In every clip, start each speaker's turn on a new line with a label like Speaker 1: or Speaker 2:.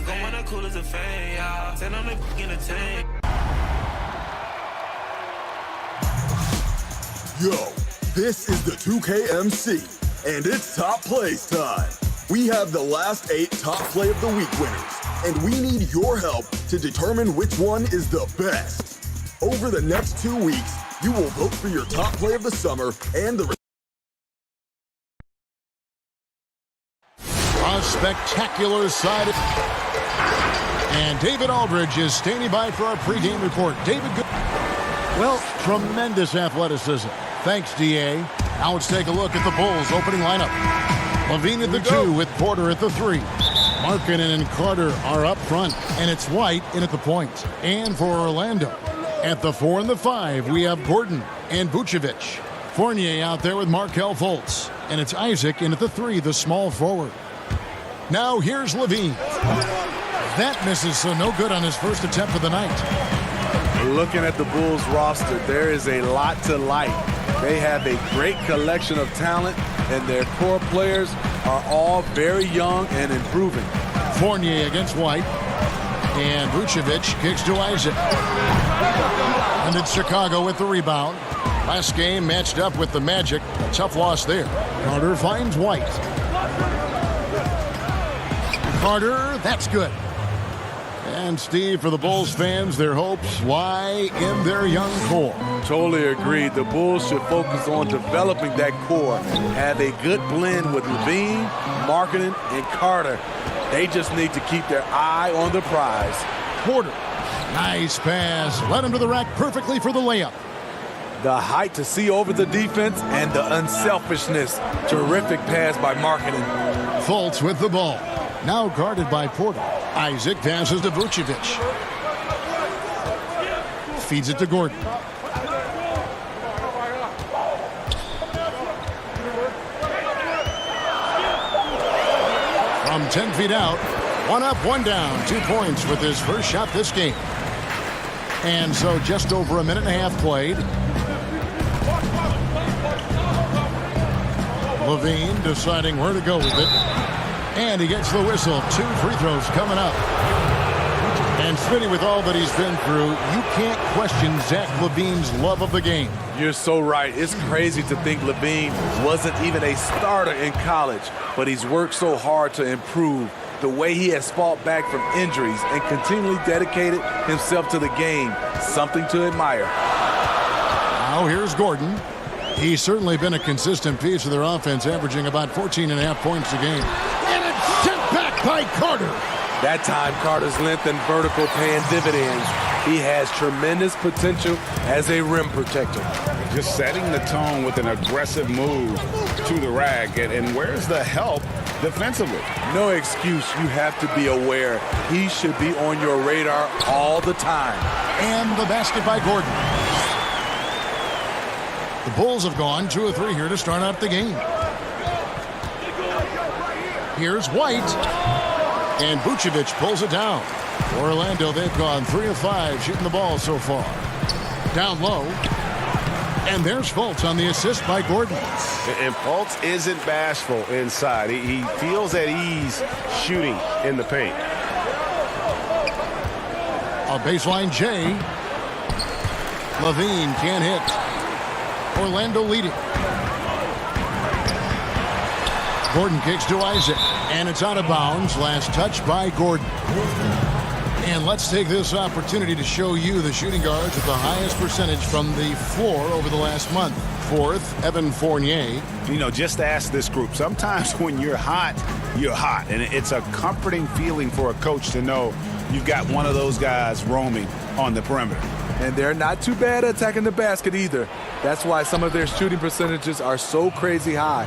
Speaker 1: Look, I'm one of the coolest of fame, y'all. Send them the in the tank.
Speaker 2: Yo, this is the 2KMC, and it's top plays time. We have the last 8 top play of the week winners, and we need your help to determine which one is the best. Over the next 2 weeks, you will vote for your top play of the summer and the...
Speaker 3: A spectacular side. And David Aldridge is standing by for our pregame report. David, well, tremendous athleticism. Thanks, D.A. Now let's take a look at the Bulls' opening lineup. Levine at the 2 with Porter at the 3. Markkanen and Carter are up front, and it's White in at the point. And for Orlando, at the 4 and the 5, we have Gordon and Vucevic. Fournier out there with Markelle Fultz, and it's Isaac in at the 3, the small forward. Now here's Levine. That misses, so no good on his first attempt of the night.
Speaker 4: Looking at the Bulls roster, there is a lot to like. They have a great collection of talent, and their core players are all very young and improving.
Speaker 3: Fournier against White. And Vucevic kicks to Isaac. And it's Chicago with the rebound. Last game matched up with the Magic. A tough loss there. Carter finds White. Carter, that's good. And Steve, for the Bulls fans, their hopes lie in their young core.
Speaker 4: Totally agree. The Bulls should focus on developing that core. Have a good blend with Levine, Markkanen, and Carter. They just need to keep their eye on the prize.
Speaker 3: Porter, nice pass. Led him to the rack perfectly for the layup.
Speaker 4: The height to see over the defense and the unselfishness. Terrific pass by Markkanen.
Speaker 3: Fultz with the ball. Now guarded by Porter. Isaac passes to Vucevic. Feeds it to Gordon. From 10 feet out, 1 up, 1 down, 2 points with his first shot this game. And so just over a minute and a half played. Levine deciding where to go with it. And he gets the whistle. 2 free throws coming up. And Smitty, with all that he's been through, you can't question Zach LaVine's love of the game.
Speaker 4: You're so right. It's crazy to think Levine wasn't even a starter in college, but he's worked so hard to improve. The way he has fought back from injuries and continually dedicated himself to the game, something to admire.
Speaker 3: Now here's Gordon. He's certainly been a consistent piece of their offense, averaging about 14.5 points a game. And it's sent back by Carter.
Speaker 4: That time, Carter's length and vertical paying dividends. He has tremendous potential as a rim protector.
Speaker 5: Just setting the tone with an aggressive move to the rack. And where's the help defensively?
Speaker 4: No excuse. You have to be aware. He should be on your radar all the time.
Speaker 3: And the basket by Gordon. The Bulls have gone 2 of 3 here to start out the game. Here's White. And Vucevic pulls it down. Orlando, they've gone 3 of 5 shooting the ball so far. Down low. And there's Fultz on the assist by Gordon.
Speaker 5: And Fultz isn't bashful inside. He feels at ease shooting in the paint.
Speaker 3: A baseline J. Levine can't hit. Orlando leading. Gordon kicks to Isaac, and it's out of bounds. Last touch by Gordon. And let's take this opportunity to show you the shooting guards with the highest percentage from the floor over the last month. 4th, Evan Fournier.
Speaker 5: You know, just ask this group. Sometimes when you're hot, you're hot. And it's a comforting feeling for a coach to know you've got one of those guys roaming on the perimeter.
Speaker 4: And they're not too bad at attacking the basket either. That's why some of their shooting percentages are so crazy high.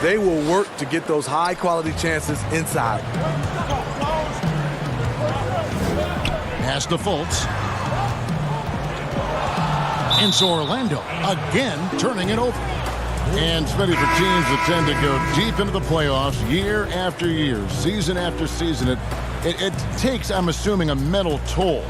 Speaker 4: They will work to get those high-quality chances inside.
Speaker 3: Pass to Fultz. And so Orlando again turning it over. And Smitty, for teams that tend to go deep into the playoffs year after year, season after season, it takes, I'm assuming, a mental toll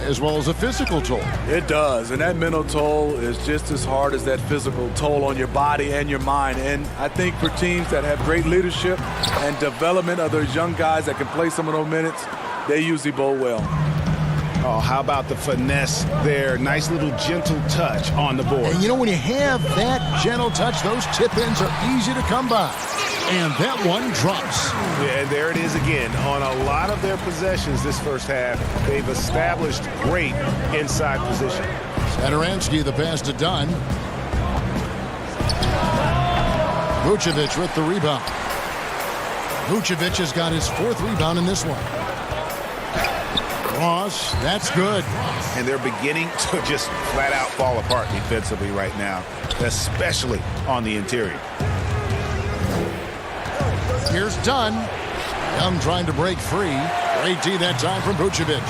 Speaker 3: as well as a physical toll.
Speaker 4: It does, and that mental toll is just as hard as that physical toll on your body and your mind. And I think for teams that have great leadership and development of those young guys that can play some of those minutes, they usually bowl well.
Speaker 5: Oh, how about the finesse there? Nice little gentle touch on the board.
Speaker 3: And you know, when you have that gentle touch, those tip-ins are easy to come by. And that one drops.
Speaker 5: Yeah, and there it is again. On a lot of their possessions this first half, they've established great inside position.
Speaker 3: Sadaransky, the pass to Dunn. Vucevic with the rebound. Vucevic has got his 4th rebound in this one. Ross, that's good.
Speaker 5: And they're beginning to just flat out fall apart defensively right now, especially on the interior.
Speaker 3: Here's Dunn. Young trying to break free. Great D that time from Vucevic.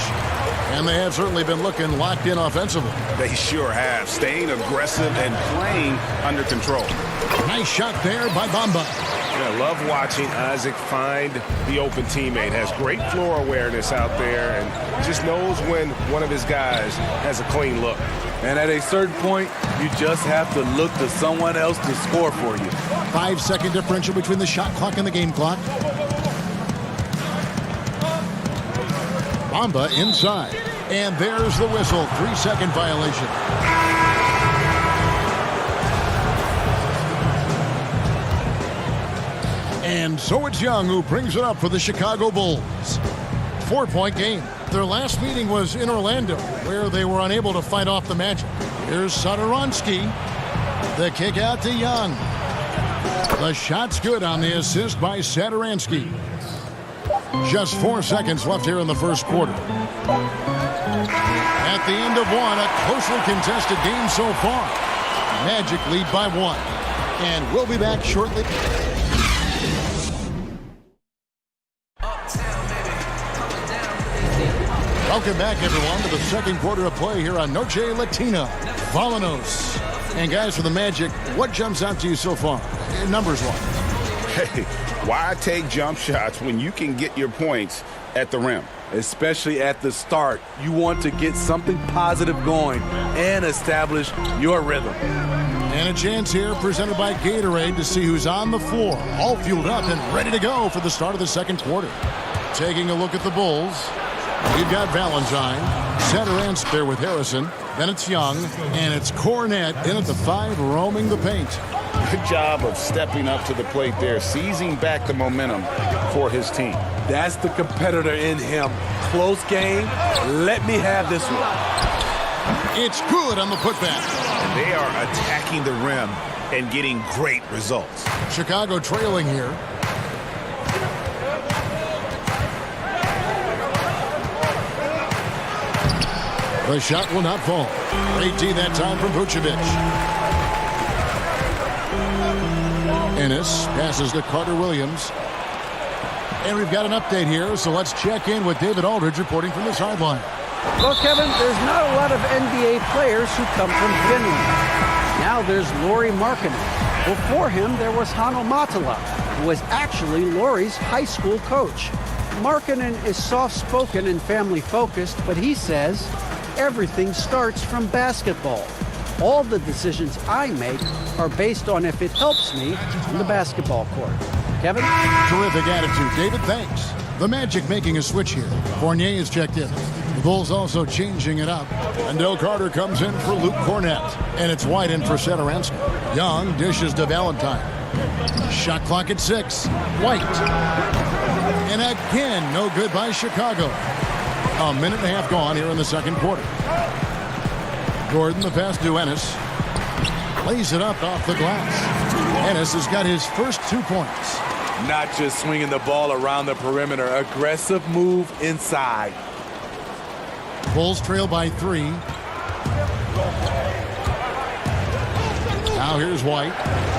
Speaker 3: And they have certainly been looking locked in offensively.
Speaker 5: They sure have, staying aggressive and playing under control.
Speaker 3: Nice shot there by Bamba.
Speaker 6: I love watching Isaac find the open teammate. Has great floor awareness out there and just knows when one of his guys has a clean look.
Speaker 4: And at a certain point, you just have to look to someone else to score for you.
Speaker 3: 5-second differential between the shot clock and the game clock. Bamba inside. And there's the whistle. 3-second violation. And so it's Young who brings it up for the Chicago Bulls. 4-point game. Their last meeting was in Orlando, where they were unable to fight off the Magic. Here's Sadaransky. The kick out to Young. The shot's good on the assist by Sadaransky. Just 4 seconds left here in the first quarter. At the end of one, a closely contested game so far. Magic lead by 1. And we'll be back shortly. Welcome back, everyone, to the second quarter of play here on Noche Latina. Volanos. And guys, for the Magic, what jumps out to you so far, numbers-wise?
Speaker 5: Hey, why take jump shots when you can get your points at the rim?
Speaker 4: Especially at the start. You want to get something positive going and establish your rhythm.
Speaker 3: And a chance here presented by Gatorade to see who's on the floor, all fueled up and ready to go for the start of the second quarter. Taking a look at the Bulls. You've got Valentine, Sadaransky there with Harrison, then it's Young, and it's Cornette in at the 5, roaming the paint.
Speaker 5: Good job of stepping up to the plate there, seizing back the momentum for his team.
Speaker 4: That's the competitor in him. Close game. Let me have this one.
Speaker 3: It's good on the putback.
Speaker 5: And they are attacking the rim and getting great results.
Speaker 3: Chicago trailing here. The shot will not fall. Great D that time from Vucevic. Ennis passes to Carter Williams. And we've got an update here, so let's check in with David Aldridge reporting from the sideline.
Speaker 7: Well, Kevin, there's not a lot of NBA players who come from Finland. Now there's Lauri Markkanen. Before him, there was Hanno Matala, who was actually Lauri's high school coach. Markkanen is soft-spoken and family-focused, but he says, everything starts from basketball. All the decisions I make are based on if it helps me on the basketball court. Kevin?
Speaker 3: Terrific attitude, David. Thanks. The Magic making a switch here. Fournier is checked in. The Bulls also changing it up. And Del Carter comes in for Luke Cornette. And it's White in for Sadaransky. Young dishes to Valentine. Shot clock at 6. White. And again, no good by Chicago. A minute and a half gone here in the second quarter. Gordon, the pass to Ennis. Lays it up off the glass. Ennis has got his first 2 points.
Speaker 4: Not just swinging the ball around the perimeter. Aggressive move inside.
Speaker 3: Bulls trail by 3. Now here's White.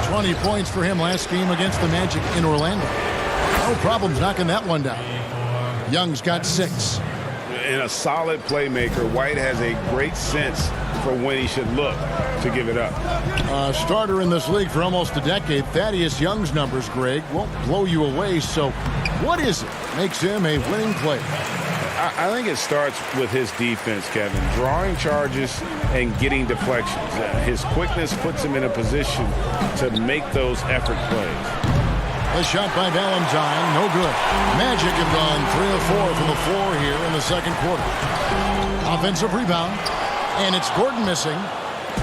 Speaker 3: 20 points for him last game against the Magic in Orlando. No problems knocking that one down. Young's got 6.
Speaker 5: And a solid playmaker, White has a great sense
Speaker 6: for when he should look to give it up.
Speaker 3: Starter in this league for almost a decade. Thaddeus Young's numbers, Greg, won't blow you away. So what is it that makes him a winning player?
Speaker 6: I think it starts with his defense, Kevin. Drawing charges and getting deflections. His quickness puts him in a position to make those effort plays.
Speaker 3: A shot by Valentine, no good. Magic have gone 3 of 4 from the floor here in the second quarter. Offensive rebound, and it's Gordon missing.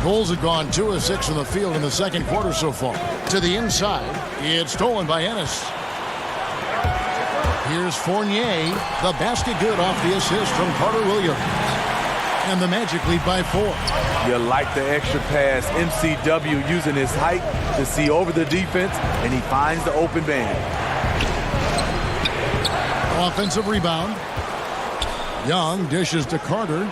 Speaker 3: Bulls have gone 2 of 6 from the field in the second quarter so far. To the inside, it's stolen by Ennis. Here's Fournier, the basket good off the assist from Carter Williams. And the Magic lead by 4.
Speaker 4: You like the extra pass. MCW using his height to see over the defense, and he finds the open man.
Speaker 3: Offensive rebound. Young dishes to Carter.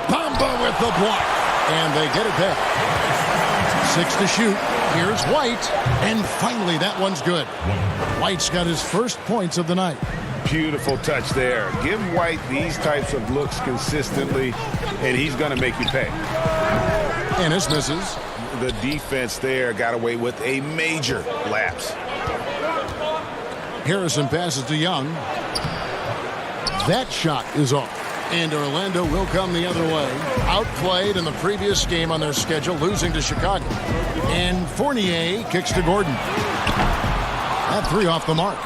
Speaker 3: Bamba with the block. And they get it back. 6 to shoot. Here's White. And finally, that one's good. White's got his first points of the night.
Speaker 6: Beautiful touch there. Give White these types of looks consistently, and he's going to make you pay.
Speaker 3: Ennis misses.
Speaker 6: The defense there got away with a major lapse.
Speaker 3: Harrison passes to Young. That shot is off. And Orlando will come the other way. Outplayed in the previous game on their schedule, losing to Chicago. And Fournier kicks to Gordon. That 3 off the mark.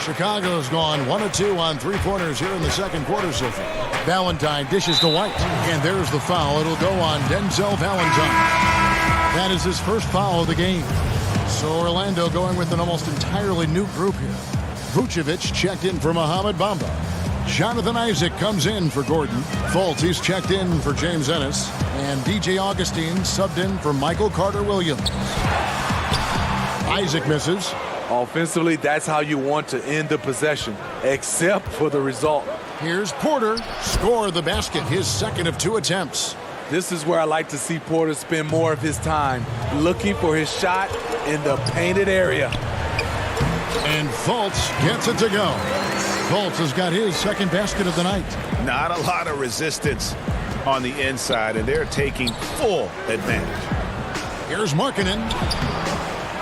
Speaker 3: Chicago's gone 1 of 2 on 3-pointers here in the second quarter so far. Valentine dishes to White. And there's the foul. It'll go on Denzel Valentine. That is his first foul of the game. So Orlando going with an almost entirely new group here. Vucevic checked in for Mohamed Bamba. Jonathan Isaac comes in for Gordon. Fultz, he's checked in for James Ennis. And DJ Augustine subbed in for Michael Carter Williams. Isaac misses.
Speaker 4: Offensively, that's how you want to end the possession, except for the result.
Speaker 3: Here's Porter. Score the basket, his second of 2 attempts.
Speaker 4: This is where I like to see Porter spend more of his time looking for his shot in the painted area.
Speaker 3: And Fultz gets it to go. Fultz has got his second basket of the night.
Speaker 5: Not a lot of resistance on the inside, and they're taking full advantage.
Speaker 3: Here's Markkanen.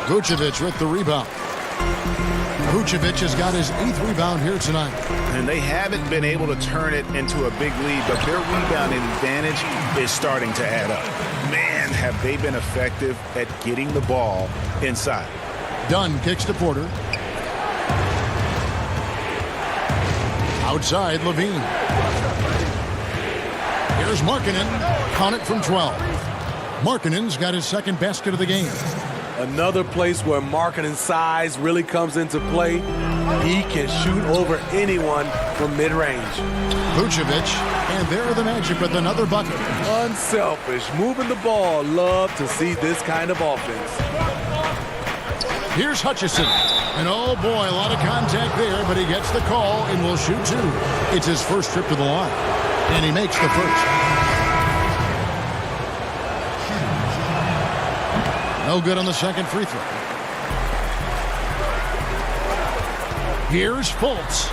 Speaker 3: Vucevic with the rebound. Vucevic has got his 8th rebound here tonight.
Speaker 5: And they haven't been able to turn it into a big lead, but their rebounding advantage is starting to add up. Man, have they been effective at getting the ball inside.
Speaker 3: Dunn kicks to Porter. Outside, Levine. Here's Markkanen. Count it from 12. Markkanen's got his second basket of the game.
Speaker 4: Another place where Markkanen's size really comes into play. He can shoot over anyone from mid-range.
Speaker 3: Vucevic, and there are the Magic with another bucket.
Speaker 4: Unselfish, moving the ball. Love to see this kind of offense.
Speaker 3: Here's Hutchison. And oh boy, a lot of contact there, but he gets the call and will shoot 2. It's his first trip to the line. And he makes the first. No good on the second free throw. Here's Fultz.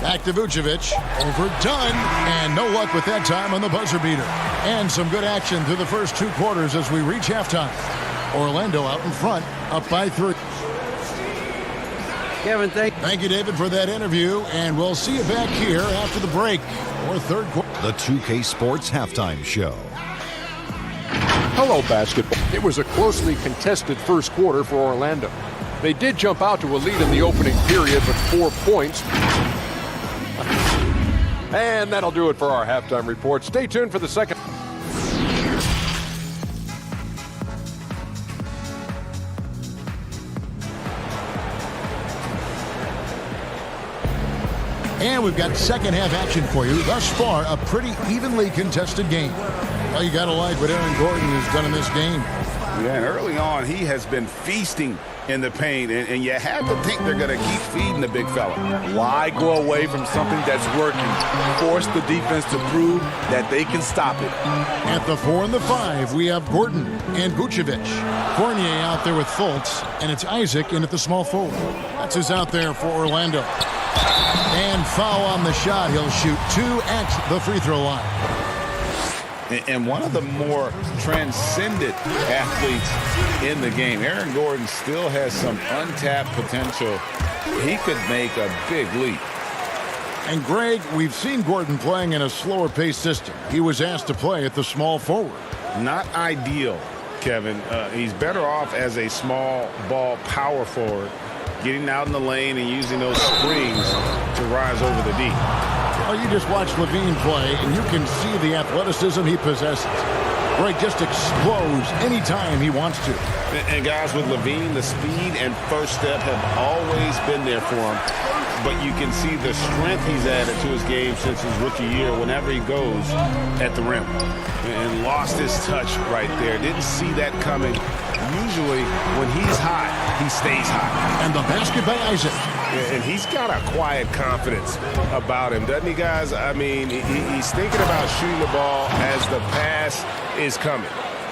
Speaker 3: Back to Vucevic. Overdone. And no luck with that time on the buzzer beater. And some good action through the first 2 quarters as we reach halftime. Orlando out in front, up by 3.
Speaker 7: Kevin,
Speaker 3: thank you, David, for that interview. And we'll see you back here after the break or third quarter.
Speaker 8: The 2K Sports Halftime Show.
Speaker 9: Hello, basketball. It was a closely contested first quarter for Orlando. They did jump out to a lead in the opening period, but 4 points. And that'll do it for our halftime report. Stay tuned for the second.
Speaker 3: And we've got second half action for you. Thus far, a pretty evenly contested game. Well, you got to like what Aaron Gordon has done in this game.
Speaker 5: Yeah, and early on, he has been feasting in the paint, and you have to think they're going to keep feeding the big fella.
Speaker 4: Why go away from something that's working? Force the defense to prove that they can stop it.
Speaker 3: At the 4 and the 5, we have Gordon and Vucevic. Fournier out there with Fultz, and it's Isaac in at the small forward. That's who's out there for Orlando. And foul on the shot. He'll shoot 2 at the free throw line.
Speaker 5: And one of the more transcendent athletes in the game. Aaron Gordon still has some untapped potential. He could make a big leap.
Speaker 3: And Greg, we've seen Gordon playing in a slower paced system. He was asked to play at the small forward.
Speaker 5: Not ideal, Kevin. He's better off as a small ball power forward, getting out in the lane and using those springs to rise over the D.
Speaker 3: Well, you just watch Levine play, and you can see the athleticism he possesses. Greg just explodes anytime he wants to.
Speaker 5: And guys, with Levine, the speed and first step have always been there for him. But you can see the strength he's added to his game since his rookie year whenever he goes at the rim. And lost his touch right there. Didn't see that coming. Usually, when he's hot, he stays hot.
Speaker 3: And the basket by Isaac.
Speaker 6: And he's got a quiet confidence about him, doesn't he, guys? I mean, he's thinking about shooting the ball as the pass is coming.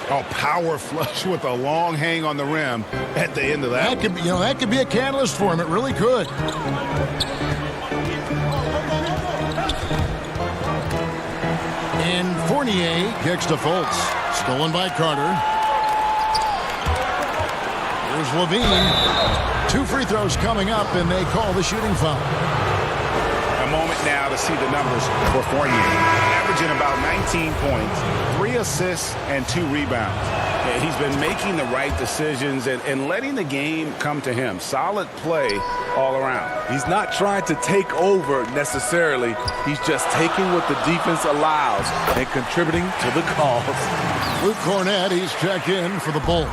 Speaker 5: A power flush with a long hang on the rim at the end of that.
Speaker 3: That could be a catalyst for him. It really could. And Fournier kicks to Fultz. Stolen by Carter. Here's Levine. 2 free throws coming up, and they call the shooting foul.
Speaker 5: A moment now to see the numbers for Fournier. Averaging about 19 points, 3 assists, and 2 rebounds. He's been making the right decisions and letting the game come to him. Solid play all around.
Speaker 4: He's not trying to take over necessarily. He's just taking what the defense allows and contributing to the cause.
Speaker 3: Luke Cornett, he's checked in for the Bulls.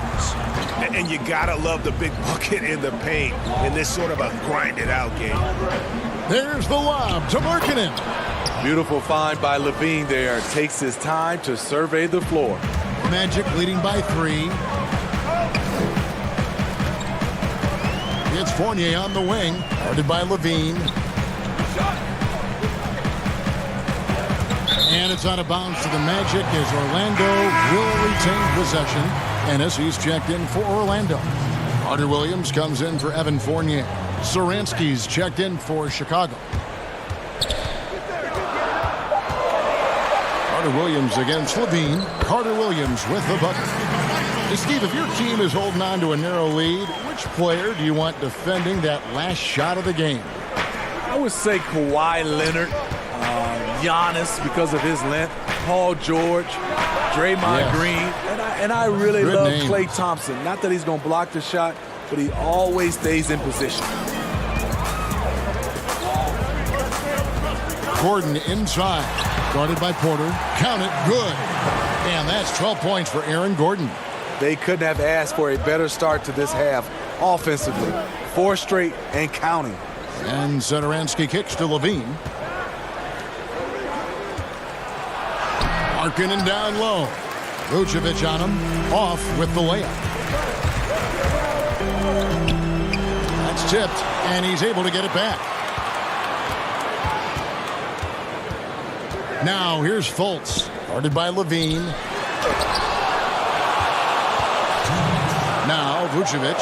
Speaker 5: And you gotta love the big bucket in the paint in this sort of a grinded-out game.
Speaker 3: There's the lob to Markkanen.
Speaker 4: Beautiful find by Levine there. Takes his time to survey the floor.
Speaker 3: Magic leading by 3. It's Fournier on the wing, guarded by Levine. And it's out of bounds to the Magic as Orlando will retain possession. Ennis, he's checked in for Orlando. Carter Williams comes in for Evan Fournier. Saransky's checked in for Chicago. Carter Williams against Levine. Carter Williams with the bucket. Hey, Steve, if your team is holding on to a narrow lead, which player do you want defending that last shot of the game?
Speaker 4: I would say Kawhi Leonard, Giannis because of his length, Paul George, Draymond Green, and I really love Klay Thompson. Not that he's going to block the shot, but he always stays in position.
Speaker 3: Gordon inside, guarded by Porter. Count it, good. And that's 12 points for Aaron Gordon.
Speaker 4: They couldn't have asked for a better start to this half offensively. 4 straight and counting.
Speaker 3: And Satoransky kicks to Levine. Markkanen down low. Vucevic on him. Off with the layup. That's tipped, and he's able to get it back. Now here's Fultz, guarded by Levine. Now Vucevic.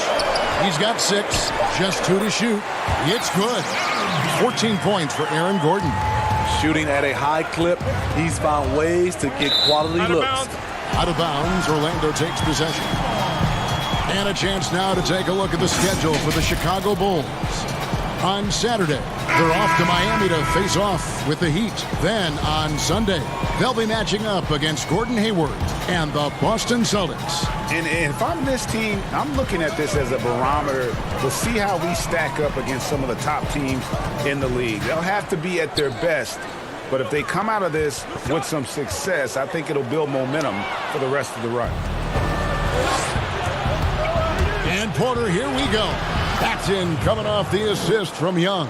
Speaker 3: He's got 6, just 2 to shoot. It's good. 14 points for Aaron Gordon.
Speaker 4: Shooting at a high clip, he's found ways to get quality looks.
Speaker 3: Out of bounds, Orlando takes possession. And a chance now to take a look at the schedule for the Chicago Bulls. On Saturday, they're off to Miami to face off with the Heat. Then on Sunday, they'll be matching up against Gordon Hayward and the Boston Celtics.
Speaker 5: And if I'm this team, I'm looking at this as a barometer to see how we stack up against some of the top teams in the league. They'll have to be at their best, but if they come out of this with some success, I think it'll build momentum for the rest of the run.
Speaker 3: And Porter, here we go. That's in, coming off the assist from Young.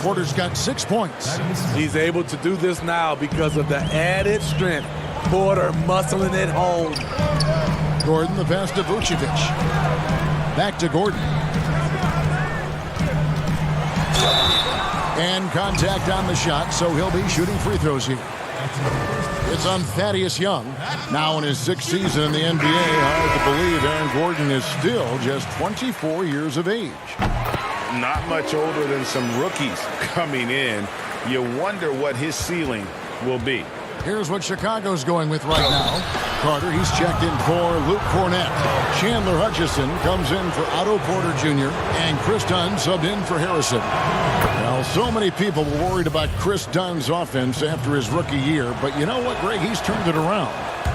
Speaker 3: Porter's got 6 points.
Speaker 4: He's able to do this now because of the added strength. Porter muscling it home.
Speaker 3: Gordon, the pass to Vucevic. Back to Gordon. And contact on the shot, so he'll be shooting free throws here. It's on Thaddeus Young. Now in his 6th season in the NBA, hard to believe Aaron Gordon is still just 24 years of age.
Speaker 6: Not much older than some rookies coming in. You wonder what his ceiling will be.
Speaker 3: Here's what Chicago's going with right now. Carter, he's checked in for Luke Cornett. Chandler Hutchison comes in for Otto Porter Jr. And Chris Dunn subbed in for Harrison. Now, so many people were worried about Chris Dunn's offense after his rookie year. But you know what, Greg? He's turned it around.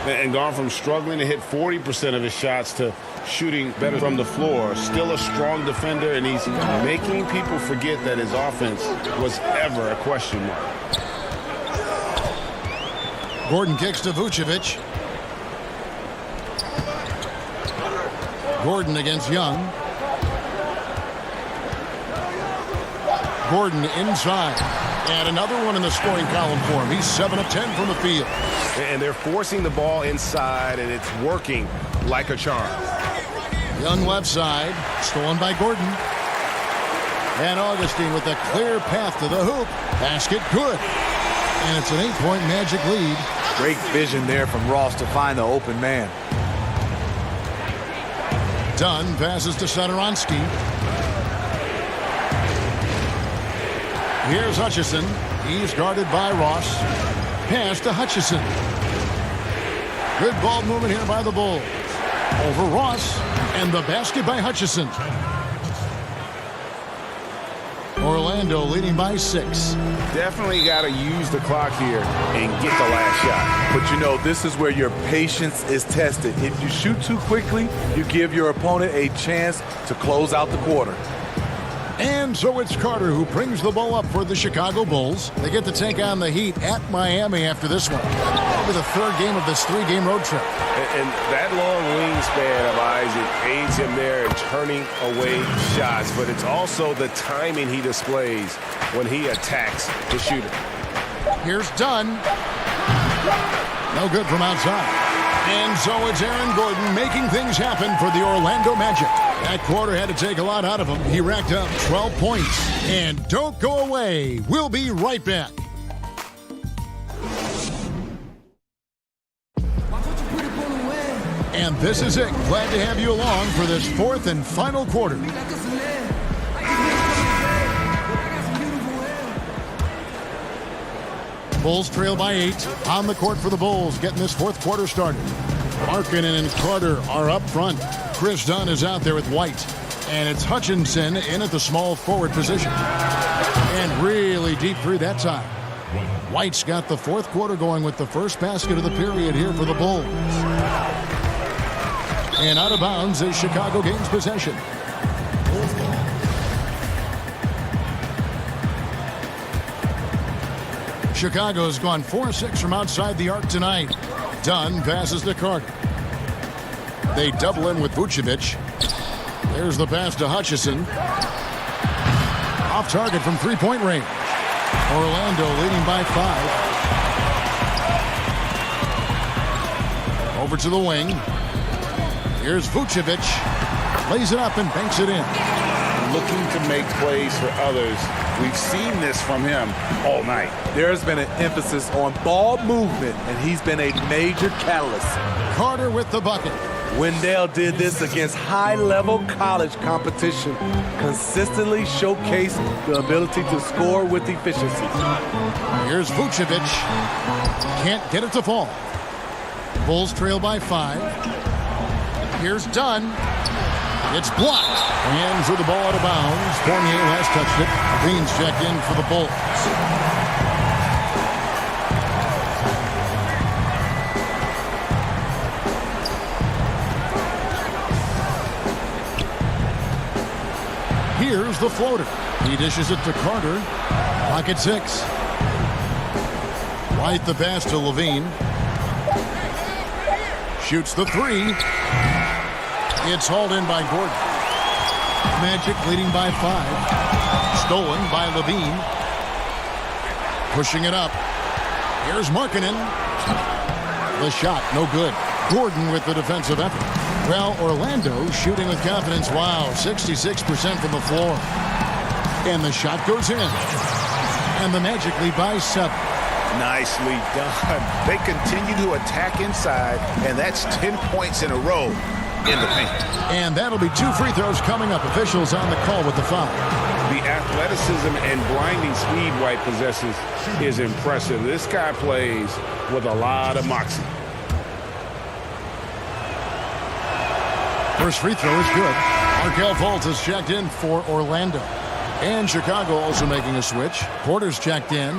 Speaker 5: And gone from struggling to hit 40% of his shots to shooting better from the floor. Still a strong defender, and he's making people forget that his offense was ever a question mark.
Speaker 3: Gordon kicks to Vucevic. Gordon against Young. Gordon inside. And another one in the scoring column for him. He's 7 of 10 from the field.
Speaker 6: And they're forcing the ball inside, and it's working like a charm.
Speaker 3: Young left side. Stolen by Gordon. And Augustine with a clear path to the hoop. Basket good. And it's an 8-point Magic lead.
Speaker 4: Great vision there from Ross to find the open man.
Speaker 3: Dunn passes to Satoransky. Here's Hutchison. He's guarded by Ross. Pass to Hutchison. Good ball movement here by the Bulls. Over Ross. And the basket by Hutchison. Orlando leading by 6.
Speaker 6: Definitely got to use the clock here and get the last shot.
Speaker 4: But you know, this is where your patience is tested. If you shoot too quickly, you give your opponent a chance to close out the quarter.
Speaker 3: And so it's Carter who brings the ball up for the Chicago Bulls. They get to take on the Heat at Miami after this one. That'll be the 3rd game of this 3-game road trip.
Speaker 6: And that long wingspan of Isaac aids him there in turning away shots, but it's also the timing he displays when he attacks the shooter.
Speaker 3: Here's Dunn. No good from outside. And so it's Aaron Gordon making things happen for the Orlando Magic. That quarter had to take a lot out of him. He racked up 12 points. And don't go away. We'll be right back. And this is it. Glad to have you along for this 4th and final quarter. Bulls trail by 8. On the court for the Bulls, getting this 4th quarter started. Markkanen and Carter are up front. Chris Dunn is out there with White. And it's Hutchinson in at the small forward position. And really deep three that time. White's got the 4th quarter going with the first basket of the period here for the Bulls. And out of bounds as Chicago gains possession. Chicago's gone 4-6 from outside the arc tonight. Dunn passes to Carter. They double in with Vucevic. There's the pass to Hutchison. Off target from 3-point range. Orlando leading by 5. Over to the wing. Here's Vucevic. Lays it up and banks it in.
Speaker 6: Looking to make plays for others. We've seen this from him all night.
Speaker 4: There's been an emphasis on ball movement, and he's been a major catalyst.
Speaker 3: Carter with the bucket.
Speaker 4: Wendell did this against high-level college competition, consistently showcased the ability to score with efficiency.
Speaker 3: Here's Vucevic. Can't get it to fall. Bulls trail by 5. Here's Dunn. It's blocked. And threw the ball out of bounds. Fournier has touched it. Green's checked in for the Bulls. Here's the floater. He dishes it to Carter. Pocket 6. White the pass to Levine. Shoots the 3. It's hauled in by Gordon. Magic leading by 5. Stolen by Levine. Pushing it up. Here's Markkanen. The shot, no good. Gordon with the defensive effort. Well, Orlando shooting with confidence. Wow, 66% from the floor. And the shot goes in. And the Magic lead by 7.
Speaker 5: Nicely done. They continue to attack inside, and that's 10 points in a row in the paint.
Speaker 3: And that'll be 2 free throws coming up. Officials on the call with the foul.
Speaker 6: The athleticism and blinding speed White possesses is impressive. This guy plays with a lot of moxie.
Speaker 3: First free throw is good. Markelle Fultz has checked in for Orlando. And Chicago also making a switch. Porter's checked in.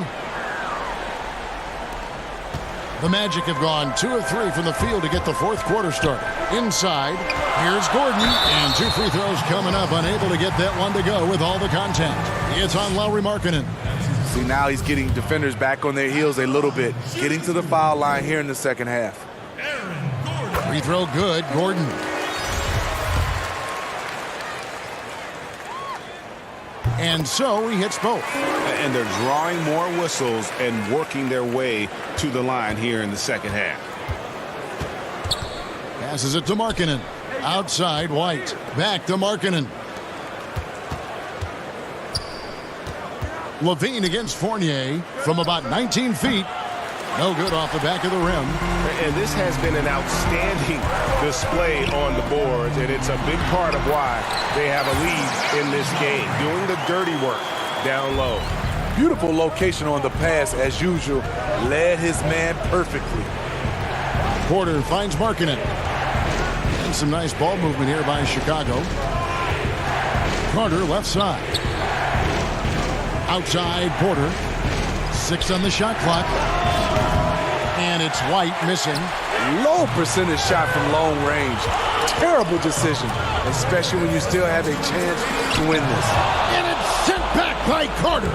Speaker 3: The Magic have gone 2 of 3 from the field to get the fourth quarter started. Inside, here's Gordon, and 2 free throws coming up, unable to get that one to go with all the contact. It's on Lauri Markkanen.
Speaker 4: See, now he's getting defenders back on their heels a little bit, getting to the foul line here in the second half.
Speaker 3: Free throw good, Gordon. And so he hits both.
Speaker 5: And they're drawing more whistles and working their way to the line here in the second half.
Speaker 3: Passes it to Markkanen. Outside, White. Back to Markkanen. Levine against Fournier from about 19 feet. No good off the back of the rim.
Speaker 5: And this has been an outstanding display on the boards, and it's a big part of why they have a lead in this game, doing the dirty work down low.
Speaker 4: Beautiful location on the pass, as usual. Led his man perfectly.
Speaker 3: Porter finds Markkanen. And some nice ball movement here by Chicago. Carter left side. Outside, Porter. 6 on the shot clock. And it's White missing.
Speaker 4: Low percentage shot from long range. Terrible decision, especially when you still have a chance to win this.
Speaker 3: And it's sent back by Carter.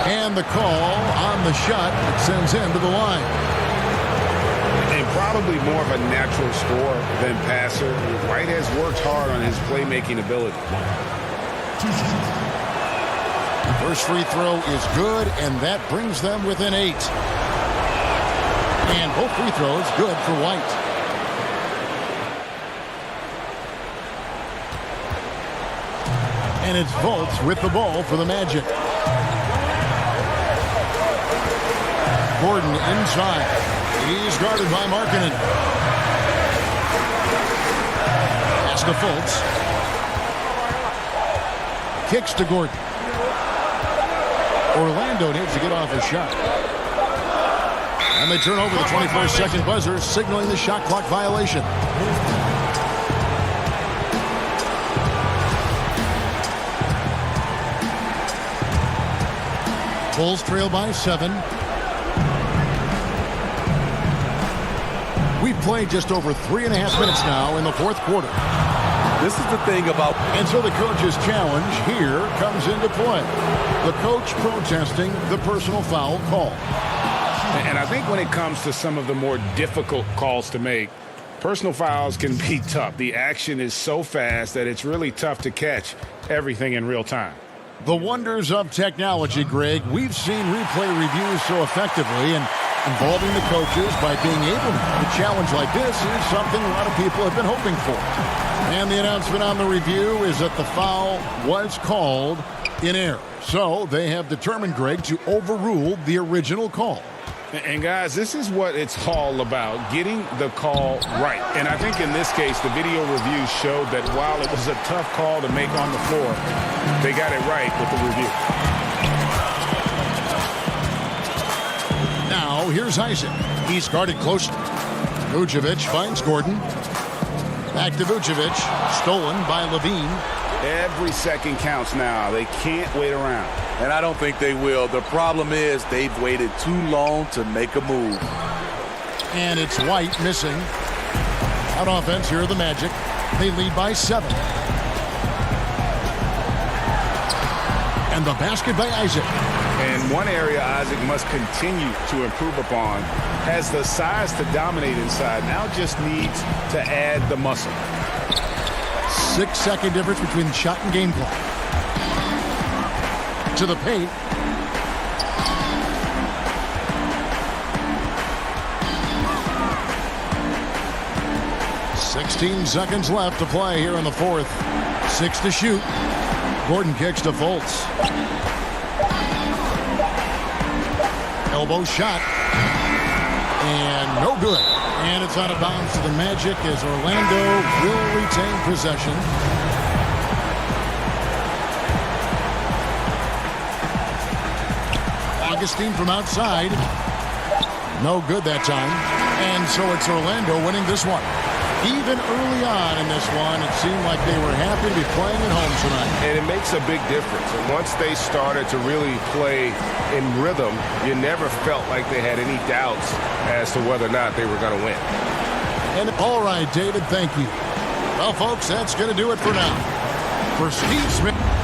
Speaker 3: And the call on the shot that sends him to the line.
Speaker 6: And probably more of a natural scorer than passer. White has worked hard on his playmaking ability.
Speaker 3: First free throw is good, and that brings them within 8. And both free throws good for White. And it's Fultz with the ball for the Magic. Gordon inside. He's guarded by Markkanen. Pass to Fultz. Kicks to Gordon. Orlando needs to get off a shot. And they turn over the 24-second buzzer, signaling the shot clock violation. Bulls trail by 7. We've played just over 3.5 minutes now in the fourth quarter.
Speaker 4: This is the thing about...
Speaker 3: And so the coach's challenge here comes into play. The coach protesting the personal foul call.
Speaker 6: And I think when it comes to some of the more difficult calls to make, personal fouls can be tough. The action is so fast that it's really tough to catch everything in real time.
Speaker 3: The wonders of technology, Greg. We've seen replay reviews so effectively, and involving the coaches by being able to have a challenge like this is something a lot of people have been hoping for. And the announcement on the review is that the foul was called in error. So they have determined, Greg, to overrule the original call.
Speaker 6: And guys, this is what it's all about, getting the call right. And I think in this case, the video review showed that while it was a tough call to make on the floor, they got it right with the review.
Speaker 3: Now, here's Isaac. He's guarded closely. Vucevic finds Gordon. Back to Vucevic. Stolen by Levine.
Speaker 6: Every second counts now. They can't wait around.
Speaker 4: And I don't think they will. The problem is they've waited too long to make a move.
Speaker 3: And it's White missing. On offense, here are the Magic. They lead by 7. And the basket by Isaac.
Speaker 6: And one area Isaac must continue to improve upon. Has the size to dominate inside. Now just needs to add the muscle.
Speaker 3: 6-second difference between shot and game clock. To the paint. 16 seconds left to play here in the fourth. 6 to shoot. Gordon kicks to Fultz. Elbow shot. And no good. And it's out of bounds to the Magic as Orlando will retain possession. Augustine from outside. No good that time. And so it's Orlando winning this one. Even early on in this one, it seemed like they were happy to be playing at home tonight.
Speaker 6: And it makes a big difference. And once they started to really play in rhythm, you never felt like they had any doubts as to whether or not they were going to win.
Speaker 3: And all right, David, thank you. Well, folks, that's going to do it for now. For Steve Smith.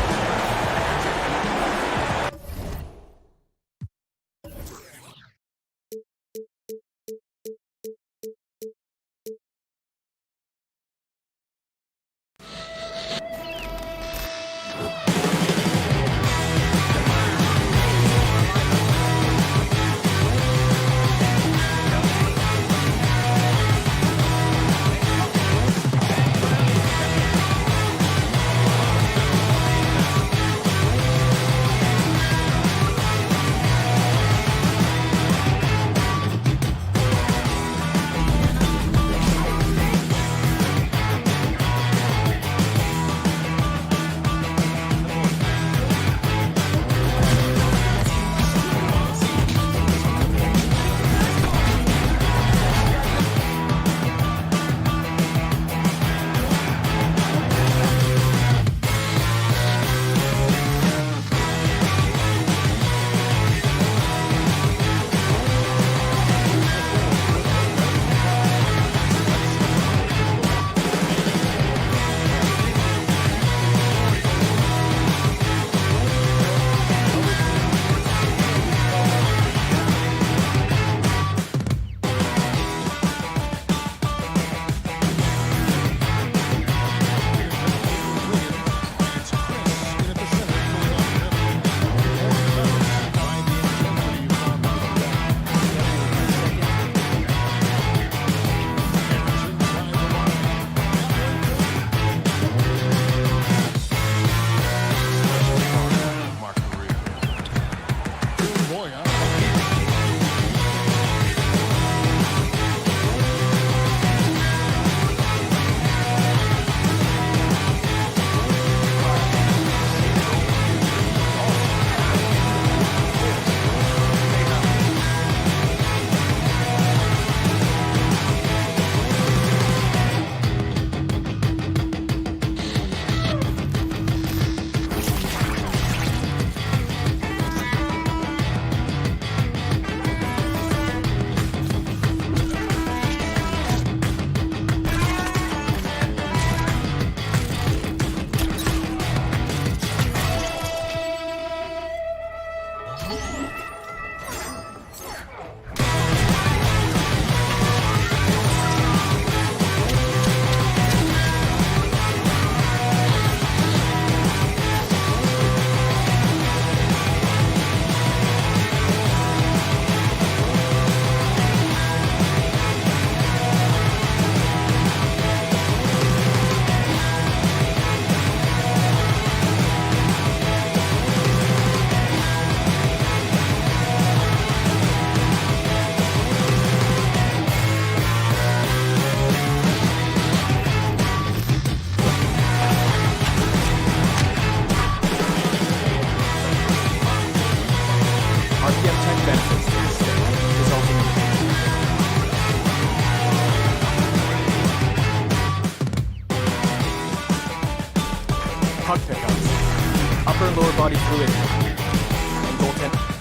Speaker 10: puck pickups, upper and lower body fluidity, and goaltending.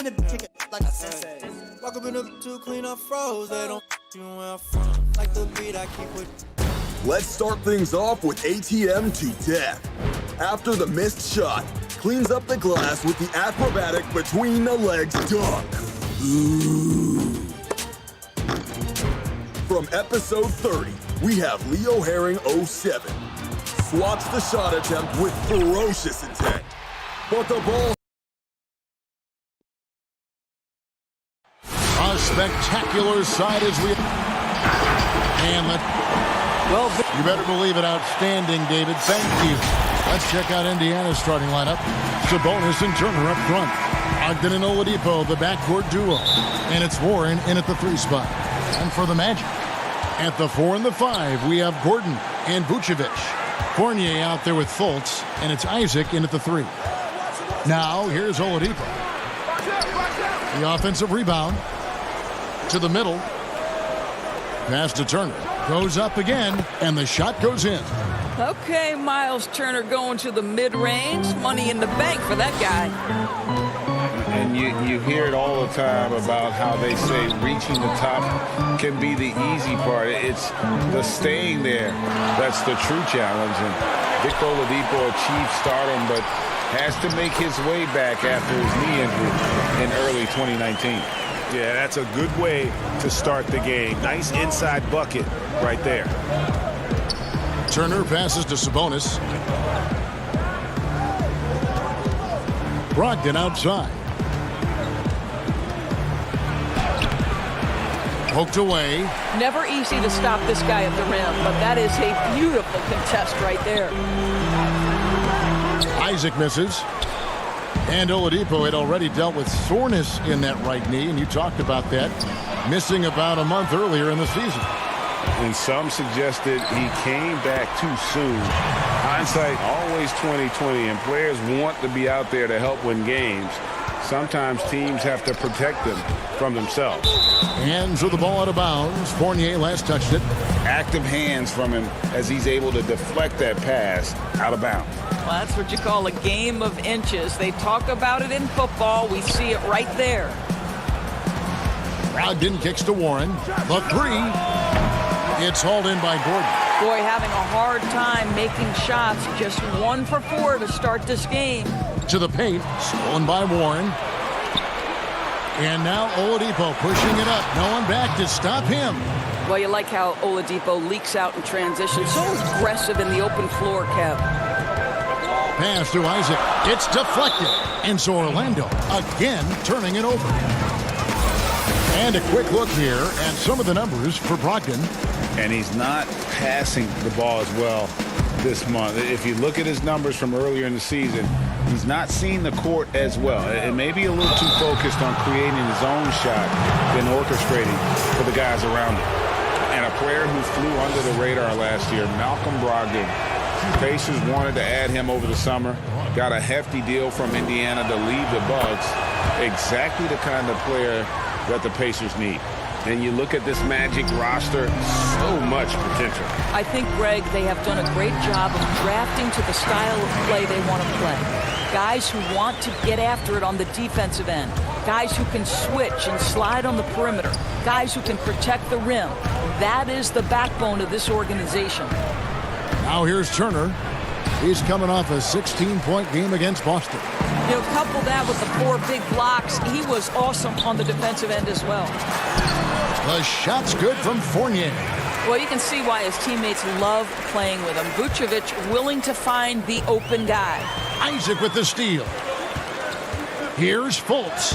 Speaker 1: in the kick like a sensei. Walk up in the to clean up froze. They don't you where I'm from. Like the beat I keep with.
Speaker 2: Let's start things off with ATM to death. After the missed shot, cleans up the glass with the acrobatic between the legs dunk. Ooh. From episode 30, we have Leo Herring 07. Swats the shot attempt with ferocious intent. But the ball...
Speaker 3: A spectacular side as we... And well, you better believe it. Outstanding, David. Thank you. Let's check out Indiana's starting lineup. Sabonis and Turner up front. Ogden and Oladipo, the backcourt duo. And it's Warren in at the 3 spot. And for the Magic, at the 4 and the 5, we have Gordon and Vucevic. Fournier out there with Fultz, and it's Isaac in at the 3. Now, here's Oladipo. The offensive rebound to the middle. Pass to Turner. Goes up again, and the shot goes in.
Speaker 11: Okay, Miles Turner going to the mid-range. Money in the bank for that guy.
Speaker 5: And you hear it all the time about how they say reaching the top can be the easy part. It's the staying there that's the true challenge. And Vic Oladipo achieved stardom, but has to make his way back after his knee injury in early 2019.
Speaker 6: Yeah, that's a good way to start the game. Nice inside bucket right there.
Speaker 3: Turner passes to Sabonis. Brogdon outside. Poked away.
Speaker 11: Never easy to stop this guy at the rim, but that is a beautiful contest right there.
Speaker 3: Isaac misses. And Oladipo had already dealt with soreness in that right knee, and you talked about that, missing about a month earlier in the season.
Speaker 5: And some suggested he came back too soon. Hindsight, always 20/20, and players want to be out there to help win games. Sometimes teams have to protect them from themselves.
Speaker 3: Hands with the ball out of bounds. Fournier last touched it.
Speaker 5: Active hands from him as he's able to deflect that pass out of bounds.
Speaker 11: Well, that's what you call a game of inches. They talk about it in football. We see it right there.
Speaker 3: Brogdon kicks to Warren. The 3. It's hauled in by Gordon.
Speaker 11: Boy, having a hard time making shots. Just 1 for 4 to start this game.
Speaker 3: To the paint. Stolen by Warren. And now Oladipo pushing it up. No one back to stop him.
Speaker 11: Well, you like how Oladipo leaks out in transition. So aggressive in the open floor, Kev.
Speaker 3: Pass to Isaac. It's deflected. And so Orlando again turning it over. And a quick look here at some of the numbers for Brogdon.
Speaker 5: And he's not passing the ball as well this month. If you look at his numbers from earlier in the season, he's not seeing the court as well. It may be a little too focused on creating his own shot than orchestrating for the guys around him. And a player who flew under the radar last year, Malcolm Brogdon. Pacers wanted to add him over the summer. Got a hefty deal from Indiana to leave the Bucks. Exactly the kind of player that the Pacers need. And you look at this Magic roster, so much potential.
Speaker 11: I think, Greg, they have done a great job of drafting to the style of play they want to play. Guys who want to get after it on the defensive end. Guys who can switch and slide on the perimeter. Guys who can protect the rim. That is the backbone of this organization.
Speaker 3: Now here's Turner. He's coming off a 16-point game against Boston.
Speaker 11: You know, couple that with the 4 big blocks. He was awesome on the defensive end as well.
Speaker 3: The shot's good from Fournier.
Speaker 11: Well, you can see why his teammates love playing with him. Vucevic willing to find the open guy.
Speaker 3: Isaac with the steal. Here's Fultz.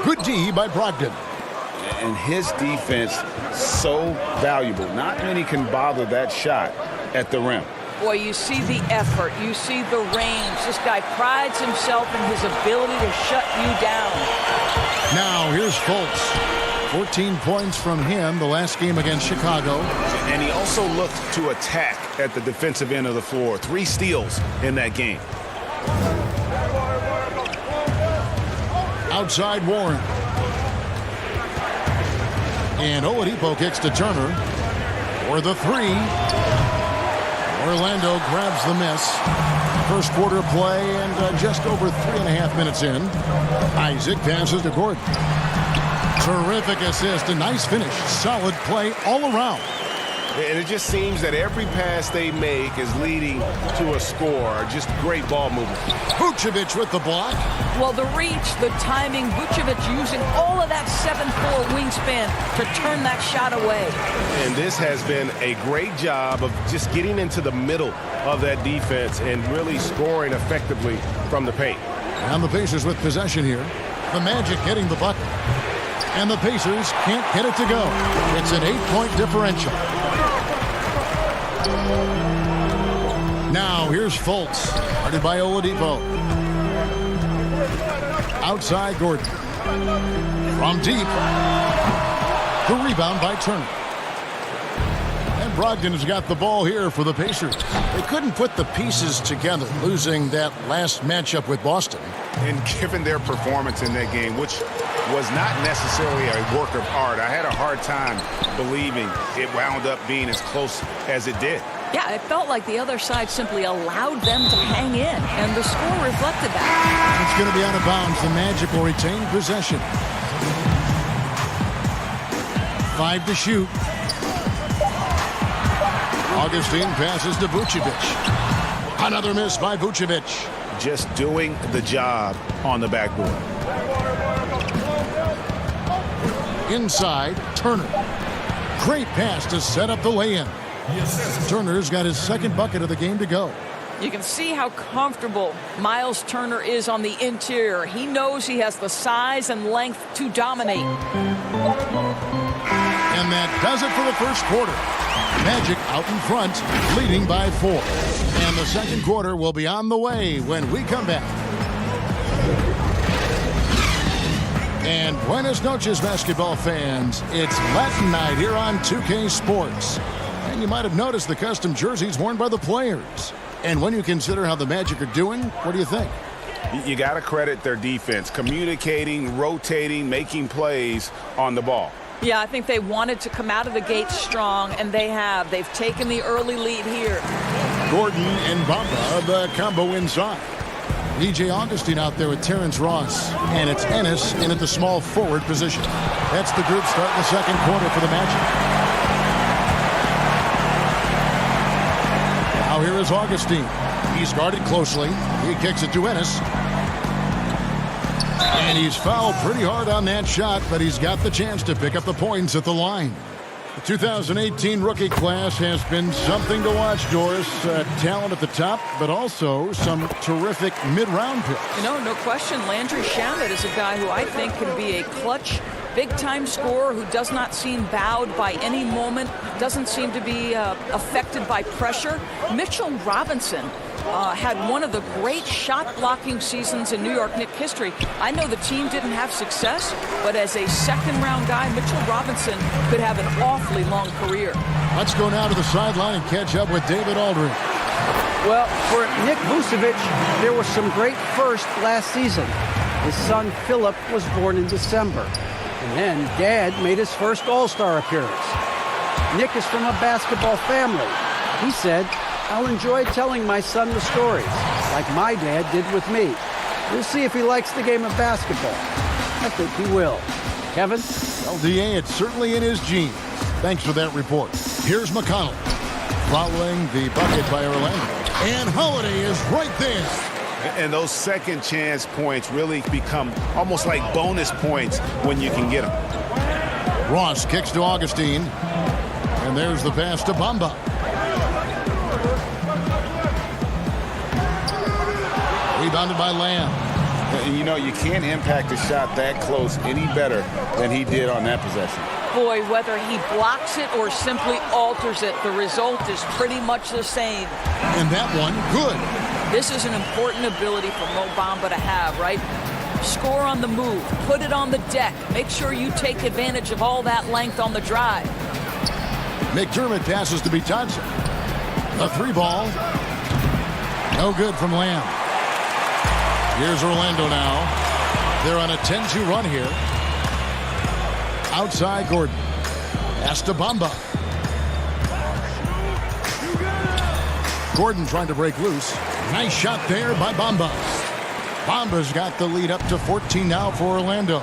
Speaker 3: Good D by Brogdon.
Speaker 5: And his defense so valuable. Not many can bother that shot at the rim.
Speaker 11: Boy, you see the effort. You see the range. This guy prides himself in his ability to shut you down.
Speaker 3: Now here's Fultz. 14 points from him the last game against Chicago.
Speaker 6: And he also looked to attack at the defensive end of the floor. 3 steals in that game.
Speaker 3: Outside Warren. And Oladipo kicks to Turner for the 3. Orlando grabs the miss. First quarter play and just over 3.5 minutes in. Isaac passes to Gordon. Terrific assist, a nice finish. Solid play all around.
Speaker 5: And it just seems that every pass they make is leading to a score. Just great ball movement.
Speaker 3: Vucevic with the block.
Speaker 11: Well, the reach, the timing, Vucevic using all of that 7'4" wingspan to turn that shot away.
Speaker 5: And this has been a great job of just getting into the middle of that defense and really scoring effectively from the paint.
Speaker 3: And the Pacers with possession here. The Magic getting the bucket. And the Pacers can't get it to go. It's an 8-point differential. Now here's Fultz, guarded by Oladipo. Outside Gordon. From deep. The rebound by Turner. And Brogdon has got the ball here for the Pacers. They couldn't put the pieces together, losing that last matchup with Boston.
Speaker 6: And given their performance in that game, which was not necessarily a work of art, I had a hard time believing it wound up being as close as it did.
Speaker 11: Yeah, it felt like the other side simply allowed them to hang in, and the score reflected that.
Speaker 3: It's going to be out of bounds. The Magic will retain possession. 5 to shoot. Augustine passes to Vucevic. Another miss by Vucevic.
Speaker 5: Just doing the job on the backboard.
Speaker 3: Inside, Turner. Great pass to set up the lay-in. Turner's got his second bucket of the game to go.
Speaker 11: You can see how comfortable Miles Turner is on the interior. He knows he has the size and length to dominate.
Speaker 3: And that does it for the first quarter. Magic out in front, leading by 4. And the second quarter will be on the way when we come back. And buenas noches, basketball fans. It's Latin night here on 2K Sports. And you might have noticed the custom jerseys worn by the players. And when you consider how the Magic are doing, what do you think?
Speaker 6: You got to credit their defense, communicating, rotating, making plays on the ball.
Speaker 11: Yeah, I think they wanted to come out of the gate strong, and they have. They've taken the early lead here.
Speaker 3: Gordon and Bamba, the combo inside. E.J. Augustine out there with Terrence Ross. And it's Ennis in at the small forward position. That's the group starting the second quarter for the Magic. Now here is Augustine. He's guarded closely. He kicks it to Ennis. And he's fouled pretty hard on that shot, but he's got the chance to pick up the points at the line. The 2018 rookie class has been something to watch, Doris. Talent at the top, but also some terrific mid-round picks.
Speaker 11: You know, no question, Landry Shamet is a guy who I think can be a clutch, big-time scorer who does not seem bowed by any moment, doesn't seem to be affected by pressure. Mitchell Robinson had one of the great shot-blocking seasons in New York Knicks history. I know the team didn't have success, but as a second-round guy, Mitchell Robinson could have an awfully long career.
Speaker 3: Let's go now to the sideline and catch up with David Aldridge.
Speaker 7: Well, for Nick Vucevic, there was some great first last season. His son, Philip, was born in December. And then Dad made his first All-Star appearance. Nick is from a basketball family. He said, "I'll enjoy telling my son the stories, like my dad did with me. We'll see if he likes the game of basketball." I think he will. Kevin?
Speaker 3: Well, DA, it's certainly in his genes. Thanks for that report. Here's McConnell, following the bucket by Orlando. And Holiday is right there.
Speaker 6: And those second chance points really become almost like bonus points when you can get them.
Speaker 3: Ross kicks to Augustine. And there's the pass to Bamba. Rebounded by Lamb.
Speaker 6: And you know, you can't impact a shot that close any better than he did on that possession.
Speaker 11: Boy, whether he blocks it or simply alters it, the result is pretty much the same.
Speaker 3: And that one, good.
Speaker 11: This is an important ability for Mo Bamba to have, right? Score on the move, put it on the deck, make sure you take advantage of all that length on the drive.
Speaker 3: McDermott passes to Johnson. A 3-ball. No good from Lamb. Here's Orlando now. They're on a 10-2 run here. Outside Gordon. Pass to Bamba. Gordon trying to break loose. Nice shot there by Bamba. Bamba's got the lead up to 14 now for Orlando.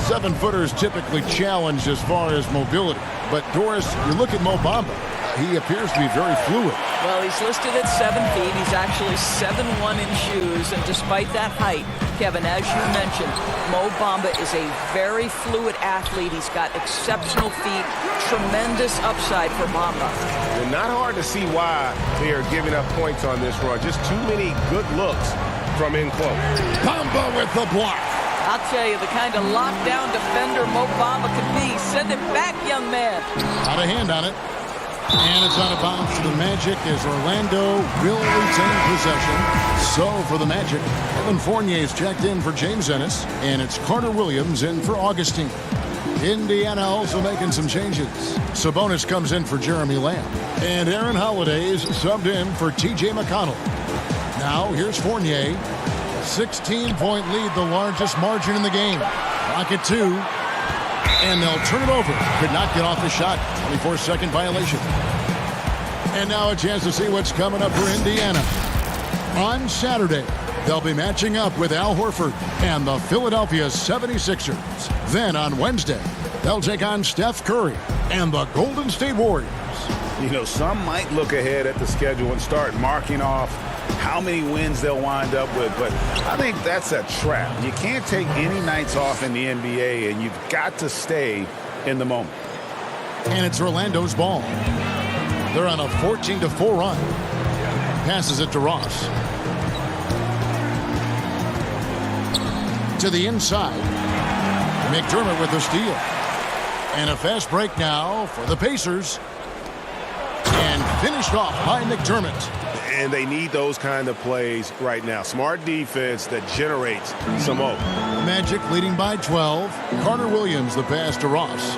Speaker 3: 7-footers typically challenged as far as mobility. But, Doris, you look at Mo Bamba, he appears to be very fluid.
Speaker 11: Well, he's listed at 7 feet. He's actually 7'1" in shoes. And despite that height, Kevin, as you mentioned, Mo Bamba is a very fluid athlete. He's got exceptional feet, tremendous upside for Bamba.
Speaker 5: And not hard to see why they are giving up points on this run. Just too many good looks from in close.
Speaker 3: Bamba with the block.
Speaker 11: I'll tell you, the kind of lockdown defender Mo Bamba can be. Send it back, young man.
Speaker 3: Out of hand on it. And it's out of bounds to the Magic as Orlando will retain possession. So for the Magic, Evan Fournier's checked in for James Ennis, and it's Carter Williams in for Augustine. Indiana also making some changes. Sabonis comes in for Jeremy Lamb, and Aaron Holiday's subbed in for T.J. McConnell. Now here's Fournier. 16-point lead, the largest margin in the game. Rocket 2. And they'll turn it over. Could not get off the shot. 24-second violation. And now a chance to see what's coming up for Indiana. On Saturday, they'll be matching up with Al Horford and the Philadelphia 76ers. Then on Wednesday, they'll take on Steph Curry and the Golden State Warriors.
Speaker 5: You know, some might look ahead at the schedule and start marking off how many wins they'll wind up with, but I think that's a trap. You can't take any nights off in the NBA, and you've got to stay in the moment.
Speaker 3: And it's Orlando's ball. They're on a 14-4 run. Passes it to Ross. To the inside. McDermott with the steal. And a fast break now for the Pacers. And finished off by McDermott.
Speaker 5: And they need those kind of plays right now. Smart defense that generates some hope.
Speaker 3: Magic leading by 12. Carter Williams the pass to Ross.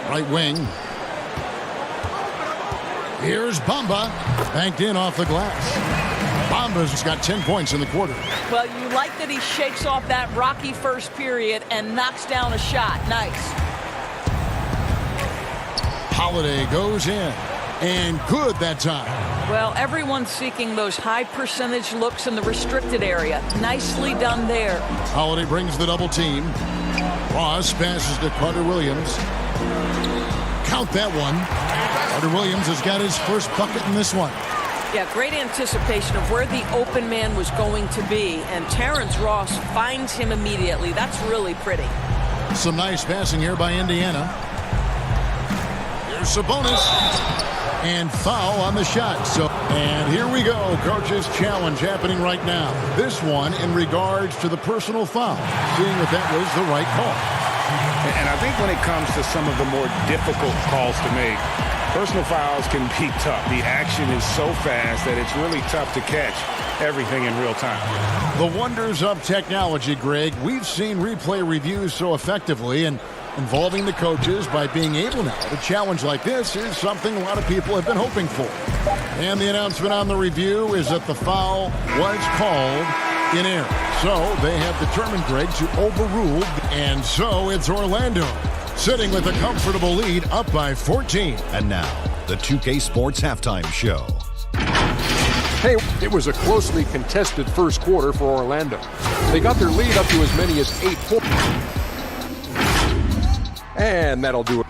Speaker 3: Right wing. Here's Bamba. Banked in off the glass. Bamba's got 10 points in the quarter.
Speaker 11: Well, you like that he shakes off that rocky first period and knocks down a shot. Nice.
Speaker 3: Holiday goes in. And good that time.
Speaker 11: Well, everyone's seeking those high percentage looks in the restricted area. Nicely done there.
Speaker 3: Holiday brings the double team. Ross passes to Carter Williams. Count that one. Carter Williams has got his first bucket in this one.
Speaker 11: Yeah, great anticipation of where the open man was going to be. And Terrence Ross finds him immediately. That's really pretty.
Speaker 3: Some nice passing here by Indiana. Here's Sabonis. And foul on the shot. And here we go. Coach's challenge happening right now. This one in regards to the personal foul. Seeing if that was the right call.
Speaker 6: And I think when it comes to some of the more difficult calls to make, personal fouls can be tough. The action is so fast that it's really tough to catch everything in real time.
Speaker 3: The wonders of technology, Greg. We've seen replay reviews so effectively, and involving the coaches by being able now to challenge like this is something a lot of people have been hoping for. And the announcement on the review is that the foul was called in error. So they have determined, Greg, to overrule. And so it's Orlando sitting with a comfortable lead up by 14.
Speaker 8: And now, the 2K Sports Halftime Show.
Speaker 9: Hey, it was a closely contested first quarter for Orlando. They got their lead up to as many as 8 points. And that'll do it.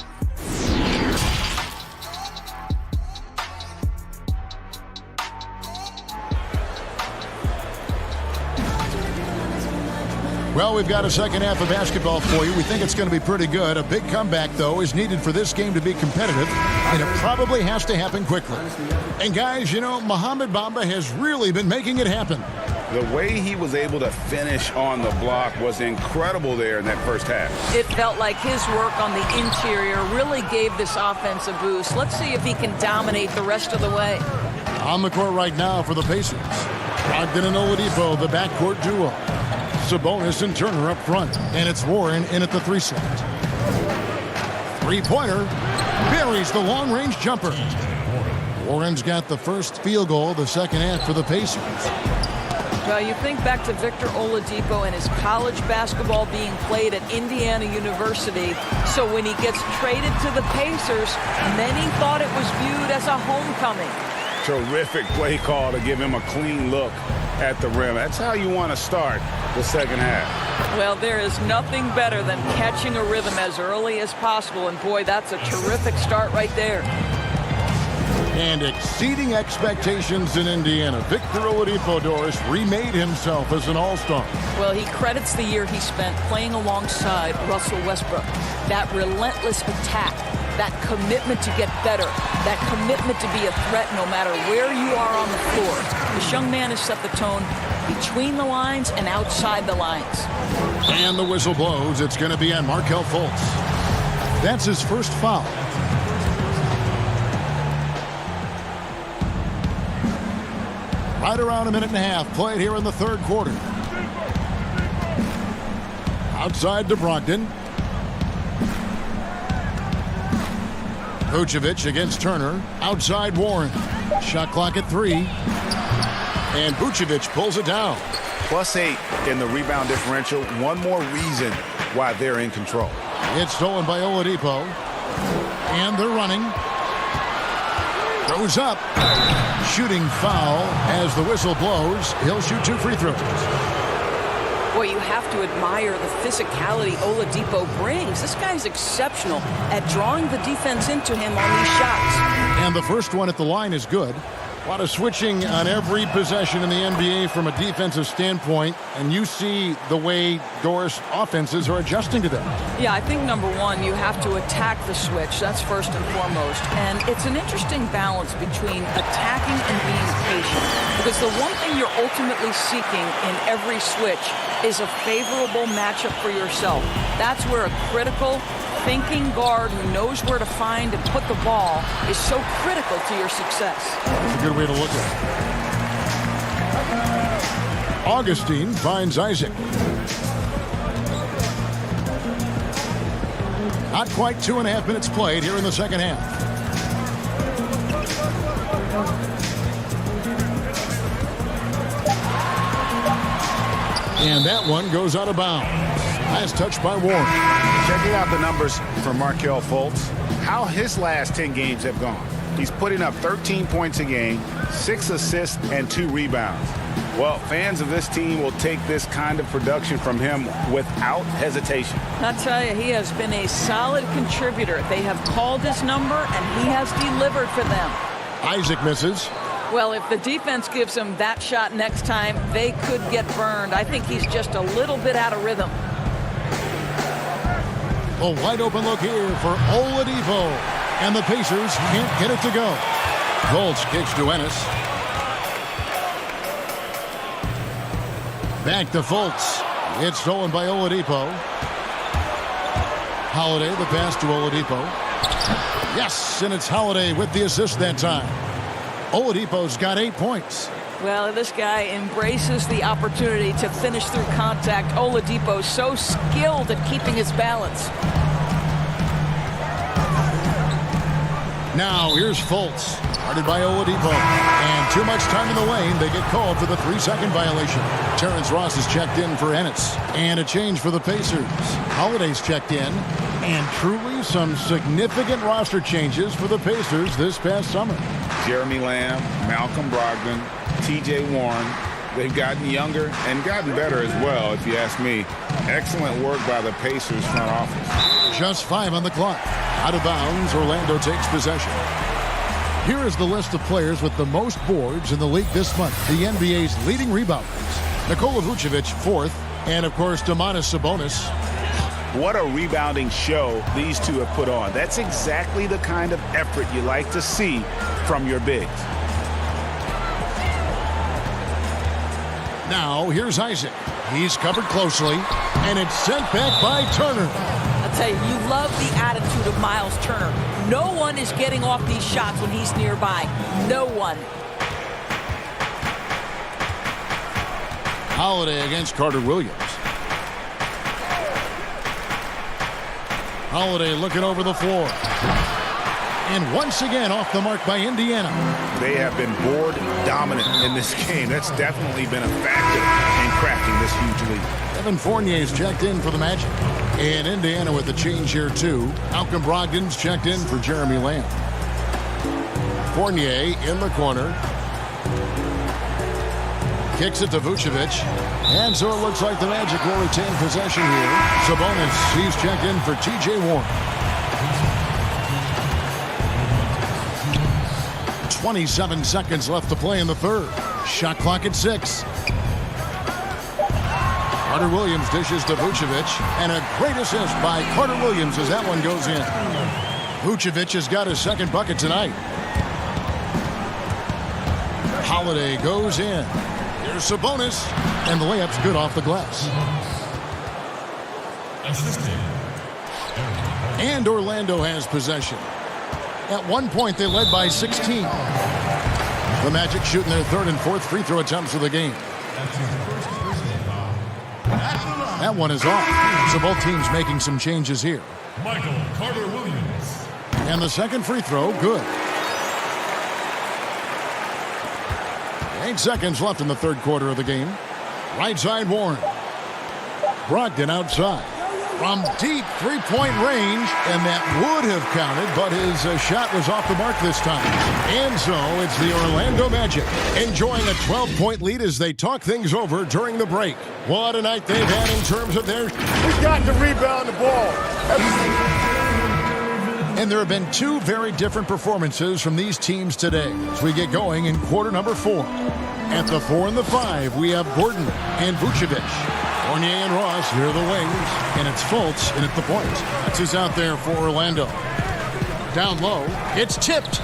Speaker 3: Well, we've got a second half of basketball for you. We think it's going to be pretty good. A big comeback, though, is needed for this game to be competitive, and it probably has to happen quickly. And, guys, you know, Mohamed Bamba has really been making it happen.
Speaker 5: The way he was able to finish on the block was incredible there in that first half.
Speaker 11: It felt like his work on the interior really gave this offense a boost. Let's see if he can dominate the rest of the way.
Speaker 3: On the court right now for the Pacers. Brogdon and Oladipo, the backcourt duo. Sabonis and Turner up front. And it's Warren in at the 3 slot. Three-pointer. Buries the long-range jumper. Warren's got the first field goal the second half for the Pacers.
Speaker 11: Well, you think back to Victor Oladipo and his college basketball being played at Indiana University. So when he gets traded to the Pacers, many thought it was viewed as a homecoming.
Speaker 6: Terrific play call to give him a clean look at the rim. That's how you want to start the second half.
Speaker 11: Well, there is nothing better than catching a rhythm as early as possible. And boy, that's a terrific start right there.
Speaker 3: And exceeding expectations in Indiana, Victor Oladipo remade himself as an all-star.
Speaker 11: Well, he credits the year he spent playing alongside Russell Westbrook. That relentless attack, that commitment to get better, that commitment to be a threat no matter where you are on the floor. This young man has set the tone between the lines and outside the lines.
Speaker 3: And the whistle blows. It's going to be on Markelle Fultz. That's his first foul. Right around a minute and a half played here in the third quarter. Outside to Brogdon. Vucevic against Turner. Outside Warren. Shot clock at 3. And Vucevic pulls it down.
Speaker 6: +8 in the rebound differential. One more reason why they're in control.
Speaker 3: It's stolen by Oladipo. And they're running. Goes up. Shooting foul as the whistle blows. He'll shoot 2 free throws.
Speaker 11: Boy, you have to admire the physicality Oladipo brings. This guy's exceptional at drawing the defense into him on these shots.
Speaker 3: And the first one at the line is good. A lot of switching on every possession in the NBA from a defensive standpoint, and you see the way Doris offenses are adjusting to that.
Speaker 11: Yeah, I think number one, you have to attack the switch. That's first and foremost. And it's an interesting balance between attacking and being patient. Because the one thing you're ultimately seeking in every switch is a favorable matchup for yourself. That's where a critical thinking guard who knows where to find and put the ball is so critical to your success.
Speaker 3: That's a good way to look at it. Augustine finds Isaac. Not quite 2.5 minutes played here in the second half. And that one goes out of bounds. Nice touch by Warren.
Speaker 6: Checking out the numbers for Markelle Fultz, how his last 10 games have gone. He's putting up 13 points a game, 6 assists, and 2 rebounds. Well, fans of this team will take this kind of production from him without hesitation.
Speaker 11: I'll tell you, he has been a solid contributor. They have called his number, and he has delivered for them.
Speaker 3: Isaac misses.
Speaker 11: Well, if the defense gives him that shot next time, they could get burned. I think he's just a little bit out of rhythm.
Speaker 3: A wide open look here for Oladipo. And the Pacers can't get it to go. Fultz kicks to Ennis. Back to Fultz. It's stolen by Oladipo. Holiday, the pass to Oladipo. Yes, and it's Holiday with the assist that time. Oladipo's got 8 points.
Speaker 11: Well, this guy embraces the opportunity to finish through contact. Oladipo so skilled at keeping his balance.
Speaker 3: Now here's Fultz, guarded by Oladipo. And too much time in the lane. They get called for the 3-second violation. Terrence Ross is checked in for Ennis. And a change for the Pacers. Holiday's checked in. And truly some significant roster changes for the Pacers this past summer.
Speaker 6: Jeremy Lamb, Malcolm Brogdon, T.J. Warren. They've gotten younger and gotten better as well, if you ask me. Excellent work by the Pacers front office.
Speaker 3: Just 5 on the clock. Out of bounds, Orlando takes possession. Here is the list of players with the most boards in the league this month. The NBA's leading rebounders. Nikola Vucevic, 4th. And, of course, Domantas Sabonis.
Speaker 6: What a rebounding show these two have put on. That's exactly the kind of effort you like to see from your bigs.
Speaker 3: Now, here's Isaac. He's covered closely, and it's sent back by Turner.
Speaker 11: I'll tell you, you love the attitude of Miles Turner. No one is getting off these shots when he's nearby. No one.
Speaker 3: Holiday against Carter Williams. Holiday looking over the floor. And once again off the mark by Indiana.
Speaker 6: They have been board dominant in this game. That's definitely been a factor in crafting this huge lead.
Speaker 3: Evan Fournier's checked in for the Magic. And Indiana with the change here too. Malcolm Brogdon's checked in for Jeremy Lamb. Fournier in the corner. Kicks it to Vucevic. And so it looks like the Magic will retain possession here. Sabonis, he's checked in for T.J. Warren. 27 seconds left to play in the third. Shot clock at 6. Carter Williams dishes to Vucevic. And a great assist by Carter Williams as that one goes in. Vucevic has got his second bucket tonight. Holiday goes in. Here's Sabonis. And the layup's good off the glass. And Orlando has possession. At one point, they led by 16. The Magic shooting their third and fourth free throw attempts of the game. That one is off. So both teams making some changes here.
Speaker 12: Michael Carter Williams.
Speaker 3: And the second free throw, good. 8 seconds left in the third quarter of the game. Right side, Warren. Brogdon outside. From deep three-point range, and that would have counted, but his shot was off the mark this time. And so it's the Orlando Magic enjoying a 12-point lead as they talk things over during the break. What a night they've had in terms of their...
Speaker 5: We got to rebound the ball.
Speaker 3: And there have been two very different performances from these teams today as we get going in quarter number 4. At the 4 and the 5, we have Gordon and Vucevic. Fournier and Ross, here are the wings, and it's Fultz in at the point. That's who's out there for Orlando. Down low, it's tipped.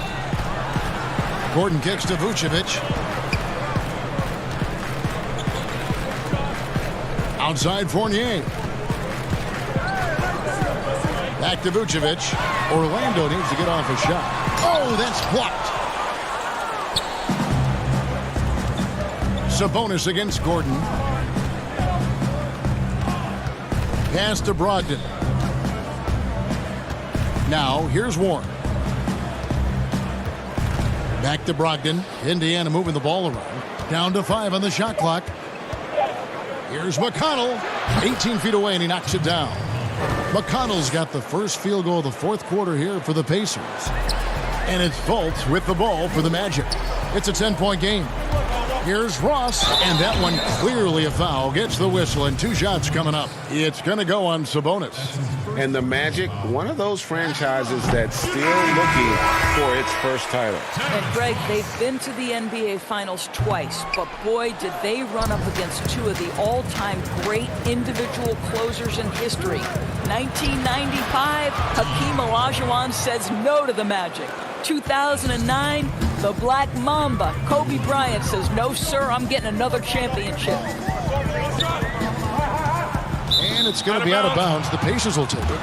Speaker 3: Gordon kicks to Vucevic. Outside Fournier. Back to Vucevic. Orlando needs to get off a shot. Oh, that's blocked. Sabonis against Gordon. Pass to Brogdon. Now, here's Warren. Back to Brogdon. Indiana moving the ball around. Down to 5 on the shot clock. Here's McConnell. 18 feet away, and he knocks it down. McConnell's got the first field goal of the fourth quarter here for the Pacers. And it's Fultz with the ball for the Magic. It's a 10-point game. Here's Ross, and that one clearly a foul. Gets the whistle, and 2 shots coming up. It's going to go on Sabonis.
Speaker 5: And the Magic, one of those franchises that's still looking for its first title.
Speaker 11: And Greg, they've been to the NBA Finals twice, but boy, did they run up against 2 of the all-time great individual closers in history. 1995, Hakeem Olajuwon says no to the Magic. 2009, the Black Mamba, Kobe Bryant says, no, sir, I'm getting another championship.
Speaker 3: And it's going to be out of bounds. The Pacers will take it.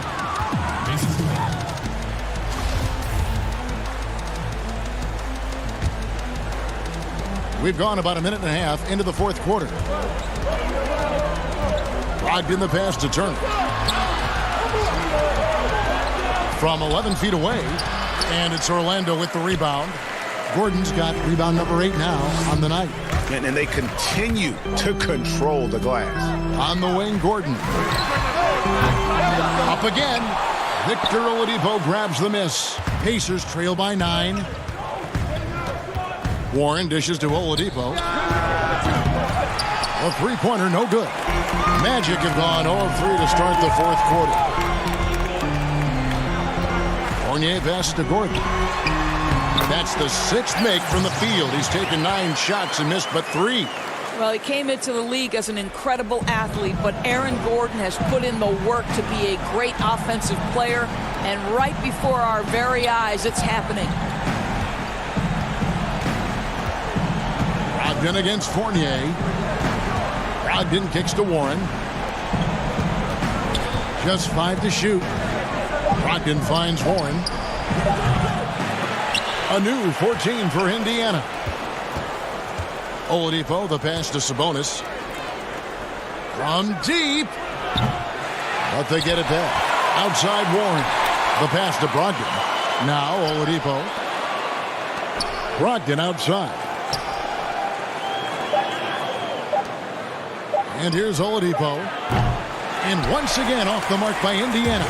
Speaker 3: We've gone about a minute and a half into the fourth quarter. Brogdon the pass to Turner. From 11 feet away. And it's Orlando with the rebound. Gordon's got rebound number 8 now on the night.
Speaker 5: And they continue to control the glass.
Speaker 3: On the wing, Gordon. Up again. Victor Oladipo grabs the miss. Pacers trail by 9. Warren dishes to Oladipo. A three-pointer, no good. Magic have gone 0 of 3 to start the fourth quarter. Fournier passes to Gordon. That's the 6th make from the field. He's taken 9 shots and missed but 3.
Speaker 11: Well, he came into the league as an incredible athlete, but Aaron Gordon has put in the work to be a great offensive player, and right before our very eyes, it's happening.
Speaker 3: Brogdon against Fournier. Brogdon kicks to Warren. Just 5 to shoot. Brogdon finds Warren. A new 14 for Indiana. Oladipo, the pass to Sabonis. From deep. But they get it back. Outside Warren. The pass to Brogdon. Now Oladipo. Brogdon outside. And here's Oladipo. And once again off the mark by Indiana.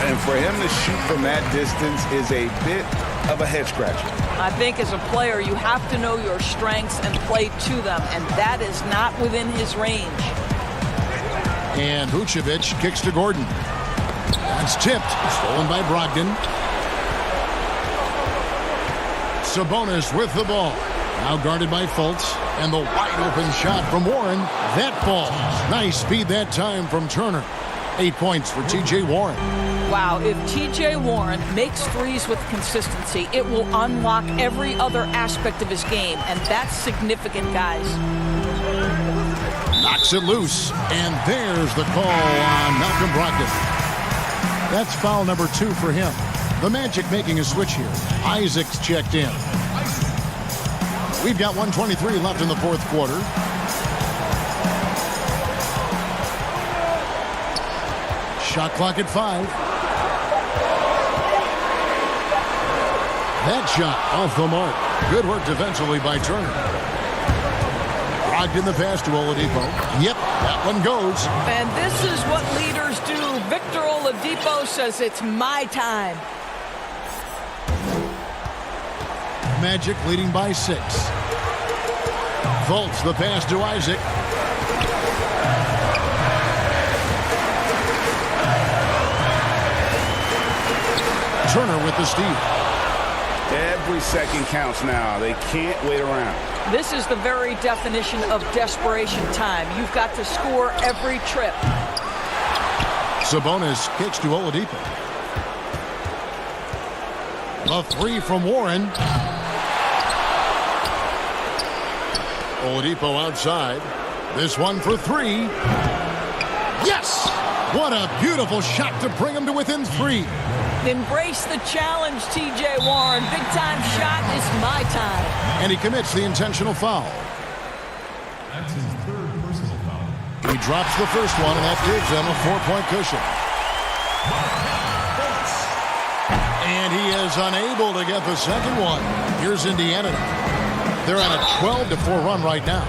Speaker 5: And for him to shoot from that distance is a bit of a head scratcher.
Speaker 11: I think as a player, you have to know your strengths and play to them, and that is not within his range.
Speaker 3: And Vucevic kicks to Gordon. That's tipped. Stolen by Brogdon. Sabonis with the ball. Now guarded by Fultz. And the wide open shot from Warren. That falls. Nice speed that time from Turner. 8 points for T.J. Warren.
Speaker 11: Wow, if T.J. Warren makes threes with consistency, it will unlock every other aspect of his game, and that's significant, guys.
Speaker 3: Knocks it loose, and there's the call on Malcolm Brogdon. That's foul number 2 for him. The Magic making a switch here. Isaac's checked in. We've got 1:23 left in the fourth quarter. Shot clock at 5. That shot off the mark. Good work defensively by Turner. Brogdon the pass to Oladipo. Yep, that one goes.
Speaker 11: And this is what leaders do. Victor Oladipo says it's my time.
Speaker 3: Magic leading by 6. Fultz the pass to Isaac. Turner with the steal.
Speaker 5: Every second counts now. They can't wait around.
Speaker 11: This is the very definition of desperation time. You've got to score every trip.
Speaker 3: Sabonis kicks to Oladipo. A 3 from Warren. Oladipo outside. This one for 3. Yes! What a beautiful shot to bring him to within 3.
Speaker 11: Embrace the challenge, T.J. Warren. Big-time shot is my time.
Speaker 3: And he commits the intentional foul.
Speaker 12: That's his third personal foul.
Speaker 3: He drops the first one, and that gives them a 4-point cushion. And he is unable to get the second one. Here's Indiana. They're on a 12-4 run right now.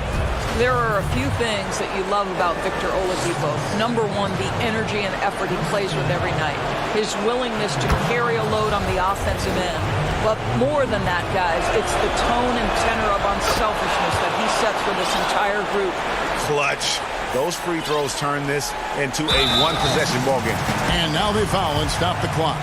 Speaker 11: There are a few things that you love about Victor Oladipo. Number one, the energy and effort he plays with every night. His willingness to carry a load on the offensive end. But more than that, guys, it's the tone and tenor of unselfishness that he sets for this entire group.
Speaker 5: Clutch. Those free throws turn this into a one-possession ball game.
Speaker 3: And now they foul and stop the clock.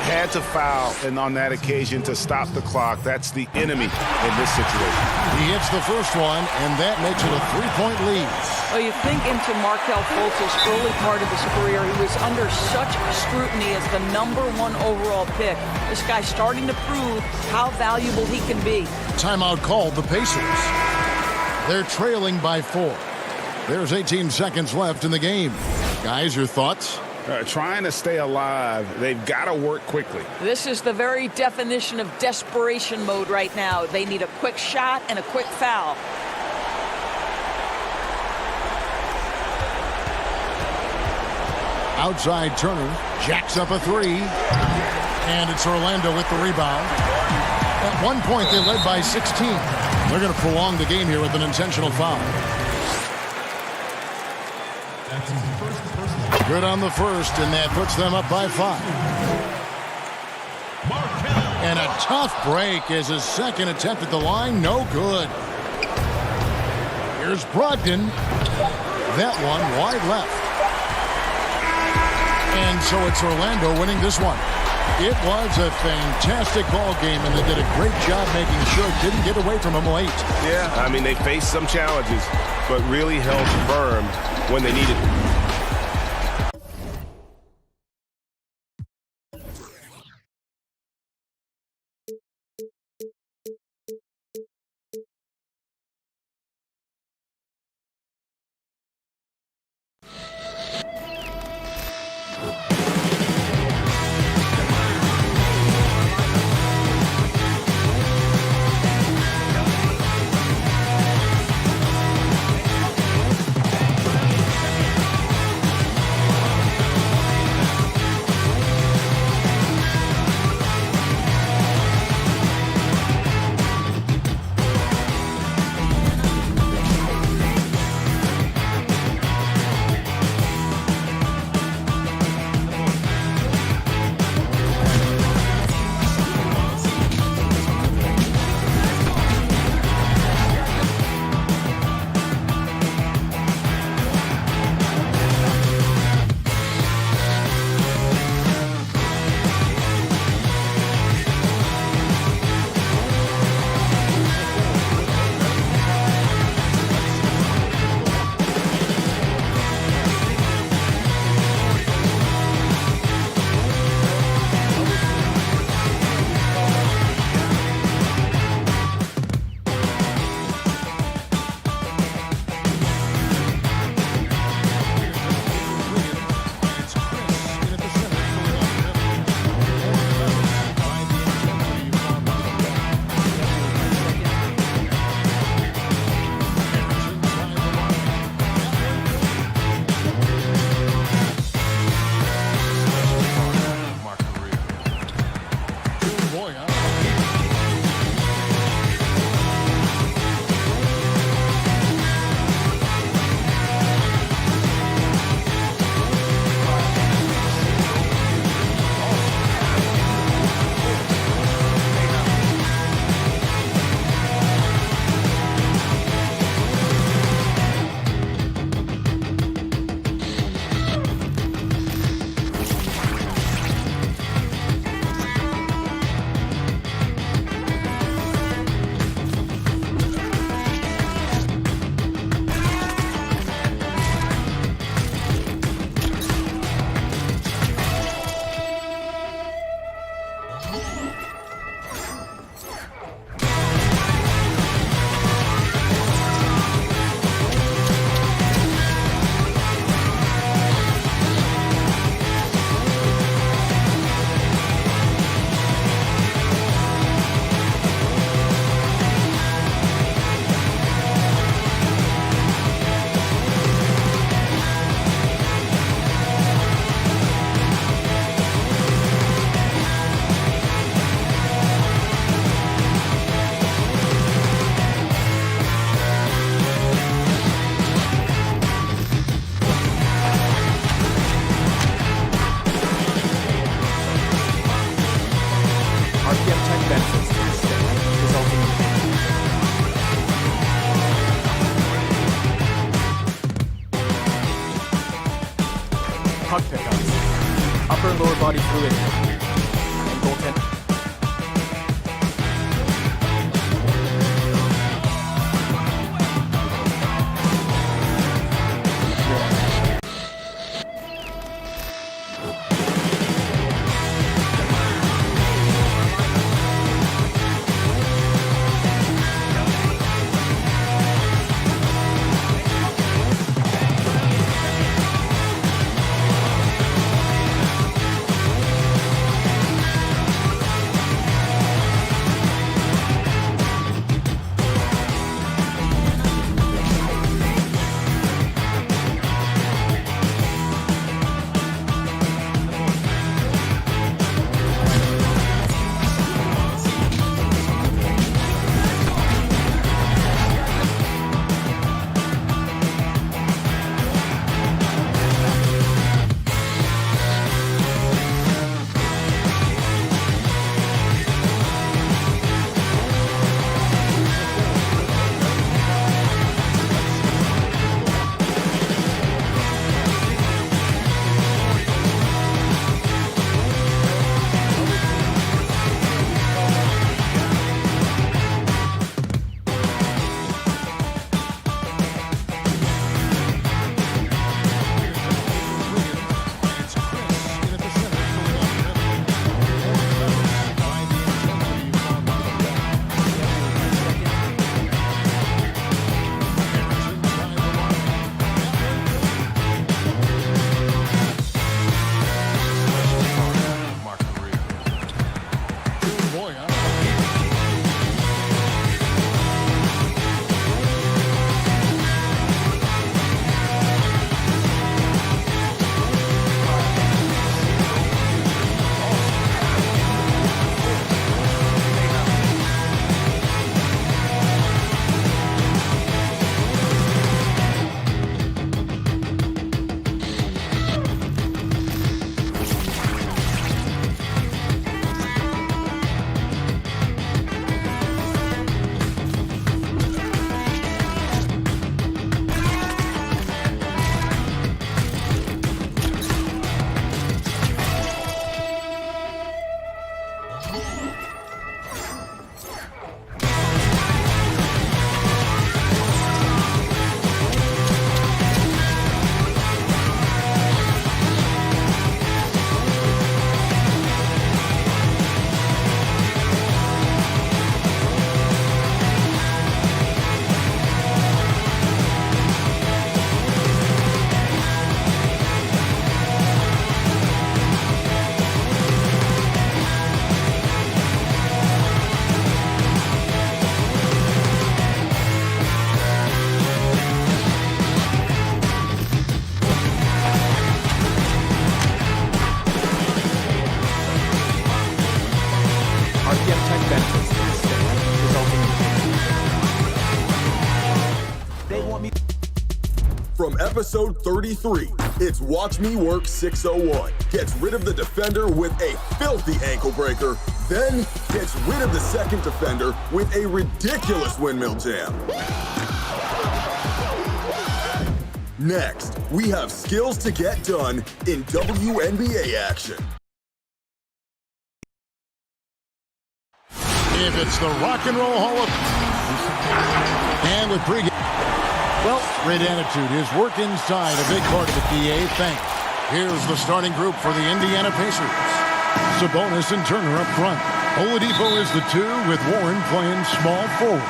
Speaker 5: Had to foul, and on that occasion to stop the clock. That's the enemy in this situation.
Speaker 3: He hits the first one, and that makes it a 3-point lead.
Speaker 11: Well, you think into Markelle Fultz's early part of his career, he was under such scrutiny as the #1 overall pick. This guy's starting to prove how valuable he can be.
Speaker 3: Timeout called the Pacers. They're trailing by 4. There's 18 seconds left in the game. Guys, your thoughts?
Speaker 5: Trying to stay alive, they've got to work quickly.
Speaker 11: This is the very definition of desperation mode right now. They need a quick shot and a quick foul.
Speaker 3: Outside Turner jacks up a 3. And it's Orlando with the rebound. At one point, they led by 16. They're going to prolong the game here with an intentional foul.
Speaker 12: That's his first personal.
Speaker 3: Good on the first, and that puts them up by 5. And a tough break as his second attempt at the line, no good. Here's Brogdon. That one wide left. And so it's Orlando winning this one. It was a fantastic ball game, and they did a great job making sure it didn't get away from them late.
Speaker 5: Yeah, I mean, they faced some challenges, but really held firm when they needed it.
Speaker 10: body fluid, and goaltender.
Speaker 2: From episode 33, it's Watch Me Work 601. Gets rid of the defender with a filthy ankle breaker, then gets rid of the second defender with a ridiculous windmill jam. Next, we have skills to get done in WNBA action.
Speaker 3: If it's the Rock and Roll Hall of and with pregame. Well, great attitude. His work inside, a big part of it, DA. Thanks. Here's the starting group for the Indiana Pacers. Sabonis and Turner up front. Oladipo is the 2 with Warren playing small forward.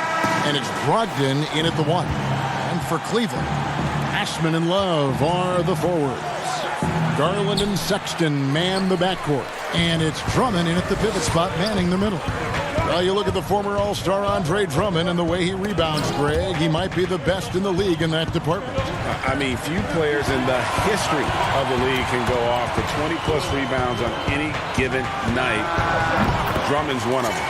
Speaker 3: And it's Brogdon in at the 1. And for Cleveland, Ashman and Love are the forwards. Garland and Sexton man the backcourt. And it's Drummond in at the pivot spot, manning the middle. Well, you look at the former All-Star Andre Drummond and the way he rebounds, Greg. He might be the best in the league in that department.
Speaker 5: I mean, few players in the history of the league can go off to 20-plus rebounds on any given night. Drummond's one of them.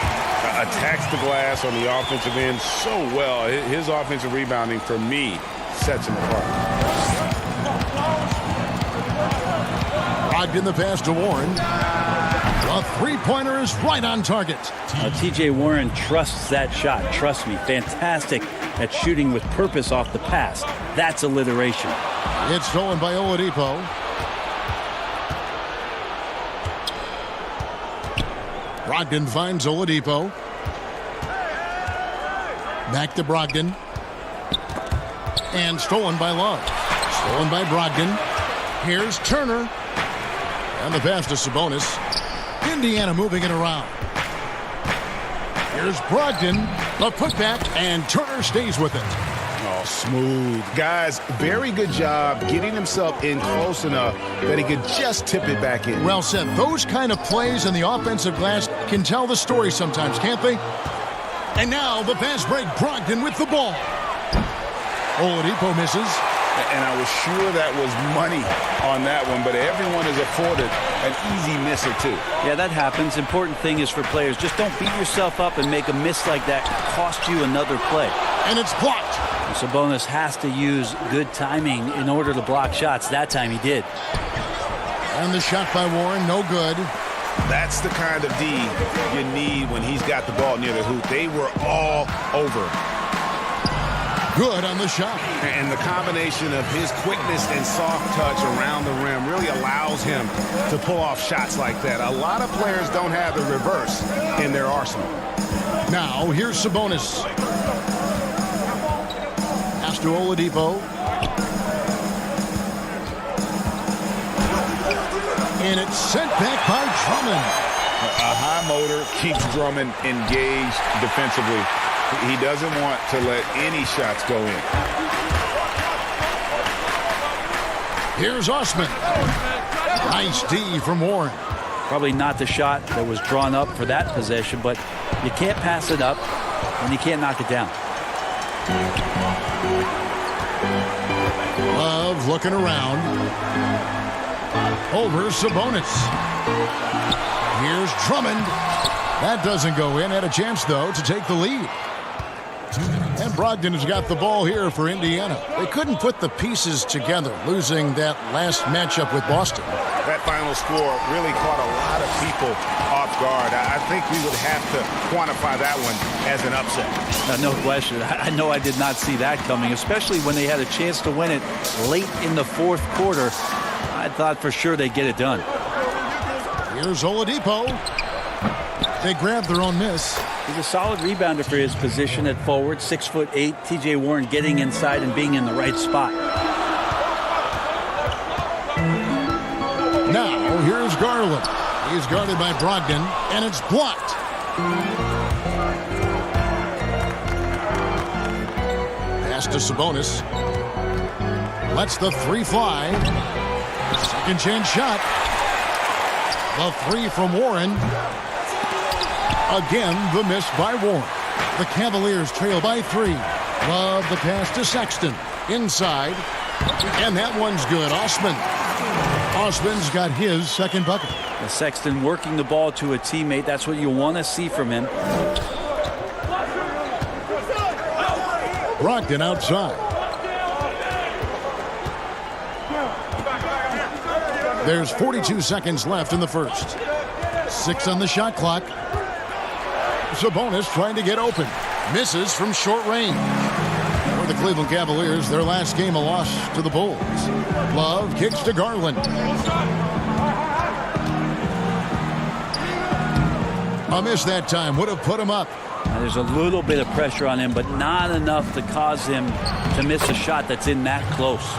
Speaker 5: Attacks the glass on the offensive end so well. His offensive rebounding, for me, sets him apart.
Speaker 3: Logged in the pass to Warren. A three-pointer is right on target.
Speaker 13: T.J. Warren trusts that shot. Trust me, fantastic at shooting with purpose off the pass. That's alliteration.
Speaker 3: It's stolen by Oladipo. Brogdon finds Oladipo. Back to Brogdon. And stolen by Love. Stolen by Brogdon. Here's Turner. And the pass to Sabonis. Indiana moving it around. Here's Brogdon. The putback, and Turner stays with it.
Speaker 5: Oh, smooth. Guys, very good job getting himself in close enough that he could just tip it back in.
Speaker 3: Well said. Those kind of plays in the offensive glass can tell the story sometimes, can't they? And now the fast break. Brogdon with the ball. Oladipo misses.
Speaker 5: And I was sure that was money on that one, but everyone is afforded an easy miss or two.
Speaker 13: Yeah, that happens. Important thing is for players, just don't beat yourself up and make a miss like that cost you another play.
Speaker 3: And it's blocked.
Speaker 13: And Sabonis has to use good timing in order to block shots. That time he did.
Speaker 3: And the shot by Warren, no good.
Speaker 5: That's the kind of D you need when he's got the ball near the hoop. They were all over.
Speaker 3: Good on the shot.
Speaker 5: And the combination of his quickness and soft touch around the rim really allows him to pull off shots like that. A lot of players don't have the reverse in their arsenal.
Speaker 3: Now, here's Sabonis. Pass to Oladipo. And it's sent back by Drummond.
Speaker 5: A high motor keeps Drummond engaged defensively. He doesn't want to let any shots go in.
Speaker 3: Here's Osman. Nice D from Warren.
Speaker 13: Probably not the shot that was drawn up for that possession, but you can't pass it up and you can't knock it down.
Speaker 3: Love looking around. Over Sabonis. Here's Drummond. That doesn't go in. Had a chance, though, to take the lead. And Brogdon has got the ball here for Indiana. They couldn't put the pieces together, losing that last matchup with Boston.
Speaker 5: That final score really caught a lot of people off guard. I think we would have to quantify that one as an upset.
Speaker 13: No question. I know I did not see that coming, especially when they had a chance to win it late in the fourth quarter. I thought for sure they'd get it done.
Speaker 3: Here's Oladipo. They grabbed their own miss.
Speaker 13: He's a solid rebounder for his position at forward, 6'8". T.J. Warren getting inside and being in the right spot.
Speaker 3: Now, here's Garland. He's guarded by Brogdon, and it's blocked. Pass to Sabonis. Lets the three fly. Second chance shot. The three from Warren. Again, the miss by Warren. The Cavaliers trail by 3. Love the pass to Sexton. Inside. And that one's good. Osman's got his second bucket.
Speaker 13: The Sexton working the ball to a teammate. That's what you want to see from him.
Speaker 3: Brogdon outside. There's 42 seconds left in the first. 6 on the shot clock. Sabonis trying to get open. Misses from short range. For the Cleveland Cavaliers, their last game a loss to the Bulls. Love kicks to Garland. A miss that time would have put him up.
Speaker 13: Now, there's a little bit of pressure on him, but not enough to cause him to miss a shot that's in that close.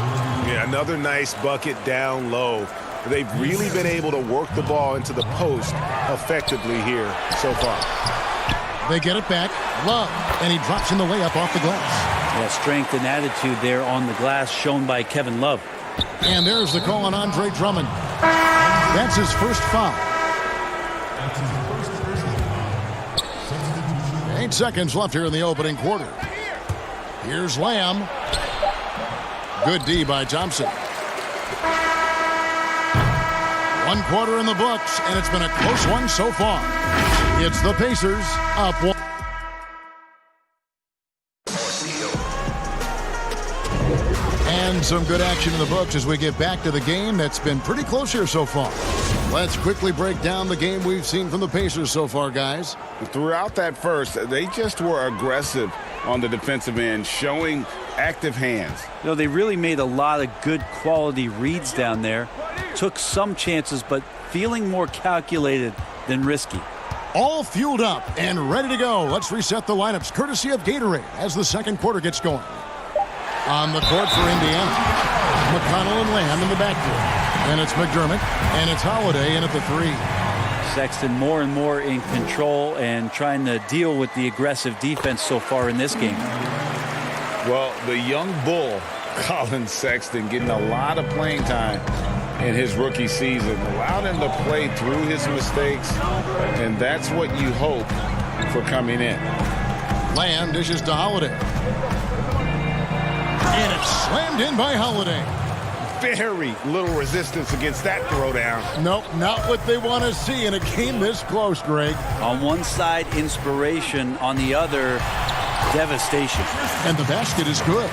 Speaker 5: Yeah, another nice bucket down low. They've really been able to work the ball into the post effectively here so far.
Speaker 3: They get it back. Love. And he drops in the layup off the glass.
Speaker 13: Yeah, strength and attitude there on the glass shown by Kevin Love.
Speaker 3: And there's the call on Andre Drummond. That's his first foul. 8 seconds left here in the opening quarter. Here's Lamb. Good D by Thompson. 1 quarter in the books, and it's been a close one so far. It's the Pacers up 1. And some good action in the books as we get back to the game that's been pretty close here so far. Let's quickly break down the game we've seen from the Pacers so far, guys.
Speaker 5: Throughout that first, they just were aggressive on the defensive end, showing active hands.
Speaker 13: You know, they really made a lot of good quality reads down there. Took some chances, but feeling more calculated than risky.
Speaker 3: All fueled up and ready to go. Let's reset the lineups courtesy of Gatorade as the second quarter gets going. On the court for Indiana, McConnell and Lamb in the backcourt. And it's McDermott, and it's Holiday in at the 3.
Speaker 13: Sexton more and more in control and trying to deal with the aggressive defense so far in this game.
Speaker 5: Well, the young bull, Colin Sexton, getting a lot of playing time in his rookie season. Allowed him to play through his mistakes, and that's what you hope for coming in.
Speaker 3: Lamb dishes to Holiday. And it's slammed in by Holiday.
Speaker 5: Very little resistance against that throwdown.
Speaker 3: Nope, not what they want to see in a game this close, Greg.
Speaker 13: On one side, inspiration. On the other, devastation.
Speaker 3: And the basket is good.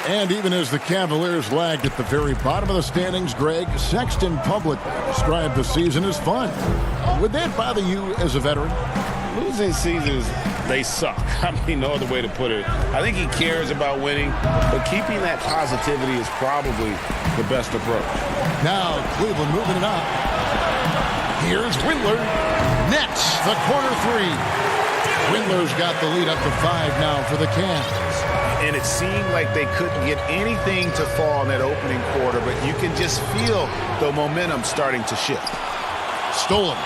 Speaker 3: And even as the Cavaliers lagged at the very bottom of the standings, Greg, Sexton publicly described the season as fun. Would that bother you as a veteran?
Speaker 5: Losing seasons, they suck. I mean, no other way to put it. I think he cares about winning, but keeping that positivity is probably the best approach.
Speaker 3: Now Cleveland moving it up. Here's Windler. Nets the corner 3. Windler's got the lead up to 5 now for the Cavs.
Speaker 5: And it seemed like they couldn't get anything to fall in that opening quarter, but you can just feel the momentum starting to shift.
Speaker 3: Stolen.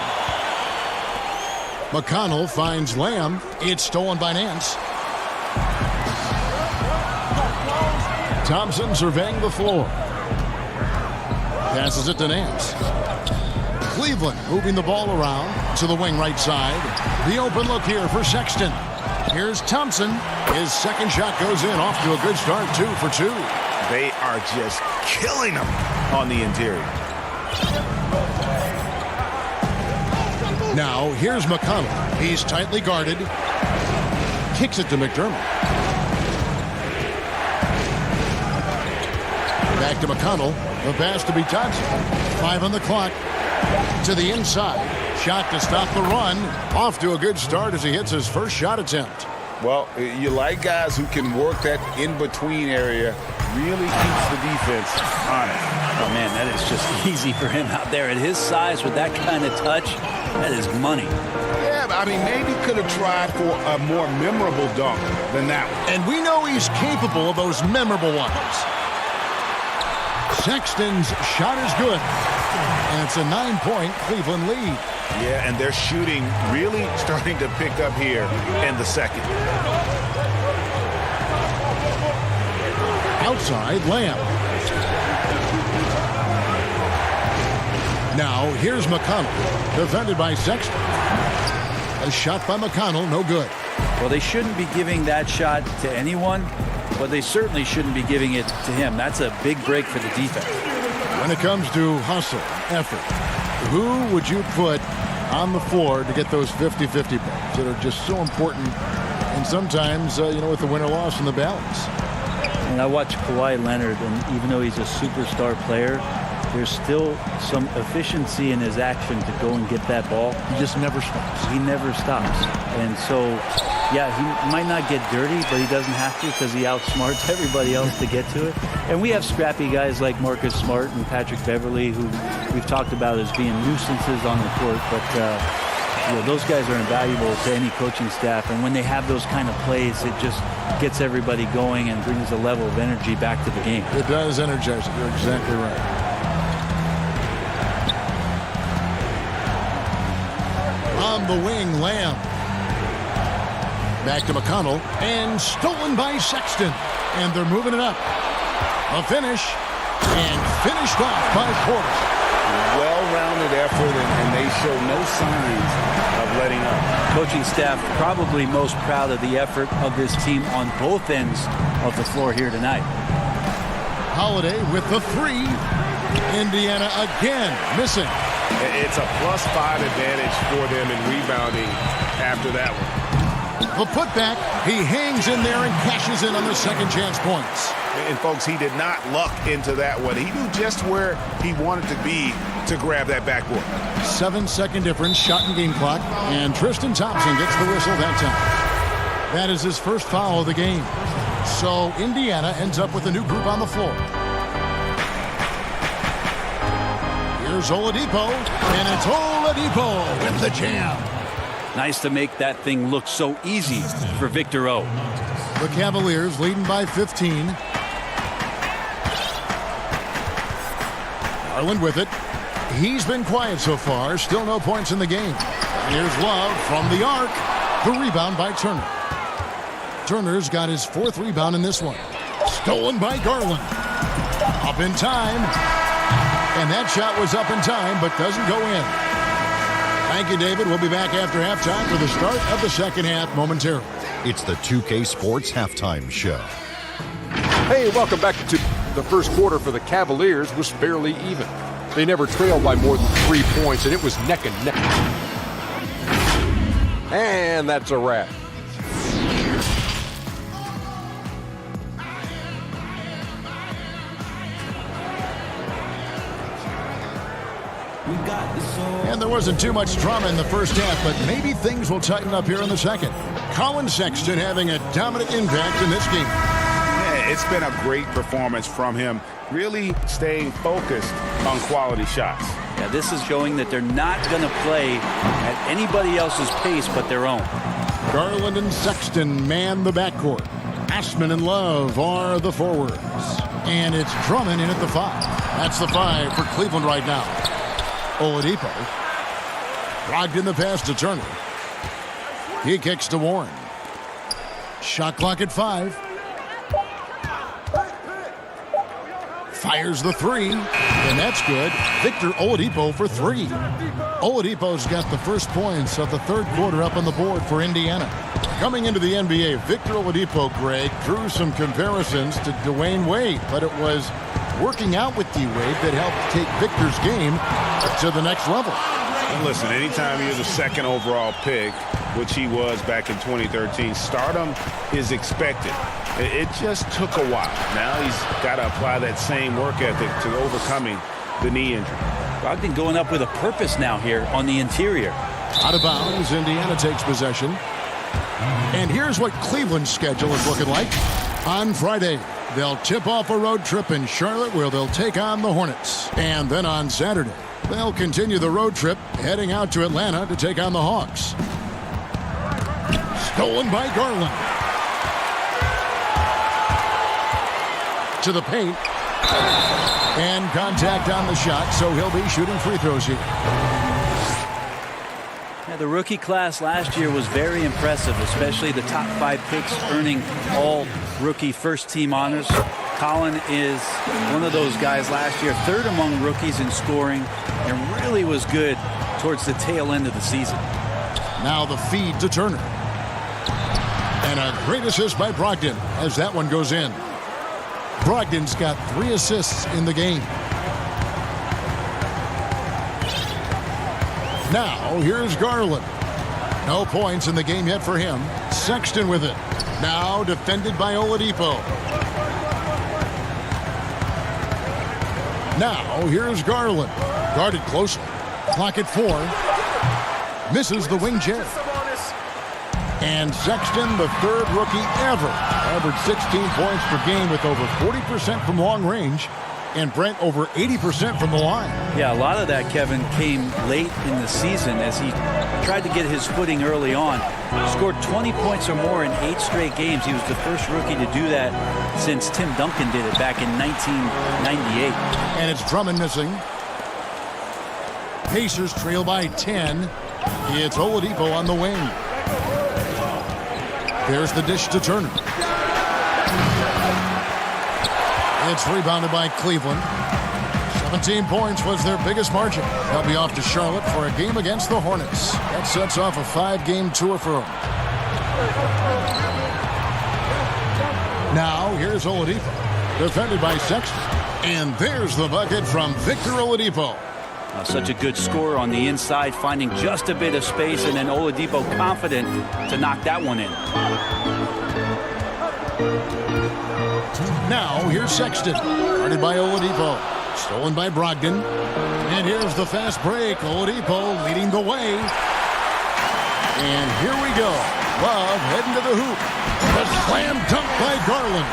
Speaker 3: McConnell finds Lamb. It's stolen by Nance. Thompson surveying the floor. Passes it to Nance. Cleveland moving the ball around to the wing right side. The open look here for Sexton. Here's Thompson. His second shot goes in, off to a good start, 2 for 2.
Speaker 5: They are just killing them on the interior.
Speaker 3: Now, here's McConnell. He's tightly guarded. Kicks it to McDermott. Back to McConnell. The pass to be Thompson. 5 on the clock. To the inside. Shot to stop the run. Off to a good start as he hits his first shot attempt.
Speaker 5: Well, you like guys who can work that in-between area. Really keeps the defense honest.
Speaker 13: Oh, man, that is just easy for him out there. At his size with that kind of touch, that is money.
Speaker 5: Yeah, I mean, maybe could have tried for a more memorable dunk than that one.
Speaker 3: And we know he's capable of those memorable ones. Sexton's shot is good. And it's a 9-point Cleveland lead.
Speaker 5: Yeah, and their shooting really starting to pick up here in the second.
Speaker 3: Outside, Lamb. Now, here's McConnell. Defended by Sexton. A shot by McConnell, no good.
Speaker 13: Well, they shouldn't be giving that shot to anyone, but they certainly shouldn't be giving it to him. That's a big break for the defense.
Speaker 3: When it comes to hustle, effort, who would you put on the floor to get those 50-50 balls that are just so important? And sometimes, with the win or loss in the balance.
Speaker 13: And I watch Kawhi Leonard, and even though he's a superstar player, there's still some efficiency in his action to go and get that ball.
Speaker 3: He just never stops.
Speaker 13: He never stops. And so, yeah, he might not get dirty, but he doesn't have to because he outsmarts everybody else to get to it. And we have scrappy guys like Marcus Smart and Patrick Beverly who we've talked about as being nuisances on the court. But those guys are invaluable to any coaching staff. And when they have those kind of plays, it just gets everybody going and brings a level of energy back to the game.
Speaker 3: It does energize it. You're exactly right. On the wing, Lamb. Back to McConnell. And stolen by Sexton. And they're moving it up. A finish. And finished off by Porter.
Speaker 5: Well-rounded effort, and they show no signs of letting up.
Speaker 13: Coaching staff probably most proud of the effort of this team on both ends of the floor here tonight.
Speaker 3: Holiday with the 3. Indiana again missing.
Speaker 5: It's a +5 advantage for them in rebounding after that one.
Speaker 3: The putback, he hangs in there and cashes in on the second chance points.
Speaker 5: And folks, he did not luck into that one. He knew just where he wanted to be to grab that backboard.
Speaker 3: 7-second difference, shot and game clock, and Tristan Thompson gets the whistle that time. That is his first foul of the game. So Indiana ends up with a new group on the floor. Here's Oladipo, and it's Oladipo with the jam.
Speaker 13: Nice to make that thing look so easy for Victor O.
Speaker 3: The Cavaliers leading by 15. Garland with it. He's been quiet so far. Still no points in the game. Here's Love from the arc. The rebound by Turner. Turner's got his 4th rebound in this one. Stolen by Garland. Up in time. And that shot was up in time, but doesn't go in. Thank you, David. We'll be back after halftime for the start of the second half momentarily.
Speaker 8: It's the 2K Sports Halftime Show.
Speaker 9: Hey, welcome back to the first quarter. For the Cavaliers was fairly even. They never trailed by more than 3 points, and it was neck and neck. And that's a wrap.
Speaker 3: And there wasn't too much drama in the first half, but maybe things will tighten up here in the second. Colin Sexton having a dominant impact in this game.
Speaker 6: Yeah, it's been a great performance from him, really staying focused on quality shots.
Speaker 13: Yeah, this is showing that they're not going to play at anybody else's pace but their own.
Speaker 3: Garland and Sexton man the backcourt. Ashman and Love are the forwards. And it's Drummond in at the 5. That's the 5 for Cleveland right now. Oladipo. Brogdon the pass to Turner. He kicks to Warren. Shot clock at 5. Fires the 3. And that's good. Victor Oladipo for 3. Oladipo's got the first points of the third quarter up on the board for Indiana. Coming into the NBA, Victor Oladipo, Greg, drew some comparisons to Dwayne Wade, but it was working out with D-Wade that helped take Victor's game to the next level.
Speaker 6: And listen, anytime you're the second overall pick, which he was back in 2013, stardom is expected. It just took a while. Now he's got to apply that same work ethic to overcoming the knee injury.
Speaker 13: Brogdon going up with a purpose now here on the interior.
Speaker 3: Out of bounds, Indiana takes possession. And here's what Cleveland's schedule is looking like. On Friday, they'll tip off a road trip in Charlotte where they'll take on the Hornets. And then on Saturday, they'll continue the road trip heading out to Atlanta to take on the Hawks. Stolen by Garland. To the paint. And contact on the shot, so he'll be shooting free throws here.
Speaker 13: Yeah, the rookie class last year was very impressive, especially the top 5 picks earning all rookie first team honors. Colin is one of those guys last year, 3rd among rookies in scoring, and really was good towards the tail end of the season.
Speaker 3: Now the feed to Turner. And a great assist by Brogdon as that one goes in. Brogdon's got 3 assists in the game. Now, here's Garland. No points in the game yet for him. Sexton with it. Now defended by Oladipo. Now, here's Garland. Guarded closely. Clock at 4. Misses the wing jab. And Sexton, the 3rd rookie ever, averaged 16 points per game with over 40% from long range. And Brent over 80% from the line.
Speaker 13: Yeah, a lot of that, Kevin, came late in the season as he tried to get his footing early on. Scored 20 points or more in 8 straight games. He was the first rookie to do that since Tim Duncan did it back in 1998.
Speaker 3: And it's Drummond missing. Pacers trail by 10. It's Oladipo on the wing. There's the dish to Turner. It's rebounded by Cleveland. 17 points was their biggest margin. They'll be off to Charlotte for a game against the Hornets. That sets off a 5-game tour for them. Now, here's Oladipo. Defended by Sexton. And there's the bucket from Victor Oladipo.
Speaker 13: Such a good scorer on the inside, finding just a bit of space, and then Oladipo confident to knock that one in.
Speaker 3: Now, here's Sexton. Guarded by Oladipo. Stolen by Brogdon. And here's the fast break. Oladipo leading the way. And here we go. Love heading to the hoop. The slam dunk by Garland.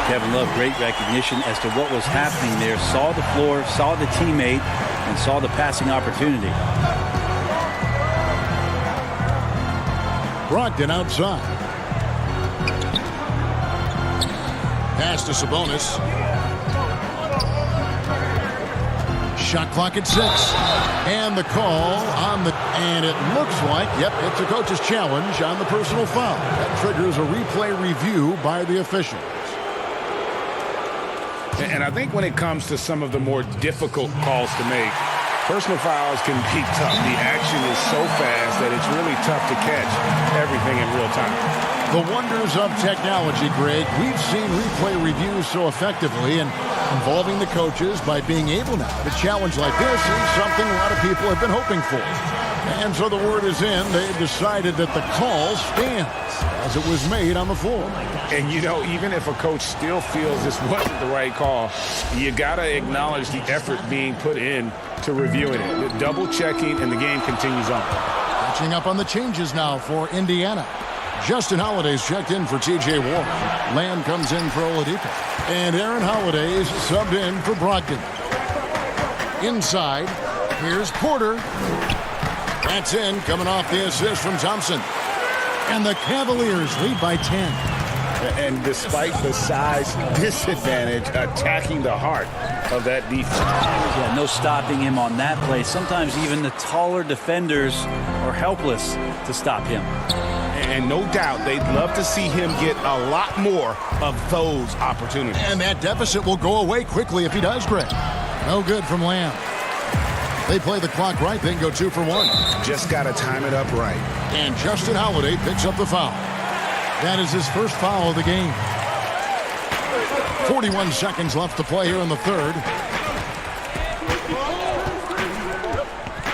Speaker 13: Kevin Love, great recognition as to what was happening there. Saw the floor, saw the teammate, and saw the passing opportunity.
Speaker 3: Brogdon outside. Pass to Sabonis. Shot clock at 6. And the call on the... And it looks like, yep, it's a coach's challenge on the personal foul. That triggers a replay review by the officials.
Speaker 6: And I think when it comes to some of the more difficult calls to make, personal fouls can be tough. The action is so fast that it's really tough to catch everything in real time.
Speaker 3: The wonders of technology, Greg. We've seen replay reviews so effectively, and involving the coaches by being able now to challenge like this is something a lot of people have been hoping for. And so the word is in. They've decided that the call stands as it was made on the floor.
Speaker 6: And, you know, even if a coach still feels this wasn't the right call, you got to acknowledge the effort being put in to reviewing it. The double checking, and the game continues on.
Speaker 3: Catching up on the changes now for Indiana. Justin Holiday's checked in for T.J. Warren. Lamb comes in for Oladipo. And Aaron Holiday's subbed in for Brogdon. Inside, here's Porter. That's in, coming off the assist from Thompson. And the Cavaliers lead by 10.
Speaker 6: And despite the size disadvantage, attacking the heart of that defense.
Speaker 13: Yeah, no stopping him on that play. Sometimes even the taller defenders are helpless to stop him.
Speaker 5: And no doubt they'd love to see him get a lot more of those opportunities.
Speaker 3: And that deficit will go away quickly if he does, Greg. No good from Lamb. They play the clock right, then go 2 for 1.
Speaker 5: Just got to time it up right.
Speaker 3: And Justin Holiday picks up the foul. That is his first foul of the game. 41 seconds left to play here in the third.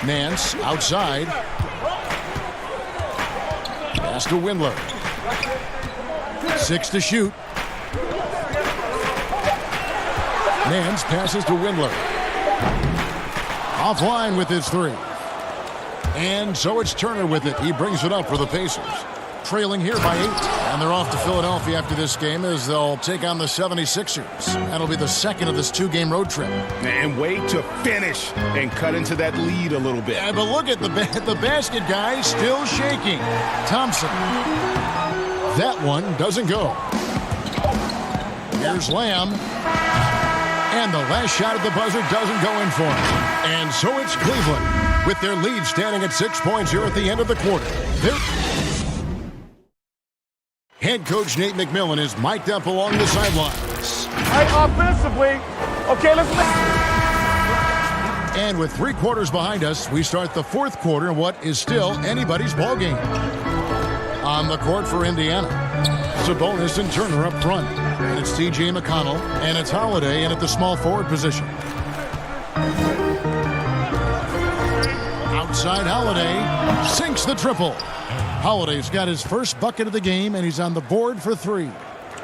Speaker 3: Nance outside. Pass to Windler. 6 to shoot. Nance passes to Windler. Offline with his 3. And so it's Turner with it. He brings it up for the Pacers. Trailing here by 8. And they're off to Philadelphia after this game as they'll take on the 76ers. That'll be the second of this 2-game road trip.
Speaker 5: And wait to finish and cut into that lead a little bit.
Speaker 3: Yeah, but look at the basket, guys, still shaking. Thompson. That one doesn't go. Here's Lamb. And the last shot at the buzzer doesn't go in for him. And so it's Cleveland with their lead standing at 6 points here at the end of the quarter. Head coach Nate McMillan is mic'd up along the sidelines.
Speaker 14: Hey, offensively, okay, let's
Speaker 3: And with 3 quarters behind us, we start the 4th quarter in what is still anybody's ball game. On the court for Indiana, Sabonis and Turner up front. And it's T.J. McConnell, and it's Holiday in at the small forward position. Outside Holiday, sinks the triple. Holiday's got his first bucket of the game, and he's on the board for 3.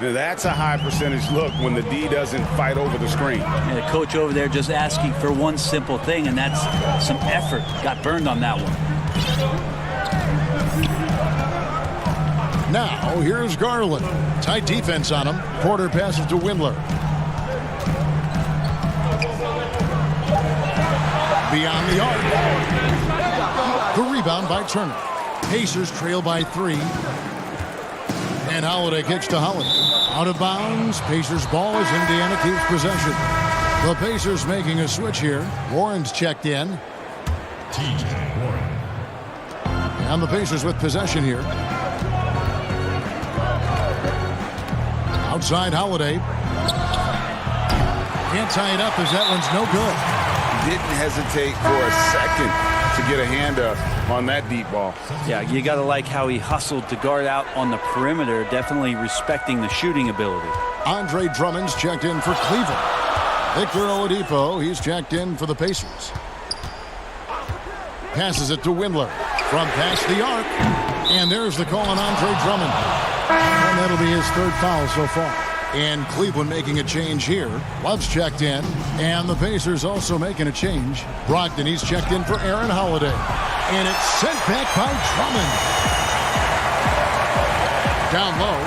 Speaker 5: Now that's a high percentage look when the D doesn't fight over the screen.
Speaker 13: And the coach over there just asking for one simple thing, and that's some effort. Got burned on that one.
Speaker 3: Now, here's Garland. Tight defense on him. Porter passes to Windler. Beyond the arc. The rebound by Turner. Pacers trail by 3. And Holiday kicks to Holiday. Out of bounds. Pacers ball as Indiana keeps possession. The Pacers making a switch here. Warren's checked in.
Speaker 12: T.J. Warren.
Speaker 3: And the Pacers with possession here. Outside Holiday. Can't tie it up as that one's no good.
Speaker 5: Didn't hesitate for a second to get a hand up on that deep ball.
Speaker 13: Yeah, you got to like how he hustled to guard out on the perimeter, definitely respecting the shooting ability.
Speaker 3: Andre Drummond's checked in for Cleveland. Victor Oladipo, he's checked in for the Pacers. Passes it to Windler from past the arc. And there's the call on Andre Drummond. And that'll be his 3rd foul so far. And Cleveland making a change here. Love's checked in. And the Pacers also making a change. Brogdon, he's checked in for Aaron Holiday. And it's sent back by Drummond. Down low.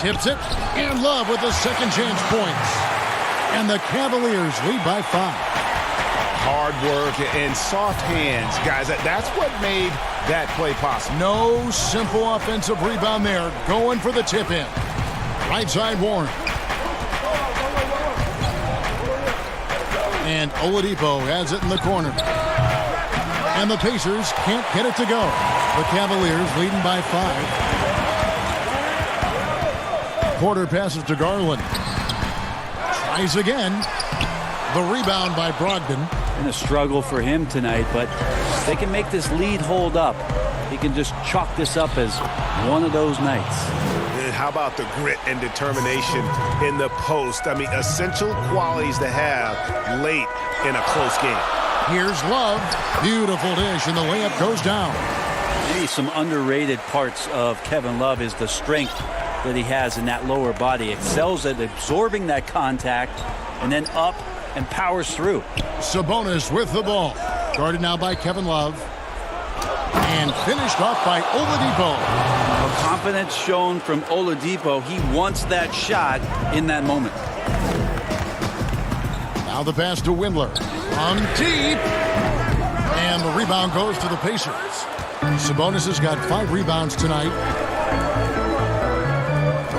Speaker 3: Tips it, and Love with the second chance points. And the Cavaliers lead by 5.
Speaker 5: Hard work and soft hands, guys. That's what made that play possible.
Speaker 3: No simple offensive rebound there. Going for the tip in. Right side Warren. And Oladipo has it in the corner. And the Pacers can't get it to go. The Cavaliers leading by 5. Porter passes to Garland. Tries again. The rebound by Brogdon.
Speaker 13: And a struggle for him tonight, but they can make this lead hold up. He can just chalk this up as one of those nights.
Speaker 5: And how about the grit and determination in the post? I mean, essential qualities to have late in a close game.
Speaker 3: Here's Love. Beautiful dish, and the layup goes down.
Speaker 13: Maybe some underrated parts of Kevin Love is the strength that he has in that lower body. Excels at absorbing that contact and then up and powers through.
Speaker 3: Sabonis with the ball. Guarded now by Kevin Love. And finished off by Oladipo.
Speaker 13: Confidence shown from Oladipo. He wants that shot in that moment.
Speaker 3: Now the pass to Windler. On deep. And the rebound goes to the Pacers. Sabonis has got 5 rebounds tonight.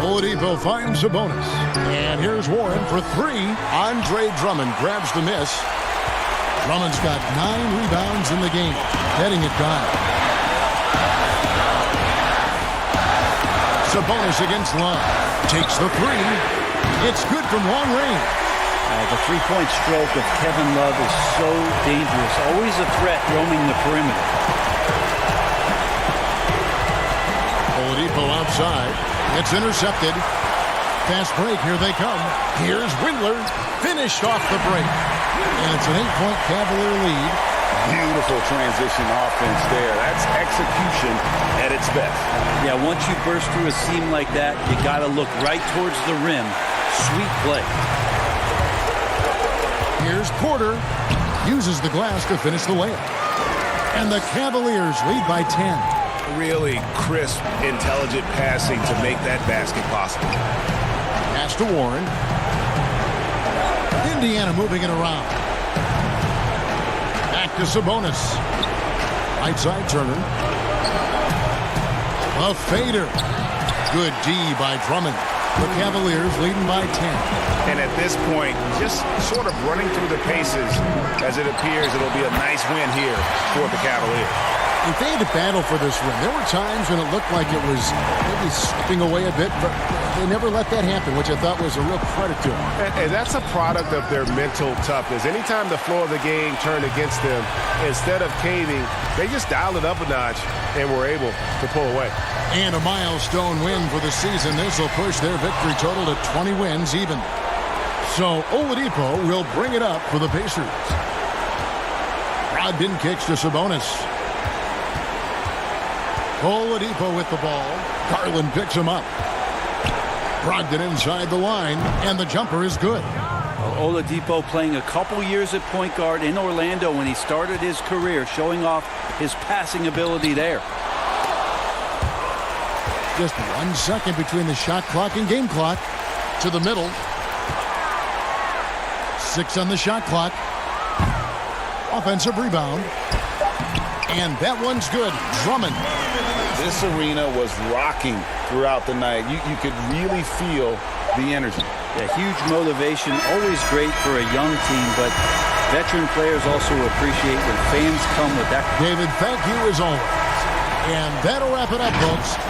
Speaker 3: Oladipo finds Sabonis. And here's Warren for 3. Andre Drummond grabs the miss. Drummond's got 9 rebounds in the game. Heading it down. Sabonis against Love. Takes the 3. It's good from long range.
Speaker 13: The three-point stroke of Kevin Love is so dangerous. Always a threat roaming the perimeter.
Speaker 3: Oladipo outside. It's intercepted. Fast break. Here they come. Here's Windler. Finished off the break. And it's an 8-point Cavalier lead.
Speaker 5: Beautiful transition offense there. That's execution at its best.
Speaker 13: Yeah, once you burst through a seam like that, you got to look right towards the rim. Sweet play.
Speaker 3: Here's Porter. Uses the glass to finish the layup. And the Cavaliers lead by 10.
Speaker 5: Really crisp, intelligent passing to make that basket possible.
Speaker 3: Pass to Warren. Indiana moving it around. Back to Sabonis. Right side Turner. A fader. Good D by Drummond. The Cavaliers leading by 10.
Speaker 5: And at this point, just sort of running through the paces, as it appears it'll be a nice win here for the Cavaliers.
Speaker 3: If they had to battle for this win, there were times when it looked like it was maybe slipping away a bit, but they never let that happen, which I thought was a real credit to them.
Speaker 5: And that's a product of their mental toughness. Anytime the floor of the game turned against them, instead of caving, they just dialed it up a notch and were able to pull away.
Speaker 3: And a milestone win for the season. This will push their victory total to 20 wins even. So Oladipo will bring it up for the Pacers. Brogdon kicks to Sabonis. Oladipo with the ball. Garland picks him up. Brogdon inside the line, and the jumper is good.
Speaker 13: Oladipo playing a couple years at point guard in Orlando when he started his career, showing off his passing ability there.
Speaker 3: Just 1 second between the shot clock and game clock. To the middle. 6 on the shot clock. Offensive rebound. And that one's good. Drummond.
Speaker 5: This arena was rocking throughout the night. You could really feel the energy.
Speaker 13: Yeah, huge motivation. Always great for a young team, but veteran players also appreciate when fans come with that.
Speaker 3: David, thank you as always. And that'll wrap it up, folks.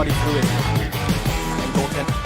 Speaker 10: body fluid. And goaltender.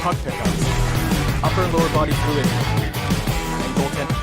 Speaker 10: Puck pickups. Upper and lower body fluid. And goaltender.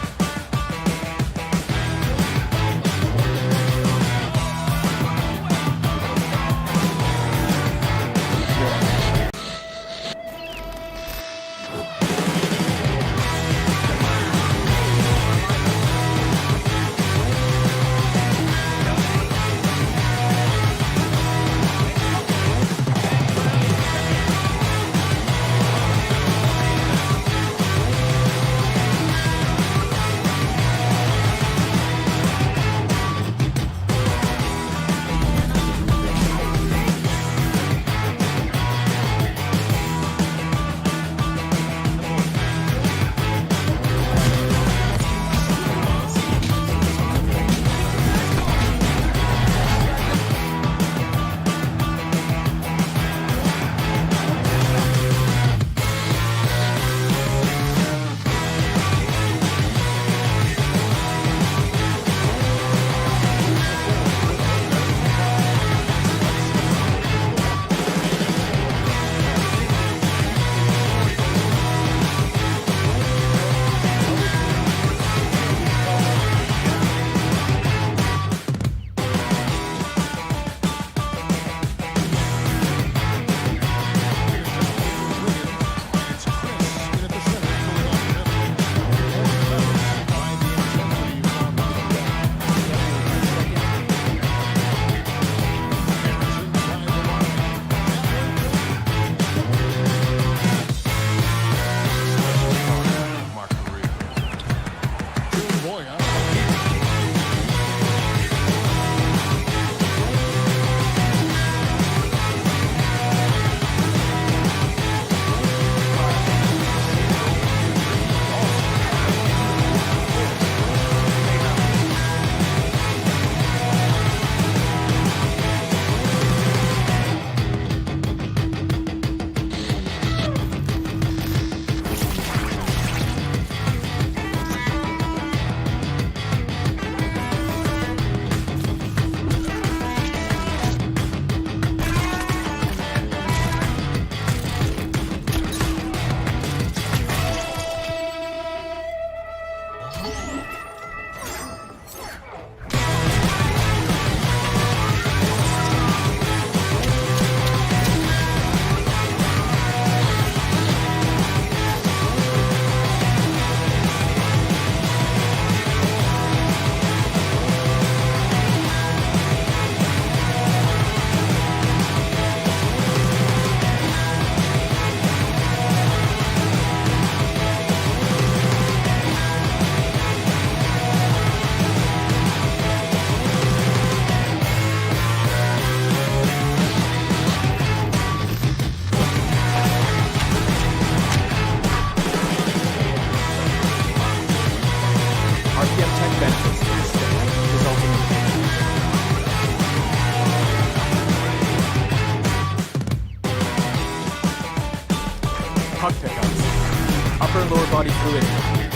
Speaker 10: fluid and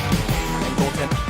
Speaker 10: goaltending.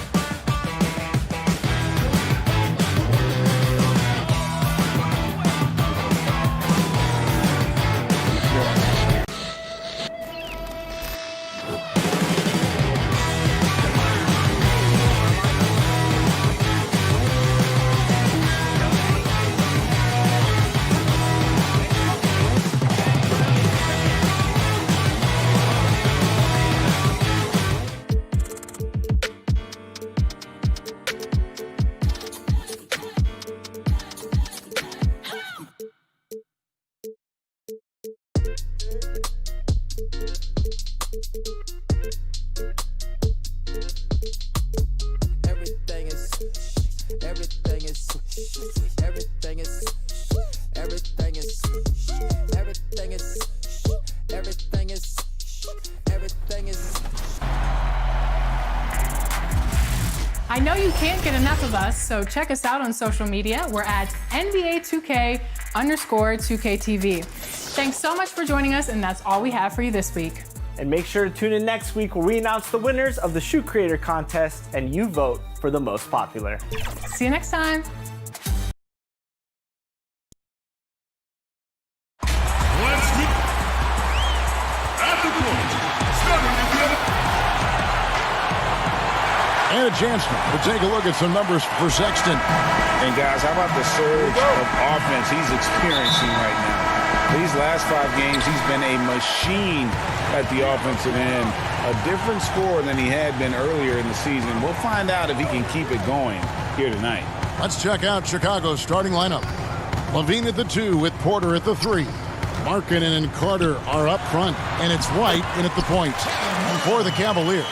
Speaker 15: I know you can't get enough of us, so check us out on social media. We're at NBA2K_2KTV. Thanks so much for joining us, and that's all we have for you this week.
Speaker 16: And make sure to tune in next week where we announce the winners of the Shoe Creator Contest and you vote for the most popular.
Speaker 15: See you next time.
Speaker 3: And a chance to take a look at some numbers for Sexton.
Speaker 6: And guys, how about the surge of offense he's experiencing right now? These last 5 games, he's been a machine at the offensive end. A different scorer than he had been earlier in the season. We'll find out if he can keep it going here tonight.
Speaker 3: Let's check out Chicago's starting lineup. Levine at the 2 with Porter at the 3. Markkanen and Carter are up front, and it's White in at the point. And for the Cavaliers,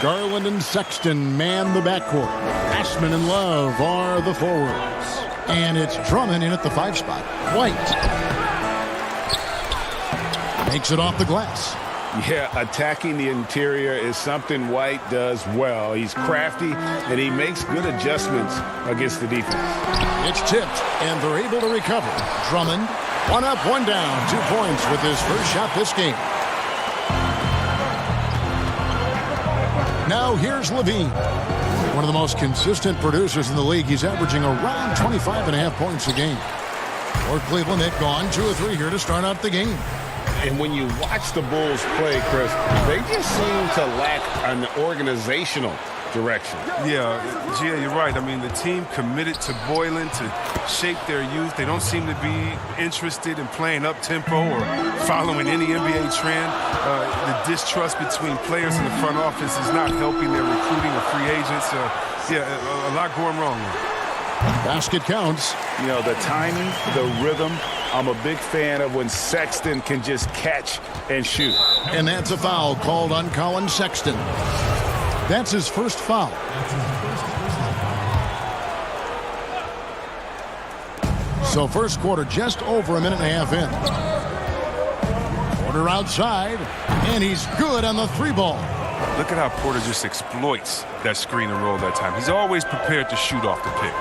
Speaker 3: Garland and Sexton man the backcourt. Ashman and Love are the forwards. And it's Drummond in at the 5 spot. White makes it off the glass.
Speaker 6: Yeah, attacking the interior is something White does well. He's crafty, and he makes good adjustments against the defense.
Speaker 3: It's tipped, and they're able to recover. Drummond, 1 up, 1 down, 2 points with his first shot this game. Now here's Levine, one of the most consistent producers in the league. He's averaging around 25.5 points a game. For Cleveland, they've gone 2 of 3 here to start out the game.
Speaker 6: And when you watch the Bulls play, Chris, they just seem to lack an organizational direction.
Speaker 17: Yeah, Gia, you're right. I mean, the team committed to Boylan to shape their youth. They don't seem to be interested in playing up-tempo or following any NBA trend. The distrust between players in the front office is not helping their recruiting of free agents. Yeah, a lot going wrong there.
Speaker 3: Basket counts.
Speaker 6: You know, the timing, the rhythm. I'm a big fan of when Sexton can just catch and shoot.
Speaker 3: And that's a foul called on Colin Sexton. That's his first foul. So first quarter just over a minute and a half in. Porter outside, and he's good on the 3 ball.
Speaker 17: Look at how Porter just exploits that screen and roll that time. He's always prepared to shoot off the pick.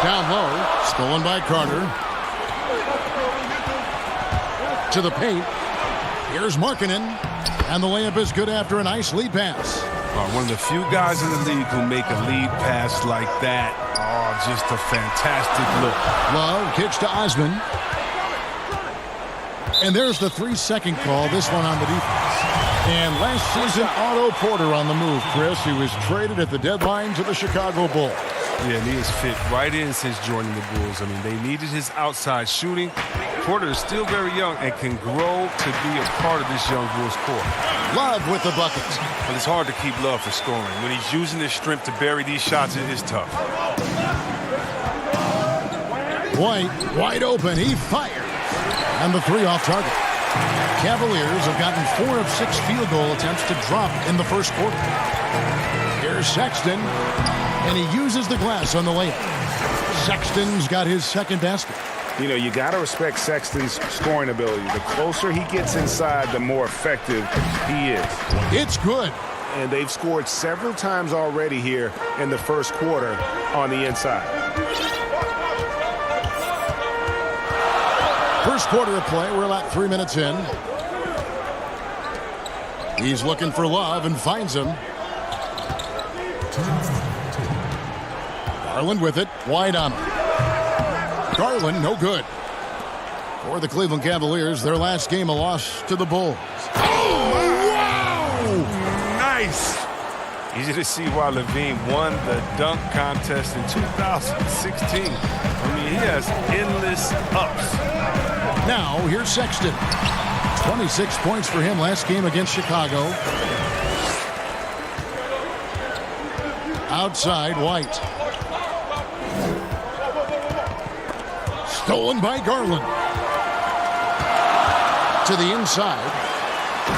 Speaker 3: Down low, stolen by Carter. To the paint. Here's Markkanen. And the layup is good after a nice lead pass.
Speaker 17: One of the few guys in the league who make a lead pass like that. Oh, just a fantastic look.
Speaker 3: Love kicks to Osman. And there's the 3-second call, this one on the defense. And last season, Otto Porter on the move, Chris. He was traded at the deadline to the Chicago Bulls.
Speaker 17: Yeah, and he has fit right in since joining the Bulls. I mean, they needed his outside shooting. Porter is still very young and can grow to be a part of this young Bulls core.
Speaker 3: Love with the buckets.
Speaker 17: But it's hard to keep Love for scoring. When he's using his strength to bury these shots, it is tough.
Speaker 3: White, wide open, he fires. And the 3 off target. Cavaliers have gotten 4 of 6 field goal attempts to drop in the first quarter. Here's Sexton, and he uses the glass on the layup. Sexton's got his second basket.
Speaker 6: You know, you got to respect Sexton's scoring ability. The closer he gets inside, the more effective he is.
Speaker 3: It's good.
Speaker 6: And they've scored several times already here in the first quarter on the inside.
Speaker 3: First quarter of play, we're about 3 minutes in. He's looking for Love and finds him. Garland with it, wide on him. Garland, no good. For the Cleveland Cavaliers, their last game a loss to the Bulls.
Speaker 17: Oh, wow! Nice. Easy to see why Levine won the dunk contest in 2016. I mean, he has endless ups.
Speaker 3: Now, here's Sexton. 26 points for him last game against Chicago. Outside, White. Stolen by Garland. To the inside.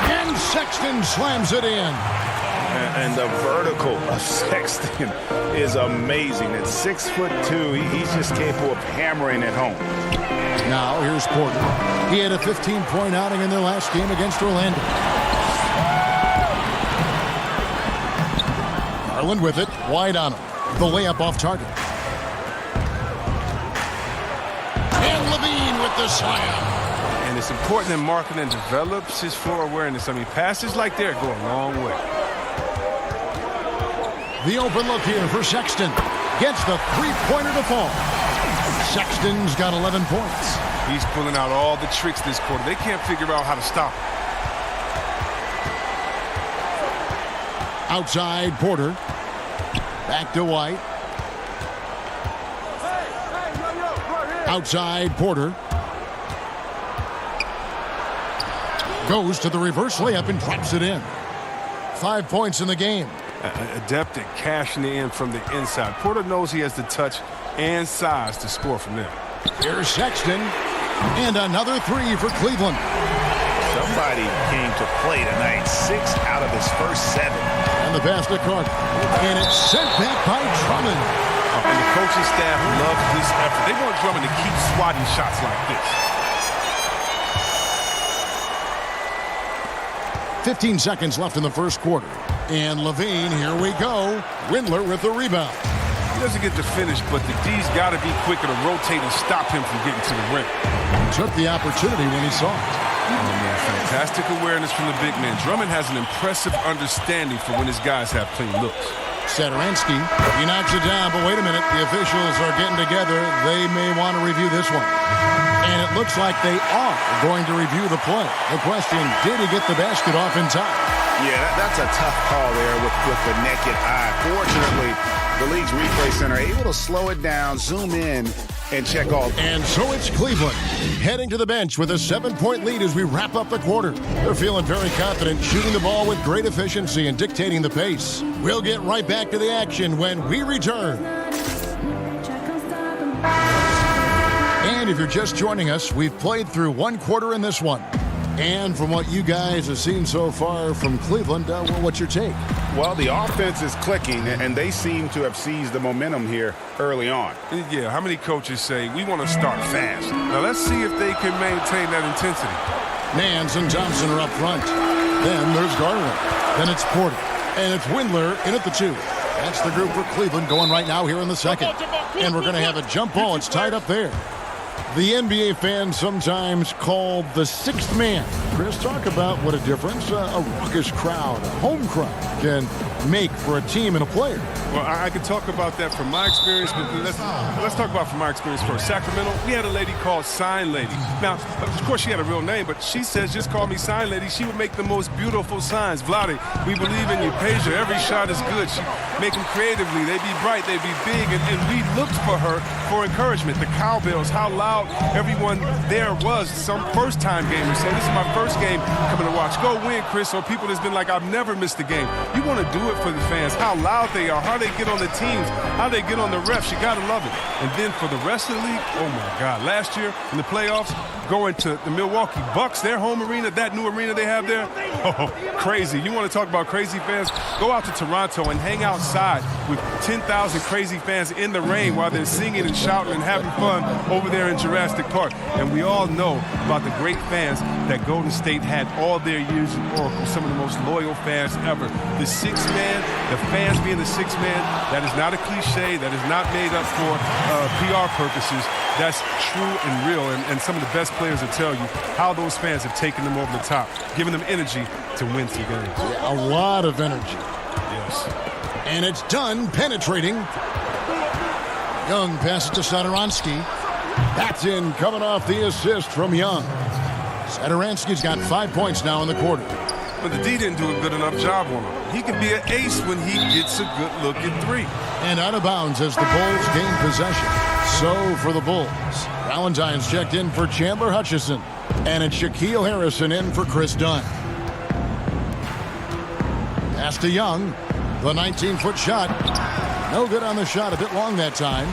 Speaker 3: And Sexton slams it in.
Speaker 5: And the vertical of Sexton is amazing. At 6'2", he's just capable of hammering it home.
Speaker 3: Now here's Porter. He had a 15-point outing in their last game against Orlando. Garland with it, wide on him. The layup off target. And Levine with the slam.
Speaker 17: And it's important that Markkanen develops his floor awareness. I mean, passes like that go a long way.
Speaker 3: The open look here for Sexton. Gets the three-pointer to fall. Sexton's got 11 points.
Speaker 17: He's pulling out all the tricks this quarter. They can't figure out how to stop him.
Speaker 3: Outside, Porter. Back to White. Outside, Porter. Goes to the reverse layup and drops it in. 5 points in the game.
Speaker 17: Adept at cashing it in from the inside. Porter knows he has the touch and size to score from there.
Speaker 3: Here's Sexton. And another three for Cleveland.
Speaker 5: Somebody came to play tonight. 6 out of his first 7.
Speaker 3: And the pass to Clark. And it's sent back by Drummond.
Speaker 17: And the coaching staff loves this effort. They want Drummond to keep swatting shots like this.
Speaker 3: 15 seconds left in the first quarter. And Levine, here we go. Windler with the rebound.
Speaker 17: He doesn't get the finish, but the D's got to be quicker to rotate and stop him from getting to the rim.
Speaker 3: Took the opportunity when he saw it.
Speaker 17: Oh, man, fantastic awareness from the big man. Drummond has an impressive understanding for when his guys have clean looks.
Speaker 3: Satoransky, he knocks it down, but wait a minute. The officials are getting together. They may want to review this one. And it looks like they are going to review the play. The question, did he get the basket off in time?
Speaker 5: Yeah, that's a tough call there with the naked eye. Fortunately, the league's replay center able to slow it down, zoom in, and check all.
Speaker 3: And so it's Cleveland heading to the bench with a 7-point lead as we wrap up the quarter. They're feeling very confident, shooting the ball with great efficiency and dictating the pace. We'll get right back to the action when we return. And if you're just joining us, we've played through one quarter in this one. And from what you guys have seen so far from Cleveland, what's your take?
Speaker 5: Well, the offense is clicking, and they seem to have seized the momentum here early on.
Speaker 17: Yeah, how many coaches say, we want to start fast? Now, let's see if they can maintain that intensity.
Speaker 3: Nance and Thompson are up front. Then there's Garland. Then it's Porter. And it's Windler in at the 2. That's the group for Cleveland going right now here in the second. And we're going to have a jump ball. It's tied up there. The NBA fans sometimes called the sixth man. Chris, talk about what a difference a raucous crowd, a home crowd, can make for a team and a player.
Speaker 17: Well, I could talk about that from my experience, but let's talk about from my experience first. Sacramento, we had a lady called Sign Lady. Now, of course, she had a real name, but she says, just call me Sign Lady. She would make the most beautiful signs. Vlade, we believe in you. Peja, every shot is good. She make them creatively. They'd be bright. They'd be big. And we looked for her for encouragement. The cowbells, how loud everyone there was. Some first-time gamers say, this is my first game coming to watch. Go win, Chris. Or people that's been like, I've never missed a game. You want to do it for the fans. How loud they are. How they get on the teams. How they get on the refs. You got to love it. And then for the rest of the league, oh, my God. Last year in the playoffs, going to the Milwaukee Bucks, their home arena, that new arena they have there, oh, crazy. You want to talk about crazy fans? Go out to Toronto and hang outside with 10,000 crazy fans in the rain while they're singing and shouting and having fun over there in Jurassic Park. And we all know about the great fans that Golden State had all their years in Oracle, some of the most loyal fans ever. The sixth man, the fans being the sixth man, that is not a cliche. That is not made up for PR purposes. That's true and real. And some of the best players will tell you how those fans have taken them over the top, giving them energy to win some games.
Speaker 3: Yeah, a lot of energy.
Speaker 17: Yes.
Speaker 3: And it's done penetrating. Young passes to Satoransky. That's in, coming off the assist from Young. Satoransky's got 5 points now in the quarter.
Speaker 17: But the D didn't do a good enough job on him. He could be an ace when he gets a good look at three.
Speaker 3: And out of bounds as the Bulls gain possession. So for the Bulls, Valentine's checked in for Chandler Hutchison. And it's Shaquille Harrison in for Chris Dunn. Pass to Young. The 19-foot shot. No good on the shot. A bit long that time.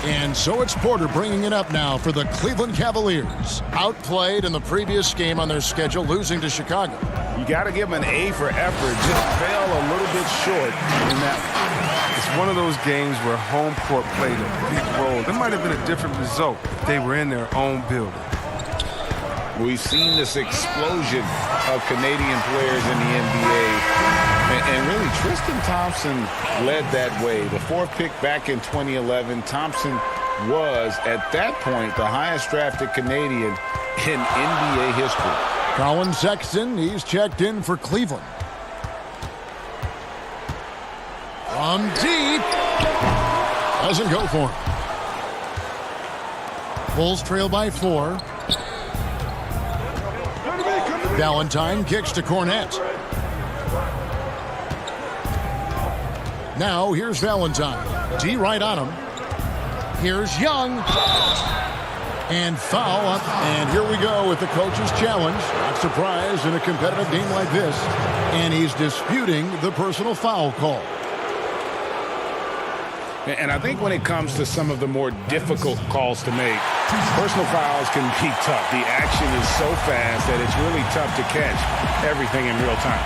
Speaker 3: And so it's Porter bringing it up now for the Cleveland Cavaliers. Outplayed in the previous game on their schedule, losing to Chicago.
Speaker 6: You got to give them an A for effort. Just fell a little bit short in that one.
Speaker 17: It's one of those games where home court played a big role. There might have been a different result if they were in their own building.
Speaker 6: We've seen this explosion of Canadian players in the NBA. And really, Tristan Thompson led that way. The fourth pick back in 2011, Thompson was, at that point, the highest drafted Canadian in NBA history.
Speaker 3: Colin Sexton, he's checked in for Cleveland. From deep. Doesn't go for him. Bulls trail by 4. Valentine kicks to Cornette. Now here's Valentine. D right on him. Here's Young. And foul up. And here we go with the coach's challenge. Not surprised in a competitive game like this. And he's disputing the personal foul call.
Speaker 6: And I think when it comes to some of the more difficult calls to make, personal fouls can be tough. The action is so fast that it's really tough to catch everything in real time.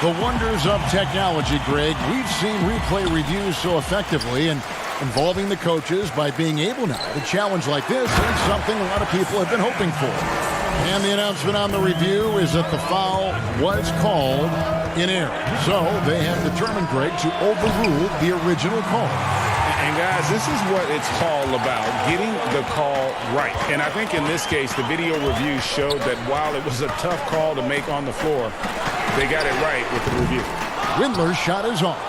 Speaker 3: The wonders of technology, Greg. We've seen replay reviews so effectively, and involving the coaches by being able now to challenge like this is something a lot of people have been hoping for. And the announcement on the review is that the foul was called in error. So they have determined, Greg, to overrule the original call.
Speaker 6: And guys, this is what it's all about, getting the call right. And I think in this case, the video review showed that while it was a tough call to make on the floor, they got it right with the review.
Speaker 3: Windler's shot is off.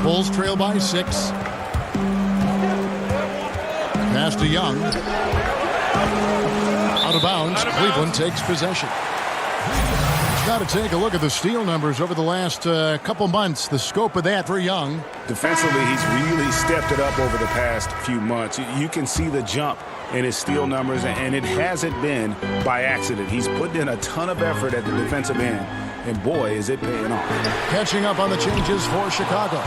Speaker 3: Bulls trail by 6. Pass to Young. Out of bounds. Cleveland takes possession. Got to take a look at the steal numbers over the last couple months. The scope of that for Young.
Speaker 6: Defensively, he's really stepped it up over the past few months. You can see the jump in his steal numbers, and it hasn't been by accident. He's put in a ton of effort at the defensive end, and boy, is it paying off.
Speaker 3: Catching up on the changes for Chicago.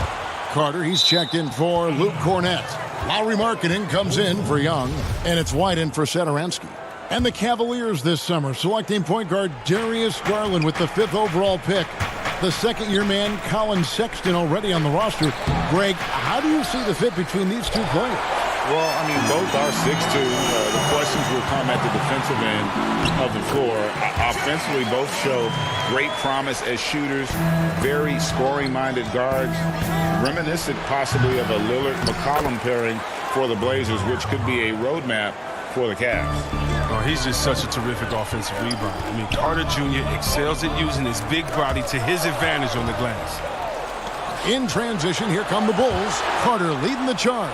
Speaker 3: Carter, he's checked in for Luke Cornette. Lowry Marketing comes in for Young, and it's White in for Satoransky. And the Cavaliers this summer selecting point guard Darius Garland with the 5th overall pick. The second-year man, Colin Sexton, already on the roster. Greg, how do you see the fit between these two players?
Speaker 6: Well, I mean, both are 6'2". The questions will come at the defensive end of the floor. Offensively, both show great promise as shooters, very scoring-minded guards, reminiscent possibly of a Lillard-McCollum pairing for the Blazers, which could be a roadmap for the Cavs.
Speaker 17: Oh, he's just such a terrific offensive rebounder. I mean, Carter Jr. excels at using his big body to his advantage on the glass.
Speaker 3: In transition, here come the Bulls. Carter leading the charge.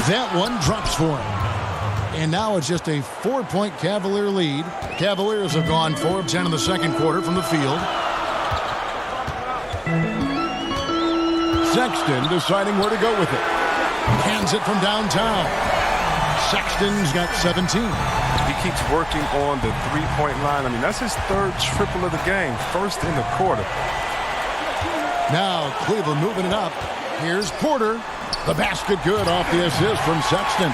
Speaker 3: That one drops for him. And now it's just a 4-point Cavalier lead. Cavaliers have gone 4 of 10 in the second quarter from the field. Sexton deciding where to go with it. Hands it from downtown. Sexton's got 17.
Speaker 17: He keeps working on the three-point line. I mean, that's his 3rd triple of the game. 1st in the quarter.
Speaker 3: Now Cleveland moving it up. Here's Porter. The basket good off the assist from Sexton.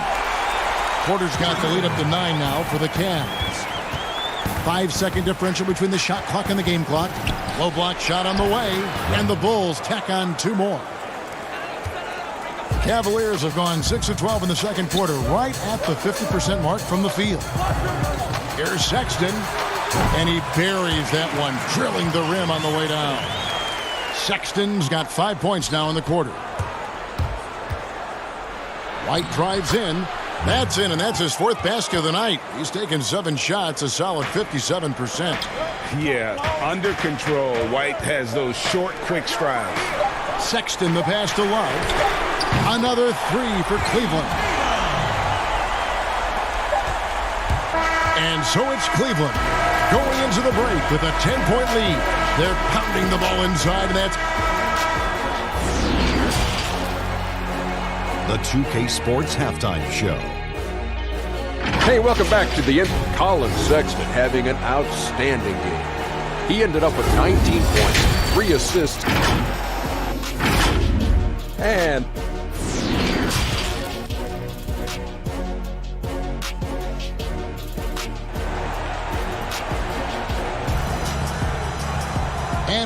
Speaker 3: Porter's got the lead up to 9 now for the Cavs. 5-second differential between the shot clock and the game clock. Low block shot on the way. And the Bulls tack on 2 more. Cavaliers have gone 6 of 12 in the second quarter, right at the 50% mark from the field. Here's Sexton. And he buries that one, drilling the rim on the way down. Sexton's got 5 points now in the quarter. White drives in. That's in, and that's his 4th basket of the night. He's taken 7 shots, a solid 57%.
Speaker 6: Yeah, under control. White has those short, quick strides.
Speaker 3: Sexton, the pass to Love. Another 3 for Cleveland. And so it's Cleveland going into the break with a 10-point lead. They're pounding the ball inside, and that's
Speaker 8: the 2K Sports Halftime Show.
Speaker 9: Hey, welcome back to the end. Colin Sexton having an outstanding game. He ended up with 19 points, 3 assists, and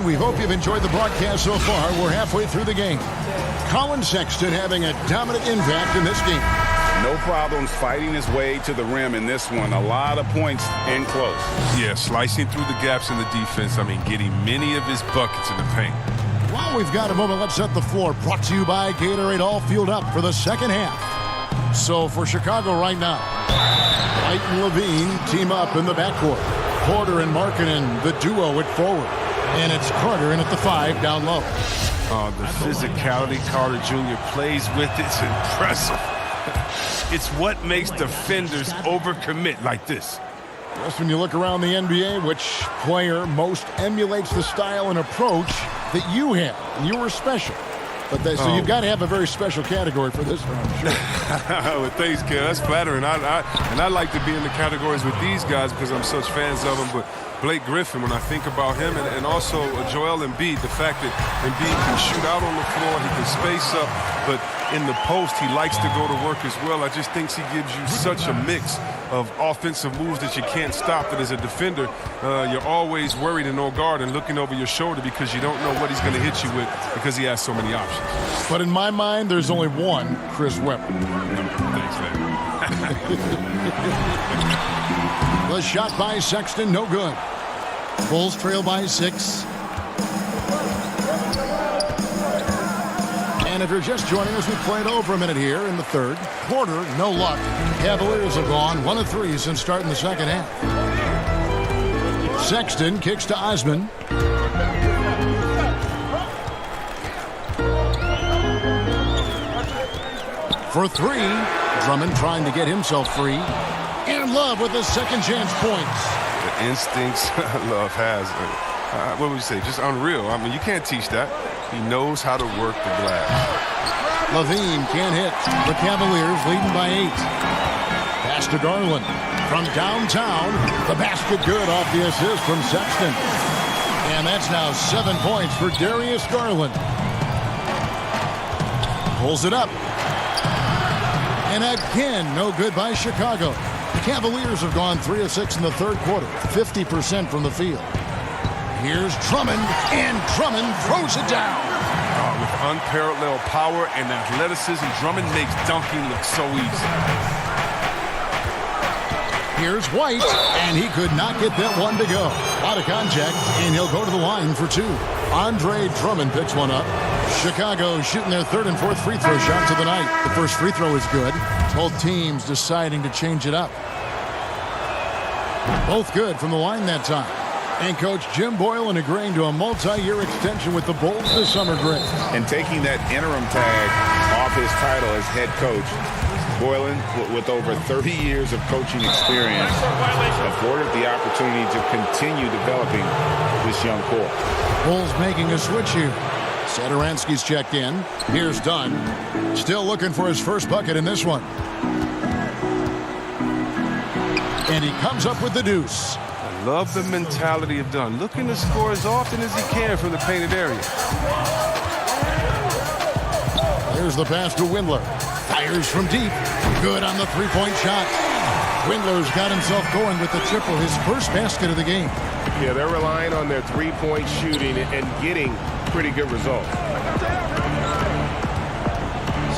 Speaker 3: we hope you've enjoyed the broadcast so far. We're halfway through the game. Colin Sexton having a dominant impact in this game.
Speaker 6: No problems fighting his way to the rim in this one. A lot of points in close.
Speaker 17: Yeah, slicing through the gaps in the defense. I mean, getting many of his buckets in the paint.
Speaker 3: While we've got a moment, let's set the floor. Brought to you by Gatorade, all fueled up for the second half. So for Chicago right now, White and Levine team up in the backcourt. Porter and Markkanen, the duo at forward. And it's Carter in at the 5 down low.
Speaker 17: The physicality Carter Jr. plays with, it's impressive. It's what makes defenders overcommit like this.
Speaker 3: Just when you look around the NBA, which player most emulates the style and approach that you have? And you were special. But so you've got to have a very special category for this one, I'm sure.
Speaker 17: Well, thanks, Ken. That's flattering. I like to be in the categories with these guys because I'm such fans of them. But Blake Griffin, when I think about him, and also Joel Embiid, the fact that Embiid can shoot out on the floor, he can space up, but in the post, he likes to go to work as well. I just think he gives you such a mix of offensive moves that you can't stop, that as a defender, you're always worried and on guard and looking over your shoulder because you don't know what he's going to hit you with because he has so many options.
Speaker 3: But in my mind, there's only one Chris Webber.
Speaker 17: Thanks, man.
Speaker 3: The shot by Sexton, no good. Bulls trail by 6. And if you're just joining us, we played over a minute here in the third. Porter, no luck. Cavaliers have gone 1 of 3 since starting the second half. Sexton kicks to Osman. For 3. Drummond trying to get himself free. And Love with his second chance points.
Speaker 17: The instincts Love has, what would you say, just unreal. I mean, you can't teach that. He knows how to work the glass.
Speaker 3: Levine can't hit. The Cavaliers leading by 8. Pass to Garland. From downtown, the basket good off the assist from Sexton. And that's now 7 points for Darius Garland. Pulls it up. And again, no good by Chicago. The Cavaliers have gone 3 of 6 in the third quarter, 50% from the field. Here's Drummond, and Drummond throws it down.
Speaker 17: With unparalleled power and athleticism, Drummond makes dunking look so easy.
Speaker 3: Here's White, and he could not get that one to go. Out of contact, and he'll go to the line for 2. Andre Drummond picks one up. Chicago shooting their 3rd and 4th free throw shots of the night. The first free throw is good. Both teams deciding to change it up. Both good from the line that time. And Coach Jim Boylan agreeing to a multi-year extension with the Bulls this summer, Greg.
Speaker 6: And taking that interim tag off his title as head coach, Boylan, with over 30 years of coaching experience, afforded the opportunity to continue developing this young core.
Speaker 3: Bulls making a switch here. Satoransky's checked in. Here's Dunn. Still looking for his first bucket in this one. And he comes up with the deuce.
Speaker 17: I love the mentality of Dunn, looking to score as often as he can from the painted area.
Speaker 3: Here's the pass to Windler. Fires from deep. Good on the three-point shot. Windler's got himself going with the triple, his first basket of the game.
Speaker 5: Yeah, they're relying on their three-point shooting and getting pretty good results.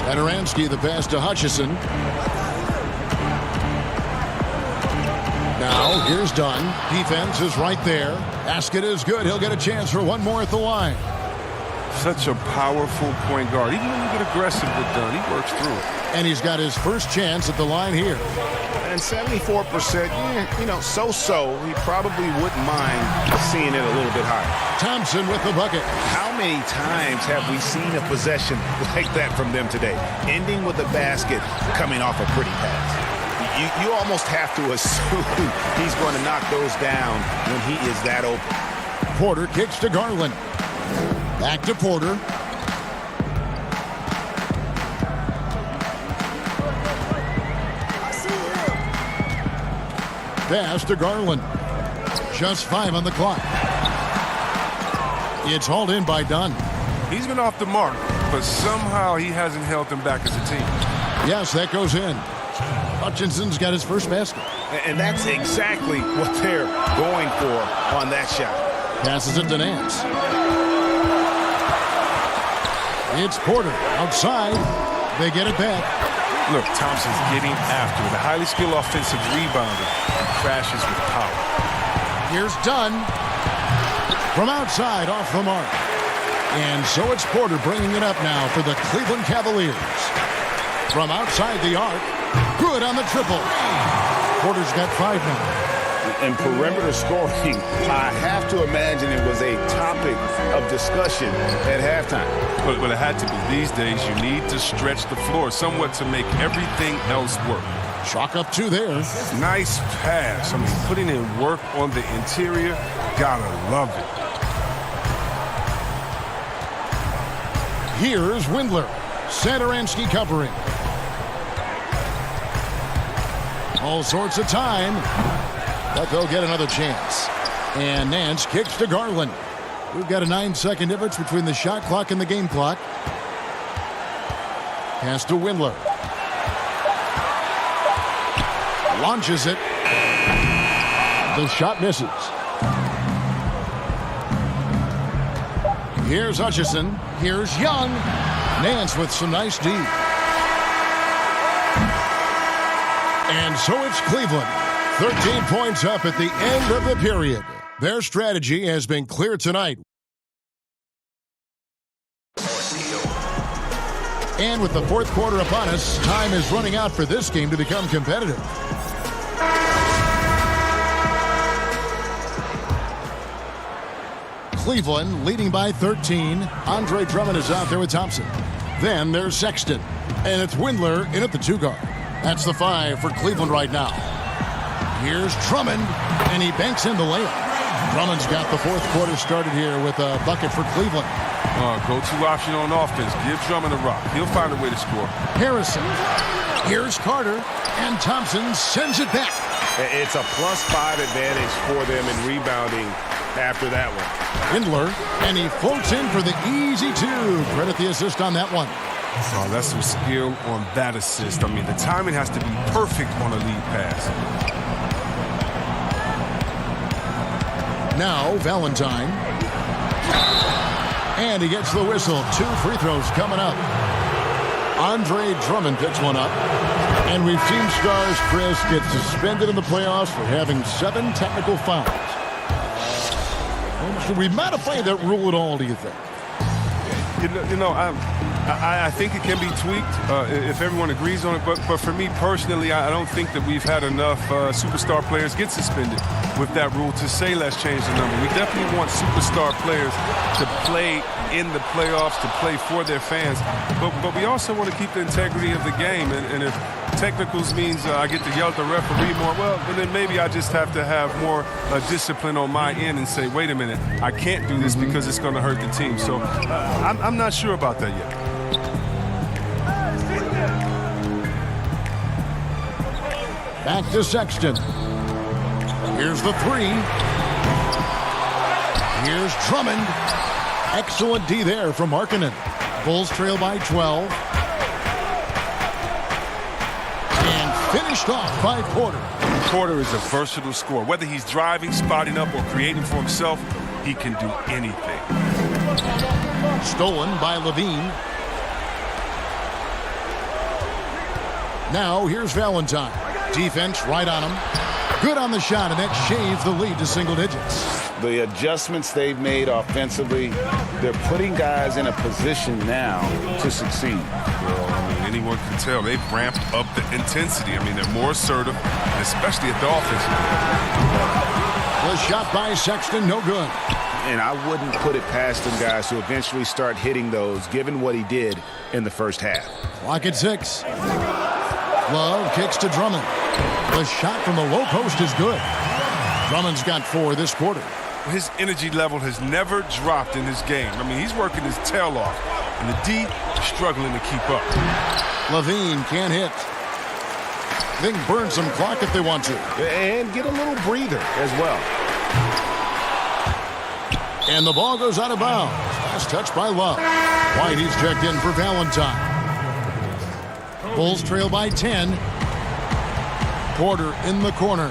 Speaker 3: Satoransky, the pass to Hutchison. Now, here's Dunn. Defense is right there. Basket is good. He'll get a chance for one more at the line.
Speaker 17: Such a powerful point guard. Even when you get aggressive with Dunn, he works through it.
Speaker 3: And he's got his first chance at the line here.
Speaker 5: And 74%, so-so. He probably wouldn't mind seeing it a little bit higher.
Speaker 3: Thompson with the bucket.
Speaker 5: How many times have we seen a possession like that from them today? Ending with a basket, coming off a pretty pass. You almost have to assume he's going to knock those down when he is that open.
Speaker 3: Porter kicks to Garland. Back to Porter. Pass to Garland. Just 5 on the clock. It's hauled in by Dunn.
Speaker 17: He's been off the mark, but somehow he hasn't held them back as a team.
Speaker 3: Yes, that goes in. Hutchinson's got his first basket.
Speaker 5: And that's exactly what they're going for on that shot.
Speaker 3: Passes it to Nance. It's Porter outside. They get it back.
Speaker 17: Look, Thompson's getting after it. A highly skilled offensive rebounder. He crashes with power.
Speaker 3: Here's Dunn. From outside, off the mark. And so it's Porter bringing it up now for the Cleveland Cavaliers. From outside the arc. Good on the triple. Porter's got 5 now.
Speaker 5: And perimeter scoring, I have to imagine it was a topic of discussion at halftime.
Speaker 17: But it had to be. These days, you need to stretch the floor somewhat to make everything else work.
Speaker 3: Chalk up 2 there.
Speaker 17: Nice pass. I mean, putting in work on the interior, gotta love it.
Speaker 3: Here's Windler. Satoransky covering. All sorts of time, but they'll get another chance. And Nance kicks to Garland. We've got a 9-second difference between the shot clock and the game clock. Pass to Windler. Launches it. The shot misses. Here's Hutchison. Here's Young. Nance with some nice D. And so it's Cleveland. 13 points up at the end of the period. Their strategy has been clear tonight. And with the fourth quarter upon us, time is running out for this game to become competitive. Cleveland leading by 13. Andre Drummond is out there with Thompson. Then there's Sexton. And it's Windler in at the 2 guard. That's the 5 for Cleveland right now. Here's Drummond, and he banks in the layup. Drummond's got the fourth quarter started here with a bucket for Cleveland.
Speaker 17: Go-to option on offense. Give Drummond a rock. He'll find a way to score.
Speaker 3: Harrison. Here's Carter, and Thompson sends it back.
Speaker 5: It's a +5 advantage for them in rebounding after that one.
Speaker 3: Windler, and he floats in for the easy 2. Credit the assist on that one.
Speaker 17: Oh, that's some skill on that assist. I mean, the timing has to be perfect on a lead pass.
Speaker 3: Now, Valentine. And he gets the whistle. 2 free throws coming up. Andre Drummond picks one up. And we've seen stars, Chris, get suspended in the playoffs for having 7 technical fouls. Should we modify that rule at all, do you think?
Speaker 17: I think it can be tweaked if everyone agrees on it. But for me personally, I don't think that we've had enough superstar players get suspended with that rule to say let's change the number. We definitely want superstar players to play in the playoffs, to play for their fans. But we also want to keep the integrity of the game. And if technicals means I get to yell at the referee more, well, then maybe I just have to have more discipline on my end and say, wait a minute, I can't do this because it's going to hurt the team. So I'm not sure about that yet.
Speaker 3: Back to Sexton. Here's the 3. Here's Drummond. Excellent D there from Markkanen. Bulls trail by 12. And finished off by Porter.
Speaker 17: Porter is a versatile scorer. Whether he's driving, spotting up, or creating for himself, he can do anything.
Speaker 3: Stolen by Levine. Now here's Valentine. Defense right on him. Good on the shot, and that shaves the lead to single digits.
Speaker 5: The adjustments they've made offensively, they're putting guys in a position now to succeed.
Speaker 17: Well, I mean, anyone can tell they've ramped up the intensity. I mean, they're more assertive, especially at the offensive end.
Speaker 3: The shot by Sexton, no good.
Speaker 5: And I wouldn't put it past them guys to eventually start hitting those, given what he did in the first half.
Speaker 3: Clock at 6. Love kicks to Drummond. The shot from the low post is good. Drummond's got 4 this quarter.
Speaker 17: His energy level has never dropped in his game. I mean, he's working his tail off, and the D is struggling to keep up.
Speaker 3: Levine can't hit. They can burn some clock if they want to.
Speaker 5: And get a little breather as well.
Speaker 3: And the ball goes out of bounds. Last touch by Love. Whitey's checked in for Valentine. Bulls trail by 10. Porter in the corner.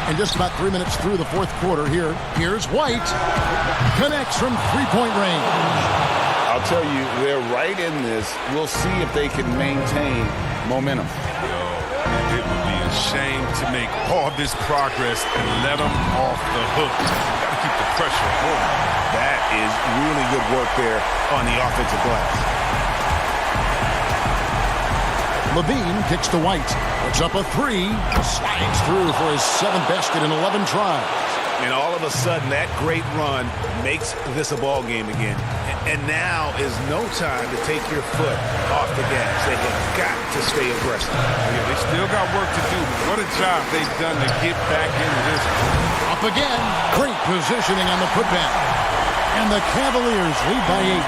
Speaker 3: And just about 3 minutes through the fourth quarter here. Here's White. Connects from three-point range.
Speaker 5: I'll tell you, they're right in this. We'll see if they can maintain momentum.
Speaker 17: It would be a shame to make all this progress and let them off the hook. Got to keep the pressure on.
Speaker 5: That is really good work there on the offensive glass.
Speaker 3: Levine kicks to White. Puts up a 3. Slides through for his 7th basket in 11 tries.
Speaker 5: And all of a sudden, that great run makes this a ball game again. And now is no time to take your foot off the gas. They have got to stay aggressive.
Speaker 17: Yeah, they still got work to do, but what a job they've done to get back into this.
Speaker 3: Up again. Great positioning on the putback. And the Cavaliers lead by 8.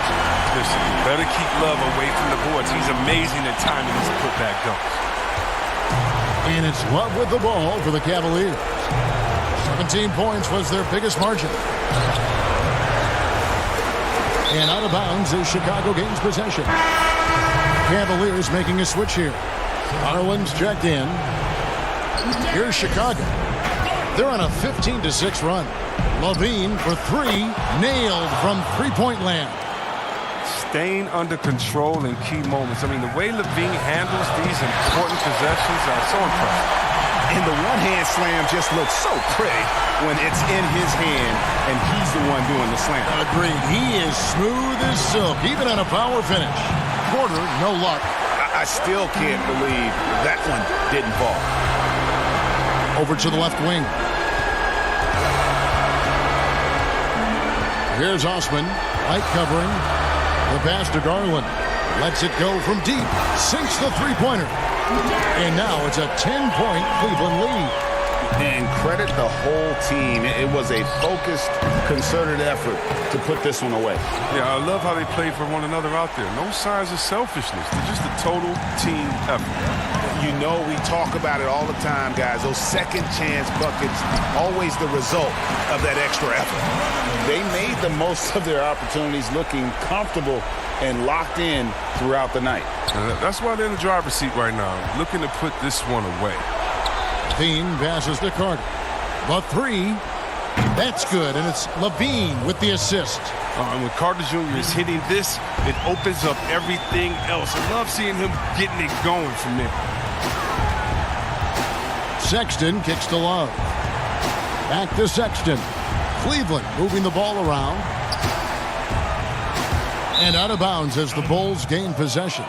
Speaker 17: Listen, you better keep Love away from the boards. He's amazing at timing his putback dunks.
Speaker 3: And it's Love with the ball for the Cavaliers. 17 points was their biggest margin. And out of bounds is Chicago gains possession. Cavaliers making a switch here. Harlan's checked in. Here's Chicago. They're on a 15-6 run. Levine for 3, nailed from three-point land.
Speaker 17: Staying under control in key moments. I mean, the way Levine handles these important possessions are so impressive.
Speaker 5: And the one-hand slam just looks so pretty when it's in his hand and he's the one doing the slam.
Speaker 3: Agreed. He is smooth as silk, even on a power finish. Porter, no luck.
Speaker 5: I still can't believe that one didn't fall.
Speaker 3: Over to the left wing. Here's Osman. Light covering. The pass to Garland. Lets it go from deep. Sinks the three-pointer. And now it's a 10-point Cleveland lead.
Speaker 5: And credit the whole team. It was a focused, concerted effort to put this one away.
Speaker 17: Yeah, I love how they played for one another out there. No signs of selfishness. They're just a total team effort.
Speaker 5: You know we talk about it all the time, guys. Those second chance buckets, always the result of that extra effort. They made the most of their opportunities, looking comfortable and locked in throughout the night.
Speaker 17: That's why they're in the driver's seat right now, looking to put this one away.
Speaker 3: Levine passes to Carter. The 3. That's good, and it's Levine with the assist.
Speaker 17: And when Carter Jr. is hitting this, it opens up everything else. I love seeing him getting it going from there.
Speaker 3: Sexton kicks to Love. Back to Sexton. Cleveland moving the ball around. And out of bounds as the Bulls gain possession.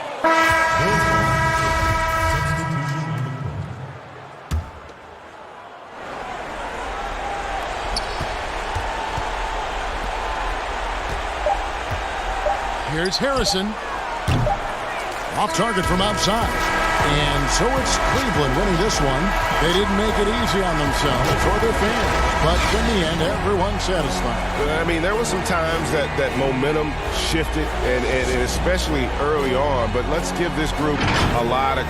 Speaker 3: Here's Harrison. Off target from outside. And so it's Cleveland winning this one. They didn't make it easy on themselves or their fans. But in the end, everyone's satisfied.
Speaker 18: I mean, there were some times that momentum shifted, and especially early on. But let's give this group a lot of